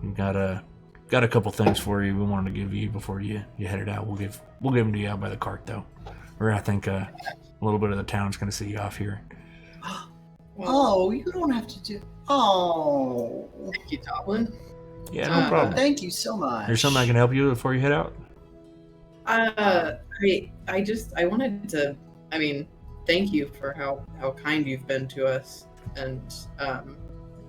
we got a couple things for you we wanted to give you before you headed out. We'll give them to you out by the cart, though. Or I think a little bit of the town's going to see you off here. Oh, you don't have to do. Oh, Thank you, Toddlin. Yeah, no problem. thank you so much. There's something I can help you with before you head out? I wanted to, thank you for how kind you've been to us, and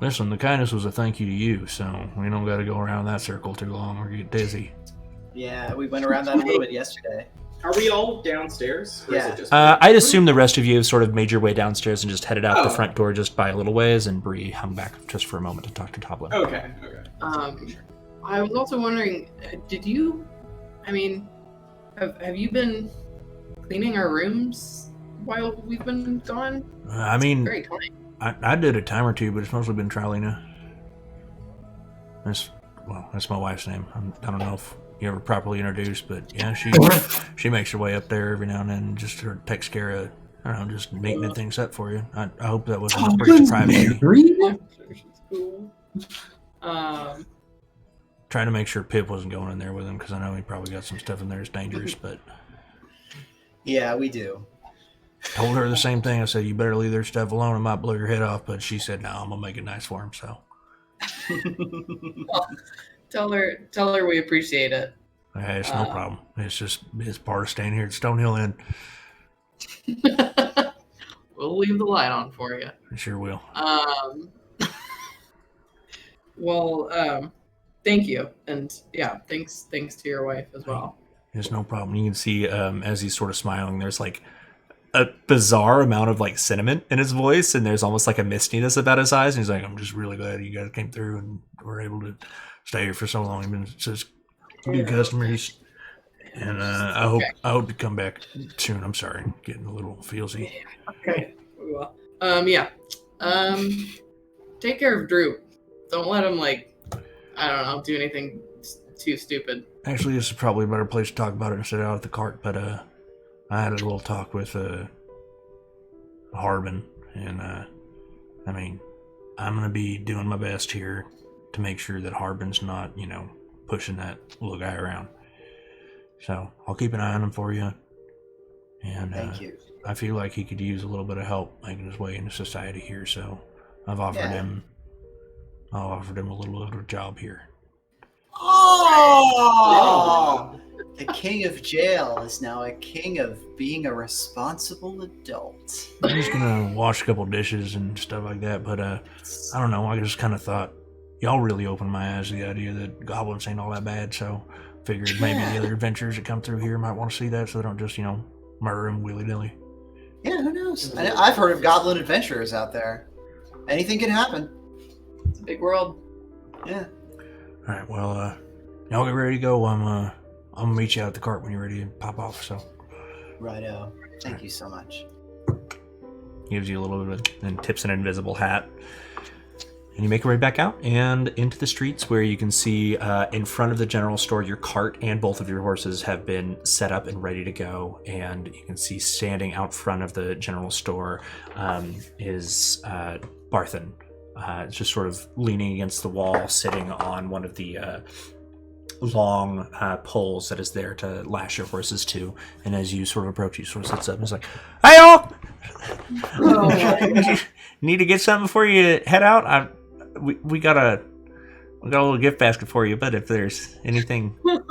Listen, the kindness was a thank you to you, so we don't got to go around that circle too long or get dizzy. Yeah, we went around that a little bit yesterday. Are we all downstairs? Or is Yeah. it just I'd assume the rest of you have sort of made your way downstairs and just headed out the Oh. front door just by a little ways, and Bree hung back just for a moment to talk to Toblin. Okay. I was also wondering, did you? I mean, have you been cleaning our rooms while we've been gone? I mean, Very kind. I did a time or two, but it's mostly been Tralina. That's my wife's name. I don't know if you ever properly introduced, but yeah, she makes her way up there every now and then, just to takes care of, I don't know, just neatening things up for you. I hope that wasn't a breach of privacy. Cool. Trying to make sure Pip wasn't going in there with him, because I know he probably got some stuff in there that's dangerous, but Yeah, we do. told her the same thing. I said, you better leave their stuff alone, it might blow your head off, but she said, no, I'm going to make it nice for him, so. Tell her we appreciate it. Hey, it's no problem. It's part of staying here at Stonehill Inn. We'll leave the light on for you. I sure will. Thank you, and yeah, thanks to your wife as well. It's no problem. You can see as he's sort of smiling, there's like a bizarre amount of like sentiment in his voice, and there's almost like a mistiness about his eyes. And he's like, I'm just really glad you guys came through and were able to stay here for so long. You've been such good customers. And I hope to come back soon. I'm sorry, I'm getting a little feelsy. Okay, we will. Take care of Drew. Don't let him do anything too stupid. Actually, this is probably a better place to talk about it instead of out at the cart, but I had a little talk with Harbin, and I mean, I'm gonna be doing my best here to make sure that Harbin's not, pushing that little guy around. So I'll keep an eye on him for you. And Thank you. I feel like he could use a little bit of help making his way into society here, so I've offered him a little bit of a job here. Oh! The king of jail is now a king of being a responsible adult. I'm just gonna wash a couple dishes and stuff like that, but I don't know, I just kind of thought y'all really opened my eyes to the idea that goblins ain't all that bad, so figured maybe the other adventurers that come through here might want to see that, so they don't just, murder them willy-nilly. Yeah, who knows? I've heard of goblin adventurers out there. Anything can happen. It's a big world. Yeah. All right, well, y'all get ready to go. I'm gonna meet you out at the cart when you're ready to pop off. So, Righto. Thank you so much. gives you a little bit of, and tips an invisible hat, and you make your way back out and into the streets, where you can see in front of the general store, your cart and both of your horses have been set up and ready to go, and you can see standing out front of the general store is Barthen. Just sort of leaning against the wall, sitting on one of the long poles that is there to lash your horses to. And as you sort of approach, he sort of sits up and is like, "Hey, y'all! Need to get something before you head out? We got a little gift basket for you. But if there's anything else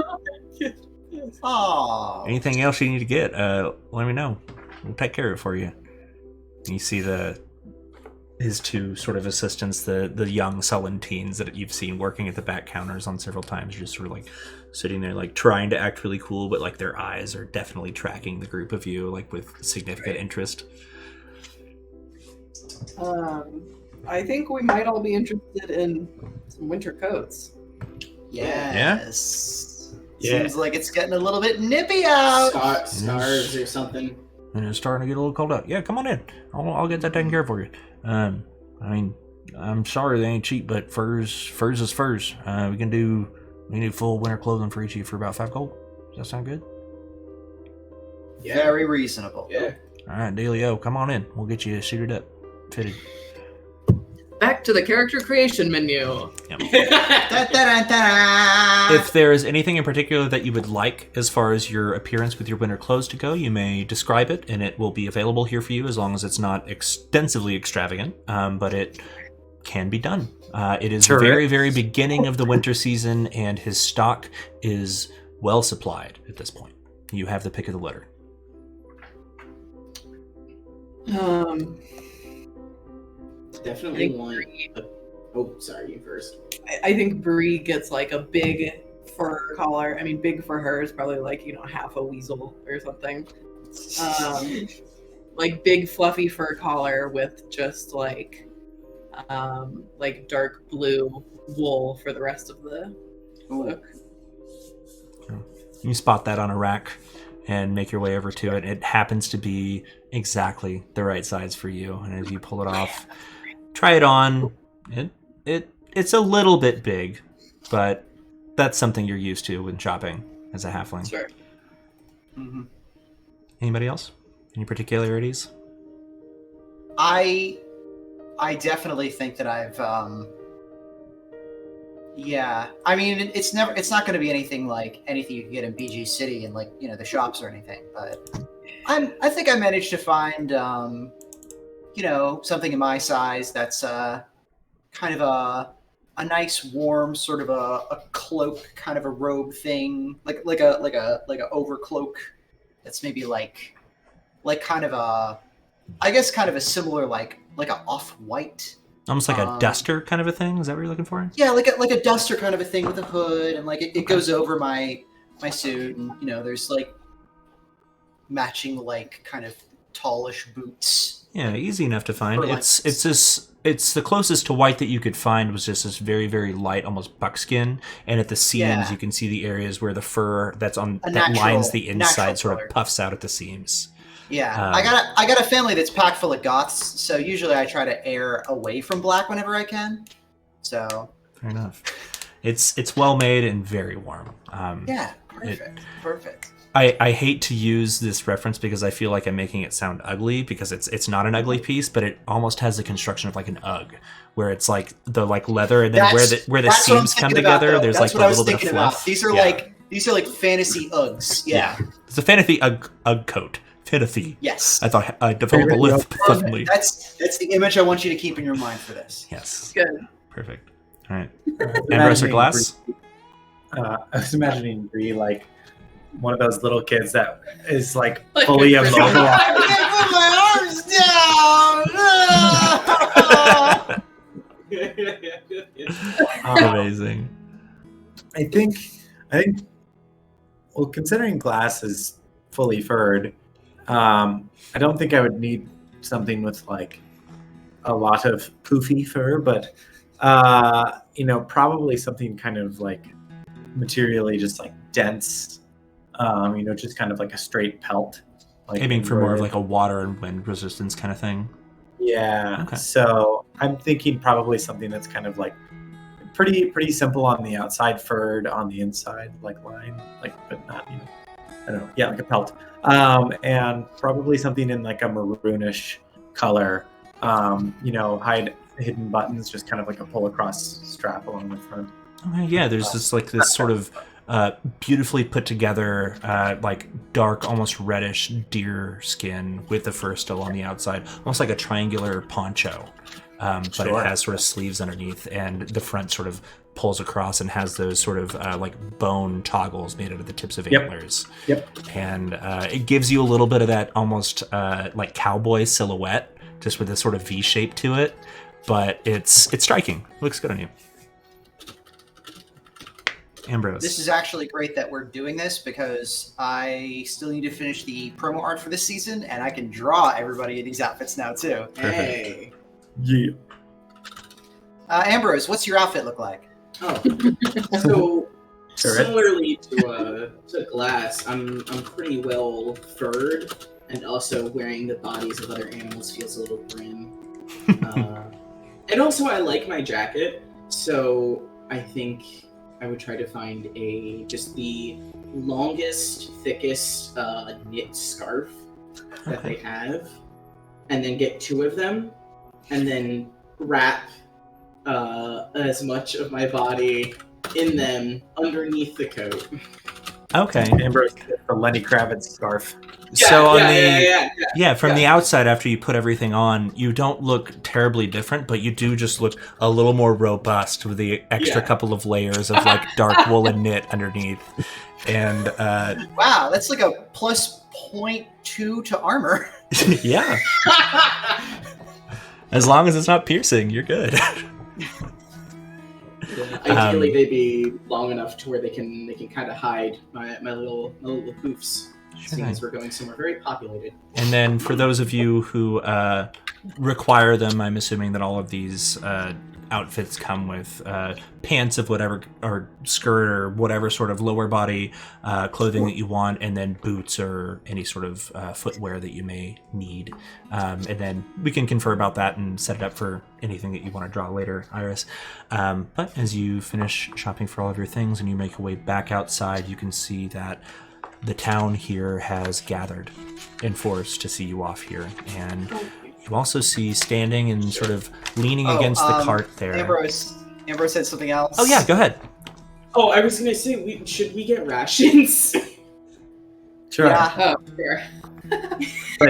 you need to get, let me know. We'll take care of it for you." And you see his two sort of assistants, the young sullen teens that you've seen working at the back counters on several times, just sort of like sitting there, like trying to act really cool, but like their eyes are definitely tracking the group of you, like with significant interest. I think we might all be interested in some winter coats. Yes. Yeah. Seems like it's getting a little bit nippy out. Scarves or something. And it's starting to get a little cold out. Yeah, come on in. I'll get that taken care of for you. I mean, I'm sorry they ain't cheap, but furs is furs. We can do full winter clothing for each of you for about 5 gold. Does that sound good? Yeah. Very reasonable. Yeah. All right, dealio. Come on in. We'll get you suited up, fitted. Back to the character creation menu. If there is anything in particular that you would like as far as your appearance with your winter clothes to go, you may describe it, and it will be available here for you as long as it's not extensively extravagant, but it can be done. It is the very, very beginning of the winter season, and his stock is well supplied at this point. You have the pick of the litter. Definitely want. Oh, sorry, you first. I think Bree gets like a big fur collar. I mean, big for her is probably like, half a weasel or something. Like big fluffy fur collar with just like dark blue wool for the rest of the look. You spot that on a rack and make your way over to it. It happens to be exactly the right size for you. And as you pull it off, try it on. It's a little bit big, but that's something you're used to when shopping as a halfling. Sure. Mm-hmm. Anybody else? Any particularities? I definitely think that I've yeah. I mean, it's not going to be anything like anything you can get in BG City and like, the shops or anything, but I think I managed to find something in my size that's kind of a nice warm sort of a cloak, kind of a robe thing, like a overcloak that's maybe like kind of a, I guess kind of a similar like a off-white, almost like a duster kind of a thing. Is that what you're looking for? Yeah, like a duster kind of a thing with a hood, and like it goes over my suit, and there's like matching like kind of tallish boots. Yeah, easy enough to find. Like, It's the closest to white that you could find was just this very, very light, almost buckskin, and at the seams you can see the areas where the fur that lines the inside sort of puffs out at the seams. Yeah, I got a family that's packed full of goths, so usually I try to err away from black whenever I can. So fair enough. It's well made and very warm. Yeah, perfect. I hate to use this reference because I feel like I'm making it sound ugly, because it's not an ugly piece, but it almost has the construction of like an UGG, where it's like the leather, and then where the seams come together, there's like a little bit of fluff. These are like fantasy Uggs. Yeah. It's a fantasy UGG coat. Fantasy. Yes. I thought I developed a lisp suddenly. That's the image I want you to keep in your mind for this. Yes. Good. Perfect. All right. Ambrose or Glass? I was imagining Bree like one of those little kids that is like fully immobilized. I can't put my arms down. Amazing. I think, well, considering Glass is fully furred, I don't think I would need something with like a lot of poofy fur, but probably something kind of like materially just like dense, just kind of like a straight pelt. Like aiming for more of like a water and wind resistance kind of thing. Yeah. Okay. So I'm thinking probably something that's kind of like pretty simple on the outside, furred on the inside, like line, like, but not, I don't know. Yeah, like a pelt. And probably something in like a maroonish color. Hide hidden buttons, just kind of like a pull across strap along the front. Okay, yeah, there's this sort of beautifully put together, like dark, almost reddish deer skin with the fur still on the outside, almost like a triangular poncho. But it has sort of sleeves underneath, and the front sort of pulls across and has those sort of like bone toggles made out of the tips of antlers. Yep. And it gives you a little bit of that almost like cowboy silhouette, just with this sort of V shape to it. But it's striking. It looks good on you. Ambrose. This is actually great that we're doing this, because I still need to finish the promo art for this season, and I can draw everybody in these outfits now too. Hey. Yeah. Ambrose, what's your outfit look like? Oh, so similarly to Glass, I'm pretty well furred, and also wearing the bodies of other animals feels a little grim. And also, I like my jacket, so I think I would try to find just the longest, thickest knit scarf that they have, and then get 2 of them, and then wrap as much of my body in them underneath the coat. Okay. Ambrose, the Lenny Kravitz scarf. So from the outside, after you put everything on, you don't look terribly different, but you do just look a little more robust with the extra couple of layers of like dark woolen knit underneath. And wow, that's like a plus 0.2 to armor. Yeah. As long as it's not piercing, you're good. Ideally, they'd be long enough to where they can kind of hide my little poofs. Seeing as we're going somewhere very populated. And then for those of you who require them, I'm assuming that all of these outfits come with pants of whatever, or skirt or whatever sort of lower body clothing that you want, and then boots or any sort of footwear that you may need. And then we can confer about that and set it up for anything that you want to draw later, Iris. But as you finish shopping for all of your things and you make your way back outside, you can see that the town here has gathered in force to see you off here. And you also see standing and sort of leaning against the cart there. Ambrose said something else. Oh yeah, go ahead. Oh, I was gonna say, should we get rations? Sure. Yeah. Oh, sure.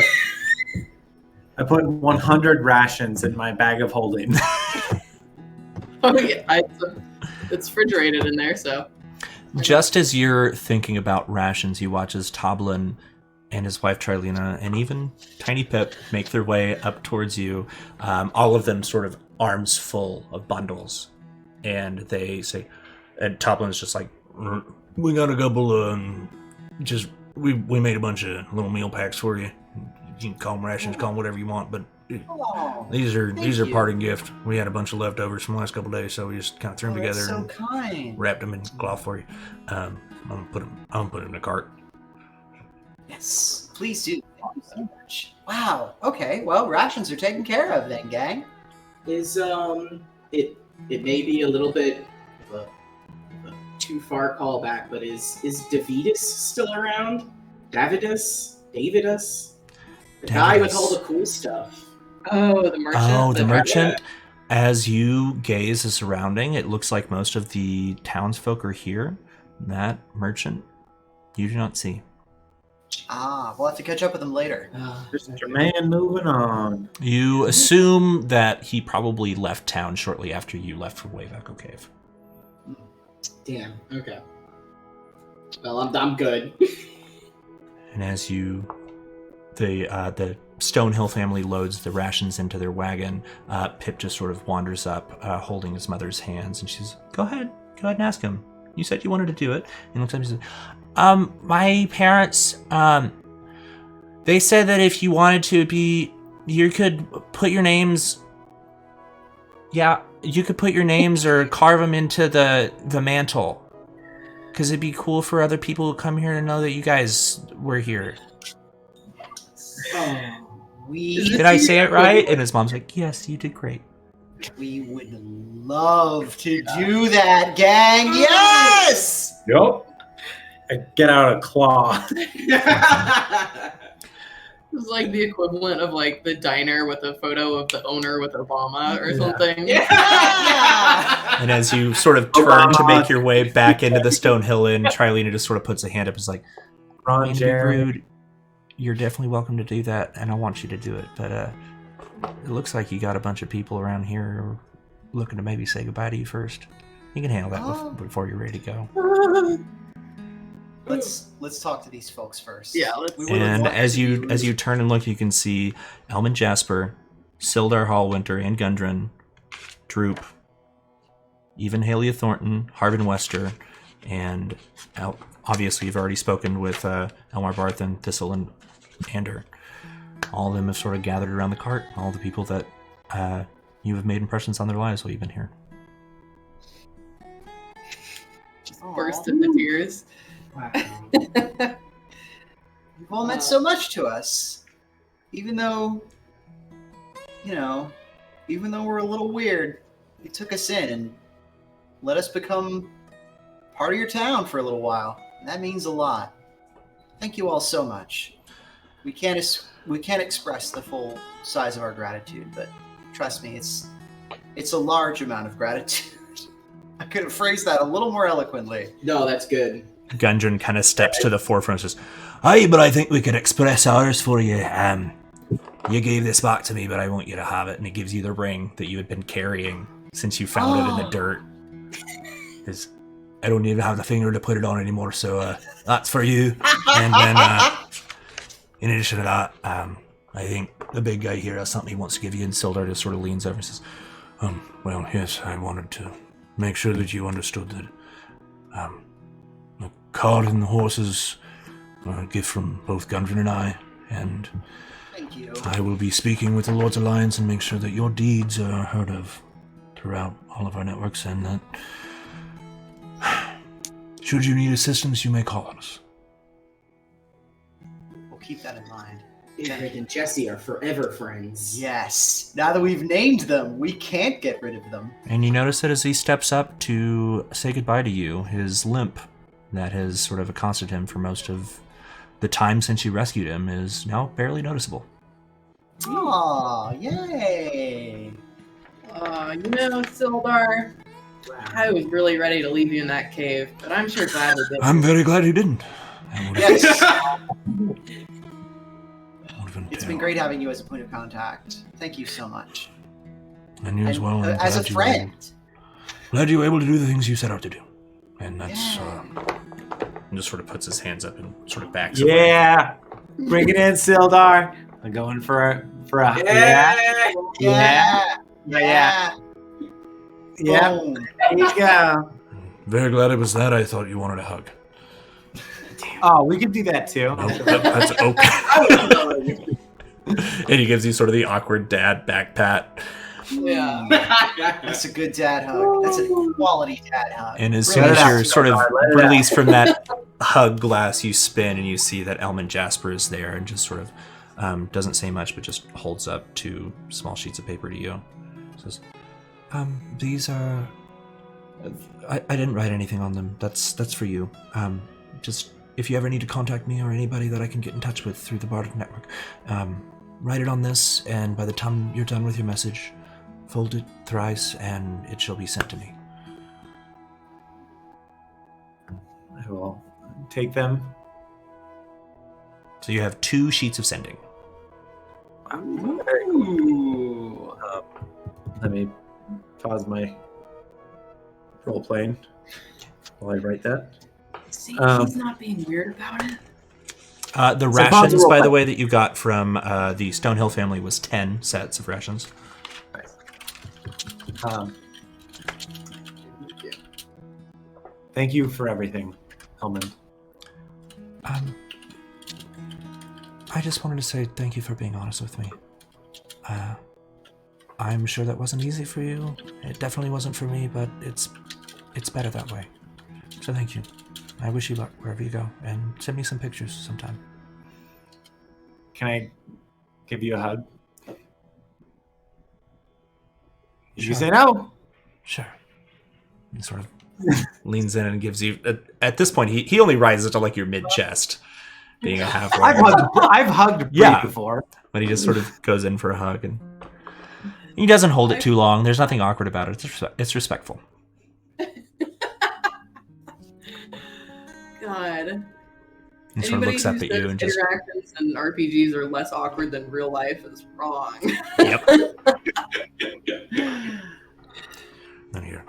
I put 100 rations in my bag of holding. Oh yeah, it's refrigerated in there, so. Just as you're thinking about rations, you watch as Toblin and his wife Trilena and even Tiny Pip make their way up towards you, all of them sort of arms full of bundles. And they say, and Toblin's just like, we got a couple, we made a bunch of little meal packs for you. You can call them rations, call them whatever you want, but these are parting gift. We had a bunch of leftovers from the last couple of days, so we just kind of threw them together so and kind. wrapped them in cloth for you. I'm gonna put them in a cart. Yes, please do. Thank you so much. Wow. Okay. Well, rations are taken care of then, gang. Is it may be a little bit of a too far callback, but is Davidus still around? Davidus? The guy with all the cool stuff. Oh, the merchant. Oh, the merchant. As you gaze the surrounding, it looks like most of the townsfolk are here. That merchant, you do not see. We'll have to catch up with him later. Mr. Man, moving on. You assume that he probably left town shortly after you left for Wayveco Cave. Damn. Okay. Well, I'm good. And as the Stonehill family loads the rations into their wagon, Pip just sort of wanders up, holding his mother's hands, and she's, go ahead and ask him. You said you wanted to do it. And looks up and says, my parents, they said that if you wanted to you could put your names, or carve them into the mantle. Because it'd be cool for other people who come here to know that you guys were here. Did I say it right? And his mom's like, yes, you did great. We would love to do that, gang. Yes! Yep. I get out a claw. It's like the equivalent of like the diner with a photo of the owner with Obama or something. Yeah! And as you sort of turn to make your way back into the Stonehill Inn, Trilena just sort of puts a hand up and is like, Ron Jerry. You're definitely welcome to do that, and I want you to do it, but it looks like you got a bunch of people around here looking to maybe say goodbye to you first. You can handle that before you're ready to go. Let's talk to these folks first. Yeah, and as you turn and look, you can see Elman Jasper, Sildar Hallwinter, and Gundren, Droop, even Halia Thornton, Harvin Wester, and obviously you've already spoken with Elmar Barth and Thistle and Ander. All of them have sort of gathered around the cart. All the people that you have made impressions on their lives while you've been here. Just burst into tears. Wow. You've all meant so much to us. Even though we're a little weird, you took us in and let us become part of your town for a little while. And that means a lot. Thank you all so much. We can't express the full size of our gratitude, but trust me, it's a large amount of gratitude. I could have phrased that a little more eloquently. No, that's good. Gundren kind of steps to the forefront and says, aye, but I think we could express ours for you. You gave this back to me, but I want you to have it. And he gives you the ring that you had been carrying since you found it in the dirt. I don't even have the finger to put it on anymore, so that's for you. And then, in addition to that, I think the big guy here has something he wants to give you, and Sildar just sort of leans over and says, well, yes, I wanted to make sure that you understood that the cart and the horses are a gift from both Gundren and I, and Thank you. I will be speaking with the Lord's Alliance and make sure that your deeds are heard of throughout all of our networks, and that should you need assistance, you may call us. We'll keep that in mind. Ingrid and Jesse are forever friends. Yes. Now that we've named them, we can't get rid of them. And you notice that as he steps up to say goodbye to you, his limp that has sort of accosted him for most of the time since you rescued him is now barely noticeable. Aw, yay. Sildar, I was really ready to leave you in that cave, but I'm sure Gladly did. I'm very glad you didn't. Yes. Been It's been great having you as a point of contact. Thank you so much. And you as well. I'm As a glad friend. Glad you were able to do the things you set out to do. And that's, Yeah. and just sort of puts his hands up and sort of backs away. Yeah, bring it in, Sildar. I'm going for a yeah. Yeah. Boom. There you go. Very glad it was that. I thought you wanted a hug. Oh, we could do that too. No, that's okay. And he gives you sort of the awkward dad back pat. Yeah. That's a good dad hug. That's a quality dad hug. And as Really soon as out, you're sort of Sildar, let it released from that hug glass, you spin and you see that Elman Jasper is there and just sort of doesn't say much, but just holds up 2 small sheets of paper to you. Says, these are... I didn't write anything on them. That's for you. Just if you ever need to contact me or anybody that I can get in touch with through the Bardic Network, write it on this, and by the time you're done with your message, fold it thrice, and it shall be sent to me. I will take them. So you have 2 sheets of sending. Ooh. Let me pause my role playing while I write that. See, he's not being weird about it. The So rations, possible- by the way, that you got from the Stonehill family was 10 sets of rations. Thank you for everything, Helman. I just wanted to say thank you for being honest with me. I'm sure that wasn't easy for you. It definitely wasn't for me, but it's better that way. So thank you. I wish you luck wherever you go, and send me some pictures sometime. Can I give you a hug? Did you Sure. say no? Sure. He sort of leans in and gives you... At this point, he only rises to like your mid-chest, being a half-orc. I've hugged Bree Yeah. before. But he just sort of goes in for a hug, and he doesn't hold it too long. There's nothing awkward about it. It's respectful. God. He sort of looks up who at you says and just... interactions and RPGs are less awkward than real life is wrong. Yep. And here.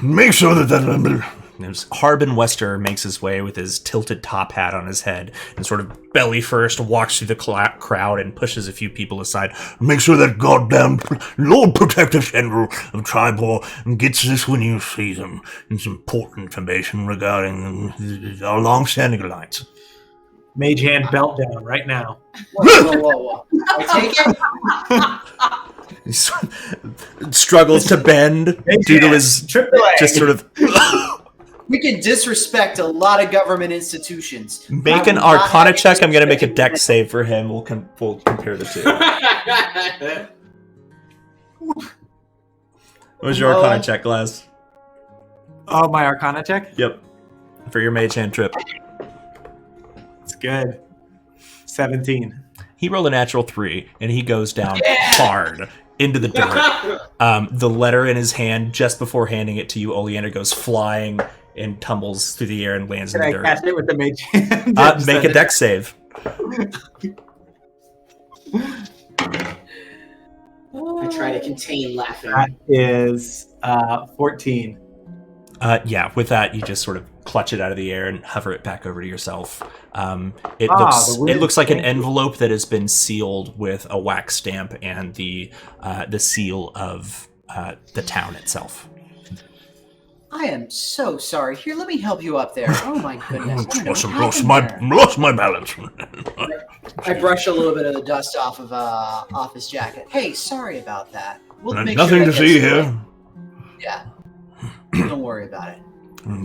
Make sure that There's Harbin Wester makes his way with his tilted top hat on his head and sort of belly first walks through the crowd and pushes a few people aside. Make sure that goddamn Lord Protector General of Tribor gets this when you see him. It's important information regarding our long-standing alliance. Mage hand belt down right now. Whoa. I take it. He sort of struggles to bend due to his just sort of... We can disrespect a lot of government institutions. Make an I will not Arcana have check. I'm going to make a disrespect- dex save for him. We'll compare the two. What was your Arcana check, Glass? Oh, my Arcana check? Yep. For your mage hand trip. It's good. 17. He rolled a natural 3, and he goes down hard into the dirt. The letter in his hand, just before handing it to you, Oleander goes flying and tumbles through the air and lands Can in I the dirt. catch it with the mage hand? Make a dex save. I try to contain laughing. That is 14. Yeah, with that, you just sort of clutch it out of the air and hover it back over to yourself. It the weird looks like an thing. envelope that has been sealed with a wax stamp and the seal of the town itself. I am so sorry. Here, let me help you up there. Oh my goodness. I don't know what happened there. Lost my balance. I brush a little bit of the dust off his jacket. Hey, sorry about that. We'll make Nothing sure to that see gets here. away. Yeah. Don't worry about it.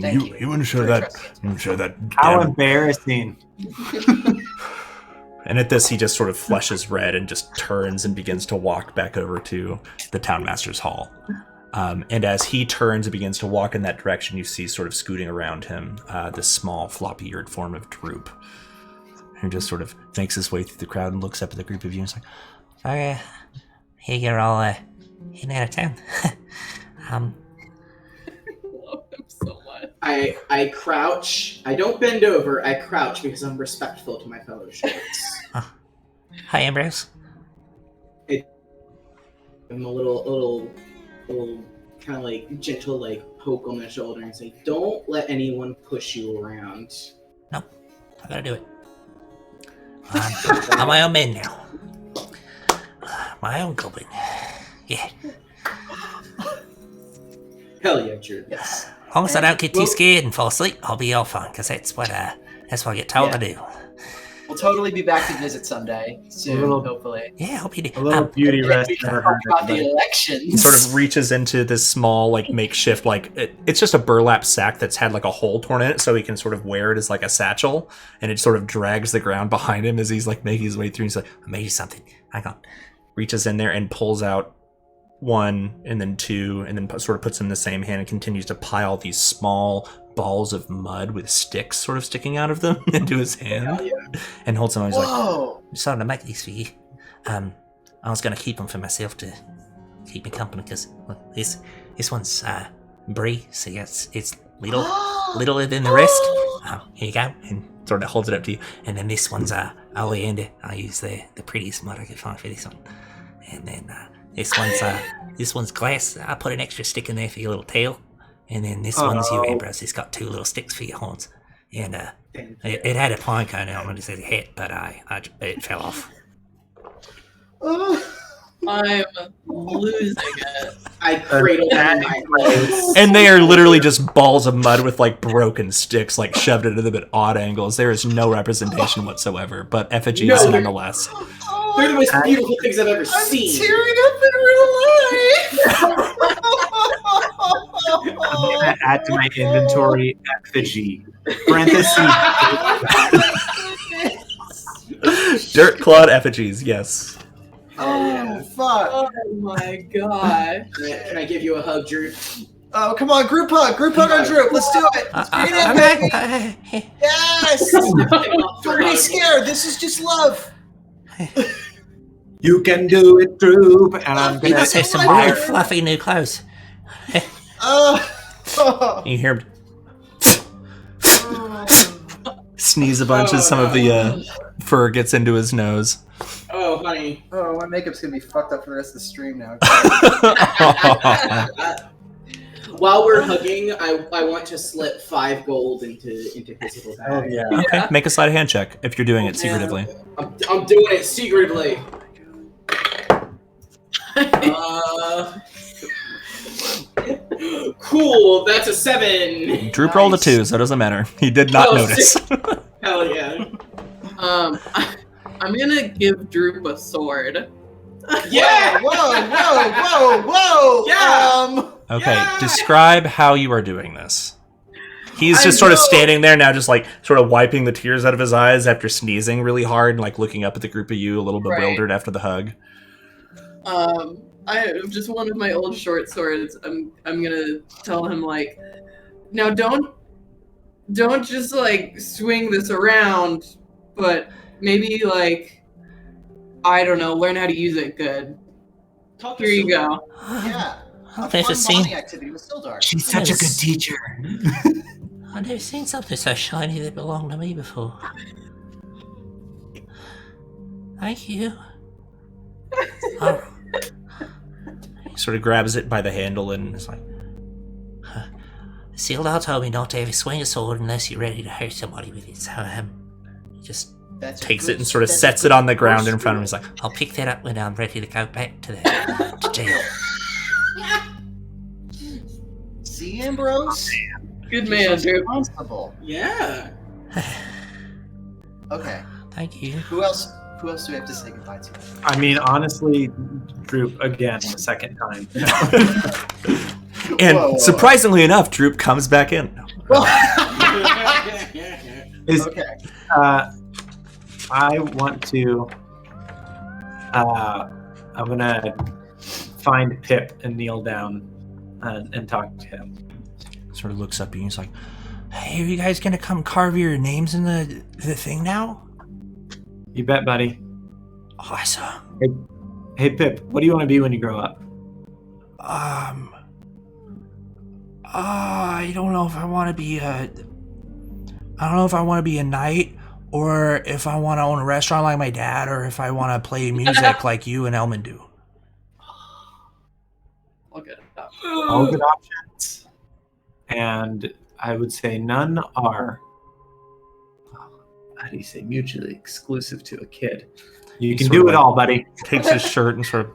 Thank you. You wouldn't share For that. trusting us. You wouldn't share that. How damn- embarrassing. And at this, he just sort of flushes red and just turns and begins to walk back over to the townmaster's hall. And as he turns and begins to walk in that direction, you see sort of scooting around him this small, floppy-eared form of Droop, who just sort of makes his way through the crowd and looks up at the group of you and is like, Sorry, here you're all heading out of town. I love him so much. I crouch. I don't bend over. I crouch because I'm respectful to my fellow shorts. Hi, Ambrose. I'm a little kind of like gentle, like poke on the shoulder and say, "Don't let anyone push you around." I gotta do it. I'm my own man now. My own goblin. Yeah. Hell yeah, Drew. Yes. As long as I don't get too Well- scared and fall asleep, I'll be all fine, because that's what I get told to do. We'll totally be back to visit someday soon, Little- hopefully. Yeah, I hope you do. A little beauty rest never hurt About the anybody. elections. he sort of reaches into this small, like, makeshift, like, it's just a burlap sack that's had, like, a hole torn in it, so he can sort of wear it as, like, a satchel, and it sort of drags the ground behind him as he's, like, making his way through. He's like, I made you something. Hang on. reaches in there and pulls out one, and then two, and then sort of puts them in the same hand and continues to pile these small balls of mud with sticks sort of sticking out of them into his hand, and holds them. He's like, Whoa! I decided to make these for you. I was going to keep them for myself to keep me company, because this one's brie, so yeah, it's littler than the rest. Here you go, and sort of holds it up to you. And then this one's oleander. I use the prettiest mud I could find for this one. And then this one's glass. I put an extra stick in there for your little tail. And then this one's you, Ambrose. It's got 2 little sticks for your horns. And it had a pine cone on it as a hat, but it fell off. I'm losing it. I cradle in my clothes. and they are literally just balls of mud with like broken sticks, like shoved into them at odd angles. There is no representation whatsoever, but effigies No. nonetheless. They're the most beautiful things I've ever I'm seen. tearing up in real life. I'm gonna add to my inventory effigy. Parentheses. Dirt clawed effigies, yes. Oh fuck! Oh my god. Can I give you a hug, Drew? Oh come on, group hug on Droop. Let's do it. Let's bring it in, baby. Yes. Don't be scared. This is just love. You can do it, Droop. And I'm You gonna must have some Oh my weird, God. fluffy new clothes. Oh. You hear him sneeze a bunch as some of the fur gets into his nose. Oh, honey. Oh, my makeup's gonna be fucked up for the rest of the stream now. While we're hugging, I want to slip 5 gold into his little Oh bag. yeah. Okay, make a sleight of hand check if you're doing it secretively. I'm doing it secretly. Cool. That's a 7. Droop rolled a 2, so it doesn't matter. He did not Oh, notice. Hell yeah. I'm gonna give Droop a sword. Yeah. Whoa! Yeah. Okay, Yeah! describe how you are doing this. He's I just sort of know. standing there now, just like sort of wiping the tears out of his eyes after sneezing really hard and like looking up at the group of you, a little Right. bewildered after the hug. I have just one of my old short swords. I'm gonna tell him like, now don't just like swing this around, but maybe like, I don't know, learn how to use it good. Talk to Here you someone. go. Yeah. I've A never fun seen. bonding activity with Sildar. She's such a good teacher. I've never seen something so shiny that belonged to me before. Thank you. Oh, He sort of grabs it by the handle and is like, Sildar told me not to ever swing a sword unless you're ready to hurt somebody with it. So he just That's a takes good- it and sort of that's a sets it good on the ground in first front of him. He's rule. like, I'll pick that up when I'm ready to go back to jail. See, Ambrose? Good man, dude. Responsible. Yeah. Okay. Thank you. Who else do we have to say goodbye to? I mean, honestly, Droop again the second time. And Whoa. surprisingly enough, Droop comes back in. Is Okay. I want to. I'm gonna find Pip and kneel down and talk to him. Sort of looks up at you and he's like, "Hey, are you guys gonna come carve your names in the thing now?" You bet, buddy. Awesome. Hey, Pip, what do you want to be when you grow up? I don't know if I want to be a knight, or if I want to own a restaurant like my dad, or if I want to play music like you and Elman do. Look at that. All good options. And I would say none are, how do you say, mutually exclusive to a kid. You can Sort do of it like- all, buddy. Takes his shirt and sort of.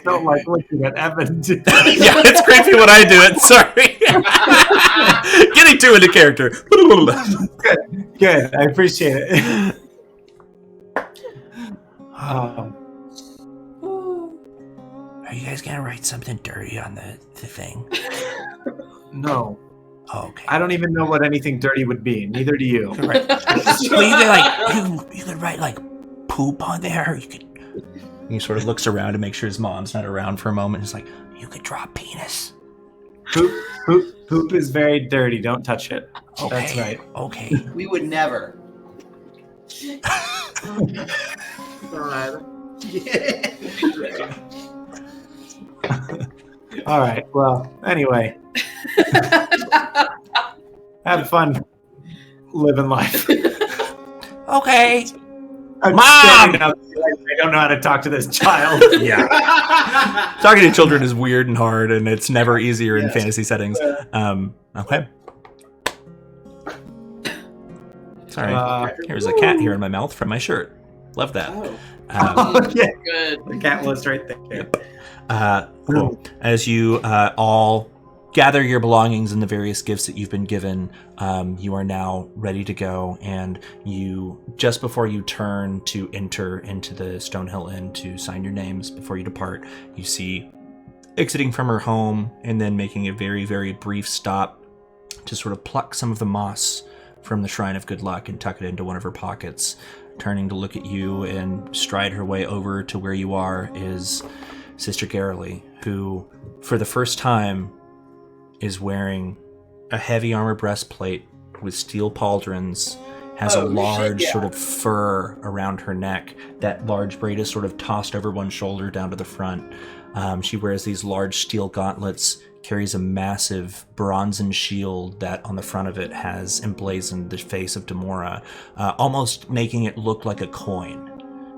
Don't like looking at Evan. Yeah, it's creepy when I do it. Sorry. Getting too into character. Good. I appreciate it. Are you guys gonna write something dirty on the thing? No. Oh, okay. I don't even know what anything dirty would be. Neither do you. Right. Well, you could write like poop on there. You could. He sort of looks around to make sure his mom's not around for a moment. He's like, You could draw penis. Poop is very dirty. Don't touch it. Okay. That's right. Okay. We would never. God. All right. Well, anyway, have fun living life. Okay. I'm Mom! standing up, like, I don't know how to talk to this child. yeah. Talking to children is weird and hard, and it's never easier in Yes. fantasy settings. Okay. Sorry. Here's a cat here in my mouth from my shirt. Love that. Oh. Yeah, Good. the cat was right there. Cool. As you all gather your belongings and the various gifts that you've been given, you are now ready to go. And you, just before you turn to enter into the Stonehill Inn to sign your names before you depart, you see exiting from her home and then making a very, very brief stop to sort of pluck some of the moss from the Shrine of Good Luck and tuck it into one of her pockets. Turning to look at you and stride her way over to where you are is Sister Garrily, who, for the first time, is wearing a heavy armor breastplate with steel pauldrons, has a large sort of fur around her neck. That large braid is sort of tossed over one shoulder down to the front. She wears these large steel gauntlets, carries a massive bronzen shield that on the front of it has emblazoned the face of Demora, almost making it look like a coin.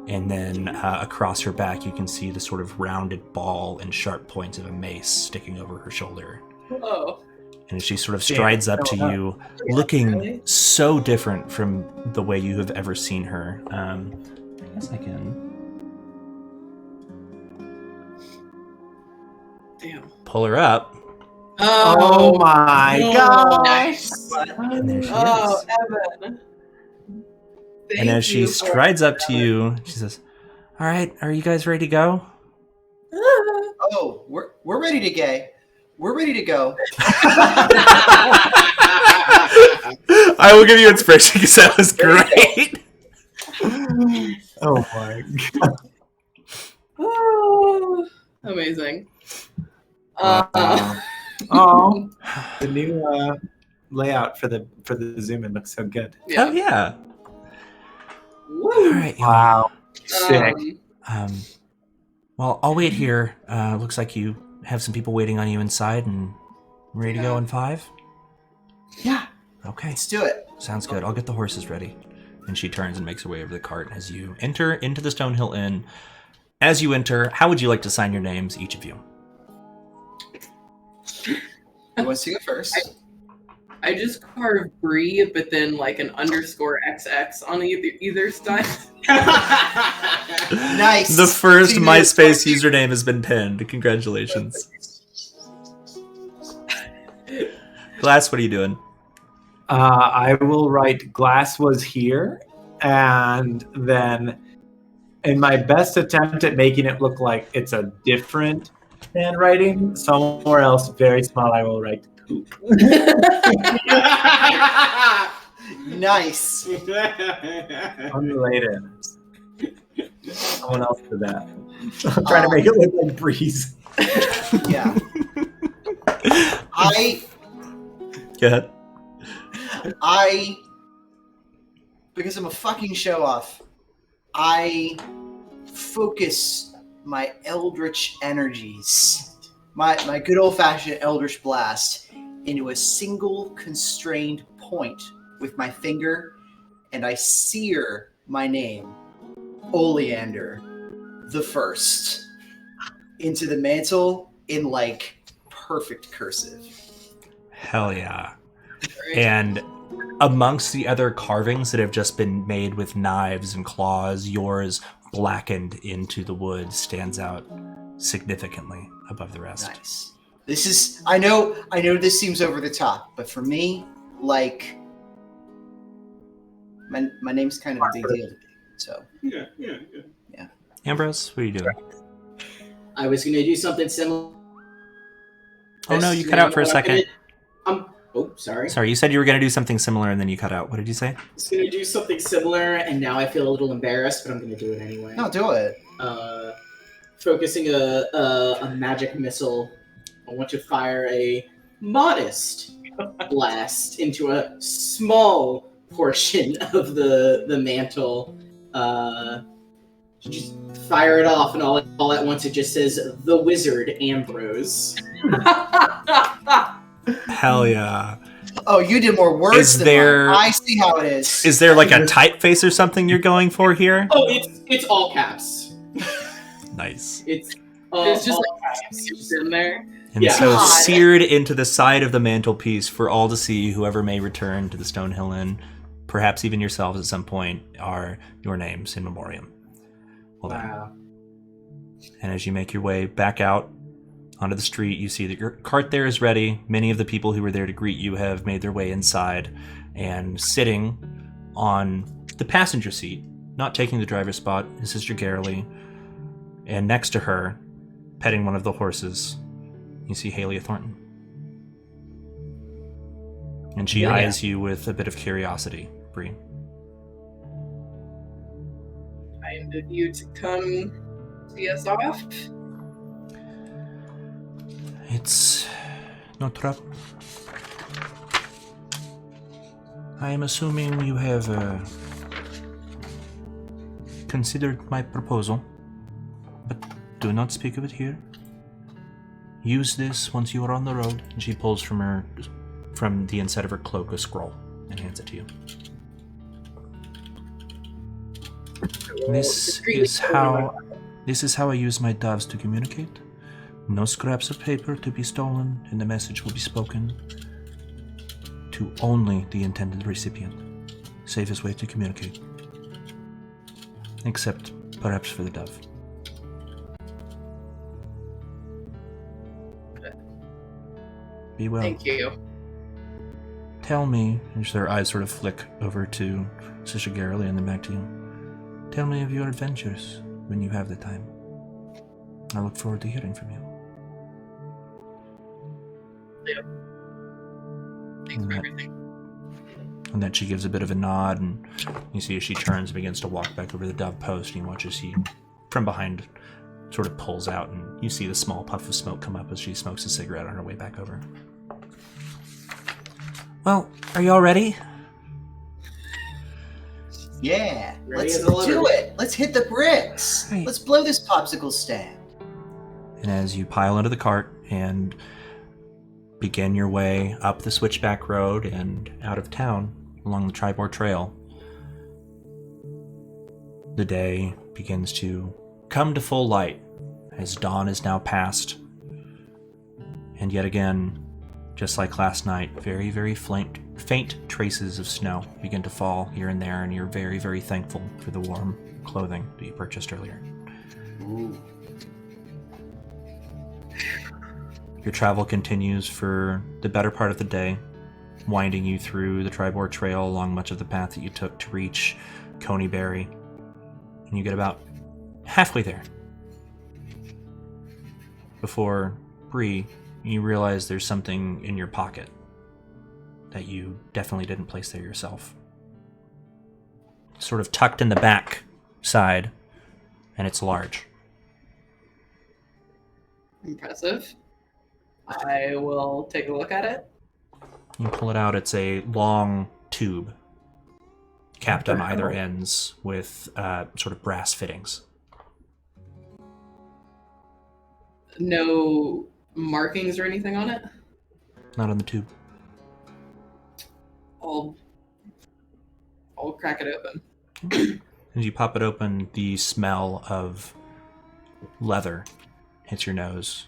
And then across her back, you can see the sort of rounded ball and sharp points of a mace sticking over her shoulder. Oh. And she sort of strides up to you, looking so different from the way you have ever seen her. I guess I can Damn. pull her up. Oh my god! Nice. And there she Oh, is. Evan. And as she strides up to you, she says, "All right, are you guys ready to go?" Oh, we're ready to gay. We're ready to go. I will give you inspiration because that was great. Oh my god! Oh, amazing. Oh, the new layout for the zoom in looks so good. Oh yeah. Woo. All right. Wow, sick. Well, I'll wait here. Looks like you have some people waiting on you inside and ready to go in 5. Yeah, Okay. let's do it. Sounds good. I'll get the horses ready. And she turns and makes her way over to the cart as you enter into the Stonehill Inn. As you enter, how would you like to sign your names, each of you? Who wants to go first? I just carved Bree, but then like an _XX on either side. Nice. The first See, MySpace username has been pinned. Congratulations. Glass, what are you doing? I will write Glass was here, and then in my best attempt at making it look like it's a different handwriting, somewhere else very small, I will write poop. Nice. Unrelated. Someone else did that. I'm trying to make it look like Breeze. Yeah. Go ahead. Because I'm a fucking show off, I focus my eldritch energies, my good old fashioned eldritch blast, into a single constrained point with my finger, and I sear my name, Oleander the First, into the mantle in like perfect cursive. Hell yeah. And amongst the other carvings that have just been made with knives and claws, yours, blackened into the wood, stands out significantly above the rest. Nice. This is I know this seems over the top, but for me, like my name's kind of a big deal to me. So Yeah. Ambrose, what are you doing? I was gonna do something similar. Oh no, you cut out for a second. Sorry. Sorry, you said you were going to do something similar and then you cut out. What did you say? I was gonna do something similar, and now I feel a little embarrassed, but I'm gonna do it anyway. no, do it. Focusing a magic missile, I want to fire a modest blast into a small portion of the mantle. Just fire it off, and all at once it just says "The Wizard Ambrose." Hell yeah. Oh, you did more words Is than there- mine. I see how it is. Is there like a typeface or something you're going for here? Oh, it's all caps. Nice. It's There's just all like caps. soups in there. And Yeah. so God. seared into the side of the mantelpiece for all to see, whoever may return to the Stonehill Inn, perhaps even yourselves at some point, are your names in memoriam. Well done. Wow. And as you make your way back out onto the street, you see that your cart there is ready. Many of the people who were there to greet you have made their way inside, and sitting on the passenger seat, not taking the driver's spot, is Sister Garrely. And next to her, petting one of the horses, you see Halia Thornton. And she eyes you with a bit of curiosity, Bree. I invited you to come see us off. It's no trouble. I am assuming you have considered my proposal, but do not speak of it here. Use this once you are on the road. And she pulls from the inside of her cloak a scroll and hands it to you. This is how I use my doves to communicate. No scraps of paper to be stolen, and the message will be spoken to only the intended recipient. Safest way to communicate. Except, perhaps, for the dove. Be well. Thank you. Tell me, and their eyes sort of flick over to Sister Garrely and then back to you. Tell me of your adventures when you have the time. I look forward to hearing from you. Thanks for everything. And then she gives a bit of a nod, and you see as she turns and begins to walk back over the dove post, and you watch as he, from behind, sort of pulls out, and you see the small puff of smoke come up as she smokes a cigarette on her way back over. Well, are you all ready? Yeah, Ready let's as a letter. do it. Let's hit the bricks. Right. Let's blow this popsicle stand. And as you pile into the cart and begin your way up the switchback road and out of town along the Tribord Trail, the day begins to come to full light as dawn is now past. And yet again, just like last night, very, very faint traces of snow begin to fall here and there, and you're very, very thankful for the warm clothing that you purchased earlier. Ooh. Your travel continues for the better part of the day, winding you through the Triboar Trail along much of the path that you took to reach Coneyberry. And you get about halfway there. Before, Bree, you realize there's something in your pocket that you definitely didn't place there yourself. Sort of tucked in the back side, and it's large. Impressive. I will take a look at it. You pull it out, it's a long tube, capped on either ends with sort of brass fittings. No markings or anything on it? Not on the tube. I'll crack it open. As you pop it open, the smell of leather hits your nose.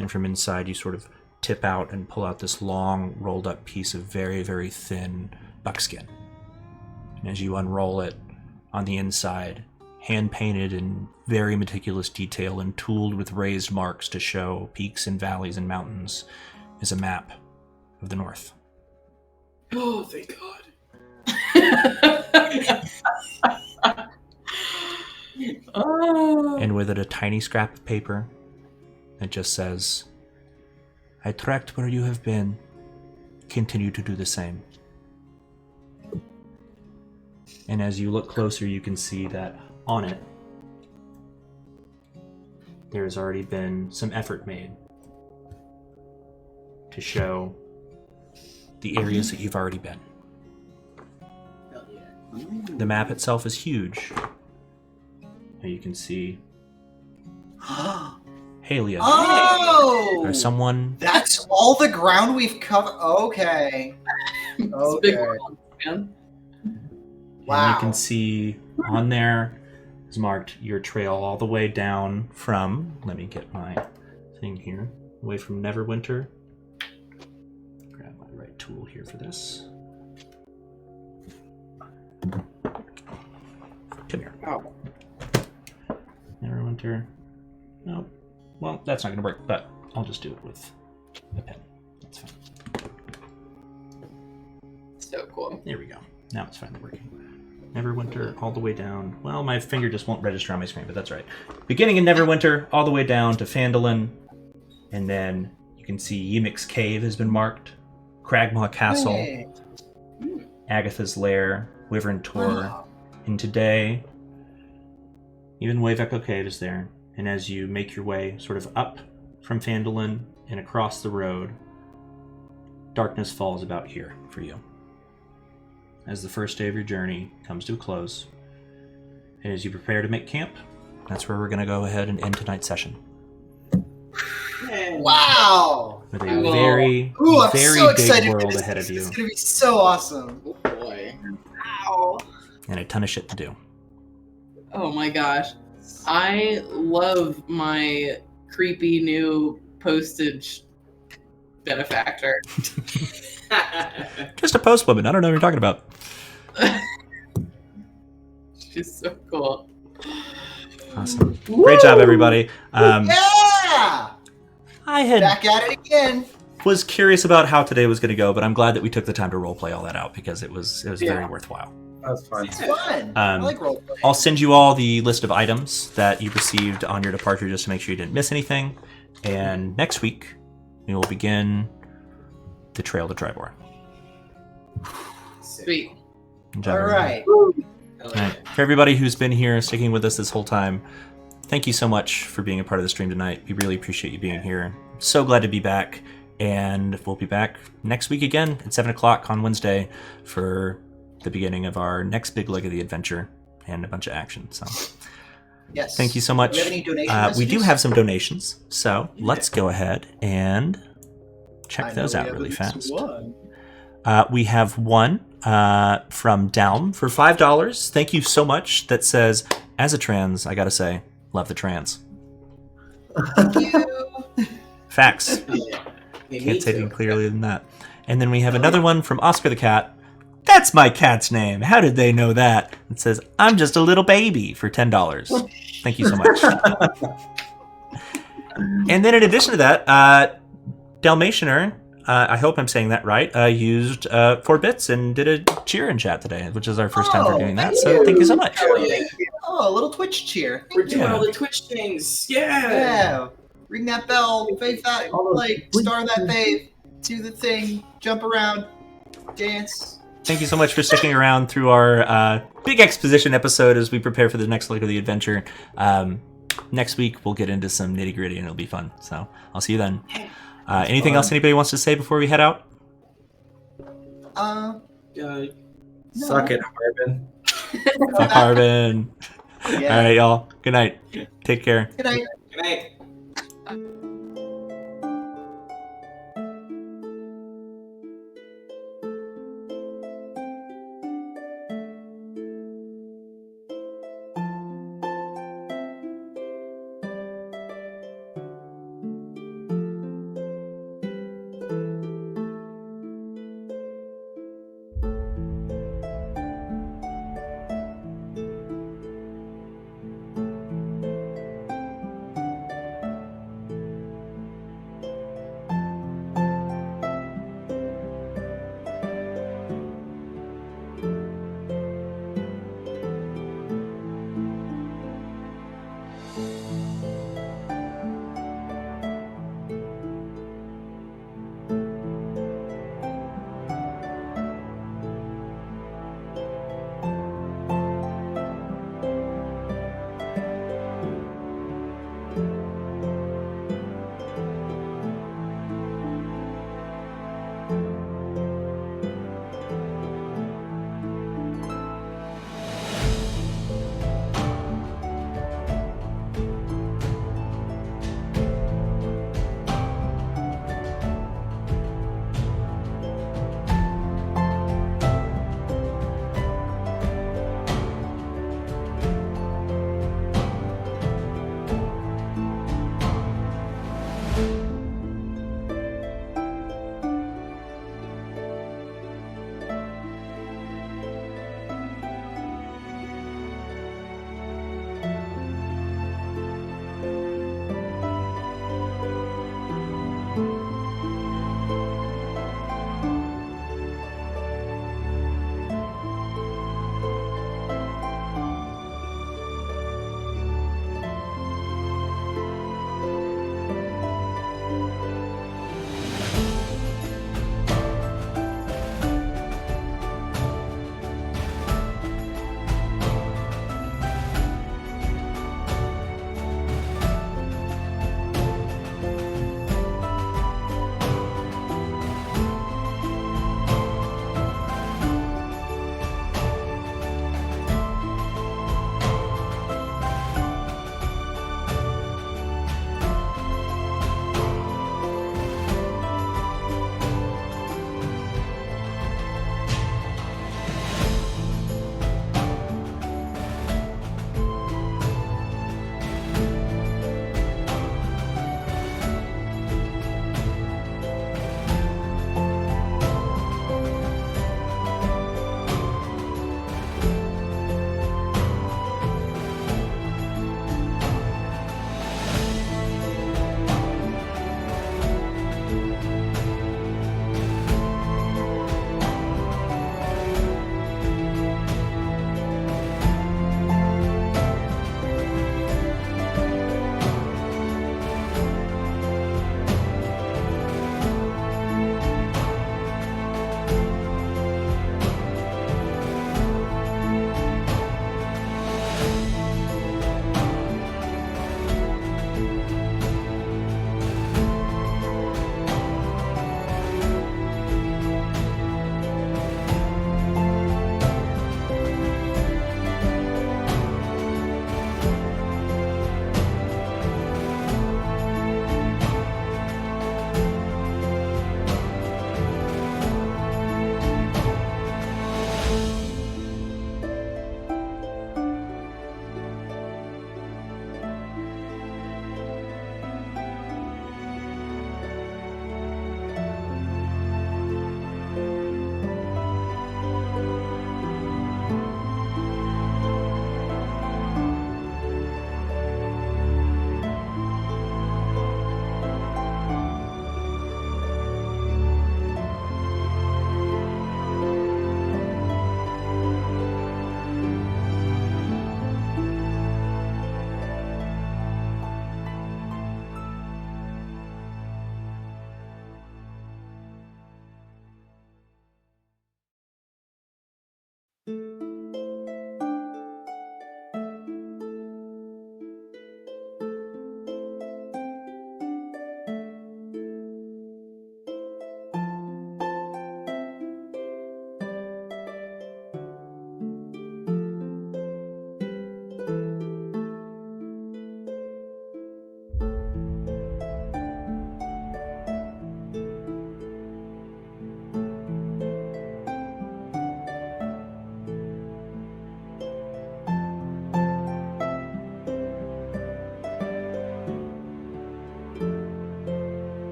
And from inside, you sort of tip out and pull out this long, rolled up piece of very, very thin buckskin. And as you unroll it, on the inside, hand painted in very meticulous detail and tooled with raised marks to show peaks and valleys and mountains, is a map of the north. Oh, thank God. Oh. And with it, a tiny scrap of paper that just says, "I tracked where you have been. Continue to do the same." And as you look closer, you can see that on it, there's already been some effort made to show the areas that you've already been. Hell yeah. The map itself is huge. And you can see Halia, Oh! or someone. That's all the ground we've covered. Okay. It's a big Okay. world, man. And Wow. you can see on there is marked your trail all the way down from, let me get my thing here, away from Neverwinter. Grab my right tool here for this. Come here. Oh. Neverwinter. No. Well, that's not going to work, but I'll just do it with a pen. That's fine. So cool. There we go. Now it's finally working. Neverwinter all the way down. Well, my finger just won't register on my screen, but that's right. Beginning in Neverwinter, all the way down to Phandalin. And then you can see Ymix's Cave has been marked. Cragmaw Castle. Hey. Agatha's Lair. Wyvern Tor. Wow. And today, even Wave Echo Cave is there. And as you make your way sort of up from Phandalin and across the road, darkness falls about here for you. As the first day of your journey comes to a close, and as you prepare to make camp, that's where we're going to go ahead and end tonight's session. Wow. With a Cool. very, Ooh, I'm very so big excited for world this. ahead of you, It's gonna be so awesome. Oh boy. Ow. and a ton of shit to do. Oh my gosh. I love my creepy new postage benefactor. Just a post woman. I don't know what you're talking about. She's so cool. Awesome. Great job, everybody. Yeah! I had Back at it again. was curious about how today was going to go, but I'm glad that we took the time to roleplay all that out because it was very Yeah. worthwhile. That's fun. It's fun. I like roleplay. I'll send you all the list of items that you received on your departure just to make sure you didn't miss anything. And next week, we will begin the Trail to Triboar. Sweet. Good job, All everybody. right. Hell All yeah. right. For everybody who's been here, sticking with us this whole time, thank you so much for being a part of the stream tonight. We really appreciate you being here. So glad to be back. And we'll be back next week again at 7 o'clock on Wednesday for the beginning of our next big leg of the adventure and a bunch of action. So Yes. thank you so much. Do we have any donation We do messages? have some donations. So let's go ahead and I check know those we out have really at least fast. one. We have one from Dalm for $5. Thank you so much. That says, as a trans, I gotta say, love the trans. Thank you. Facts. Yeah. Me Can't say too. it any clearly than that. And then we have another one from Oscar the Cat. That's my cat's name. How did they know that? It says, I'm just a little baby for $10. Thank you so much. And then in addition to that, Dalmatianer, I hope I'm saying that right, used 4 bits and did a cheer in chat today, which is our first time for doing that. So thank you so much. Oh, a little Twitch cheer. We're doing Yeah. all the Twitch things. Yeah. Yeah. Ring that bell, fave that, like, star that fave, do the thing, jump around, dance. Thank you so much for sticking around through our big exposition episode as we prepare for the next leg of the adventure. Next week, we'll get into some nitty gritty and it'll be fun. So I'll see you then. Anything else anybody wants to say before we head out? No. Suck it, Harbin. Fuck Harbin. Yeah. All right, y'all. Good night. Take care. Good night. Good night.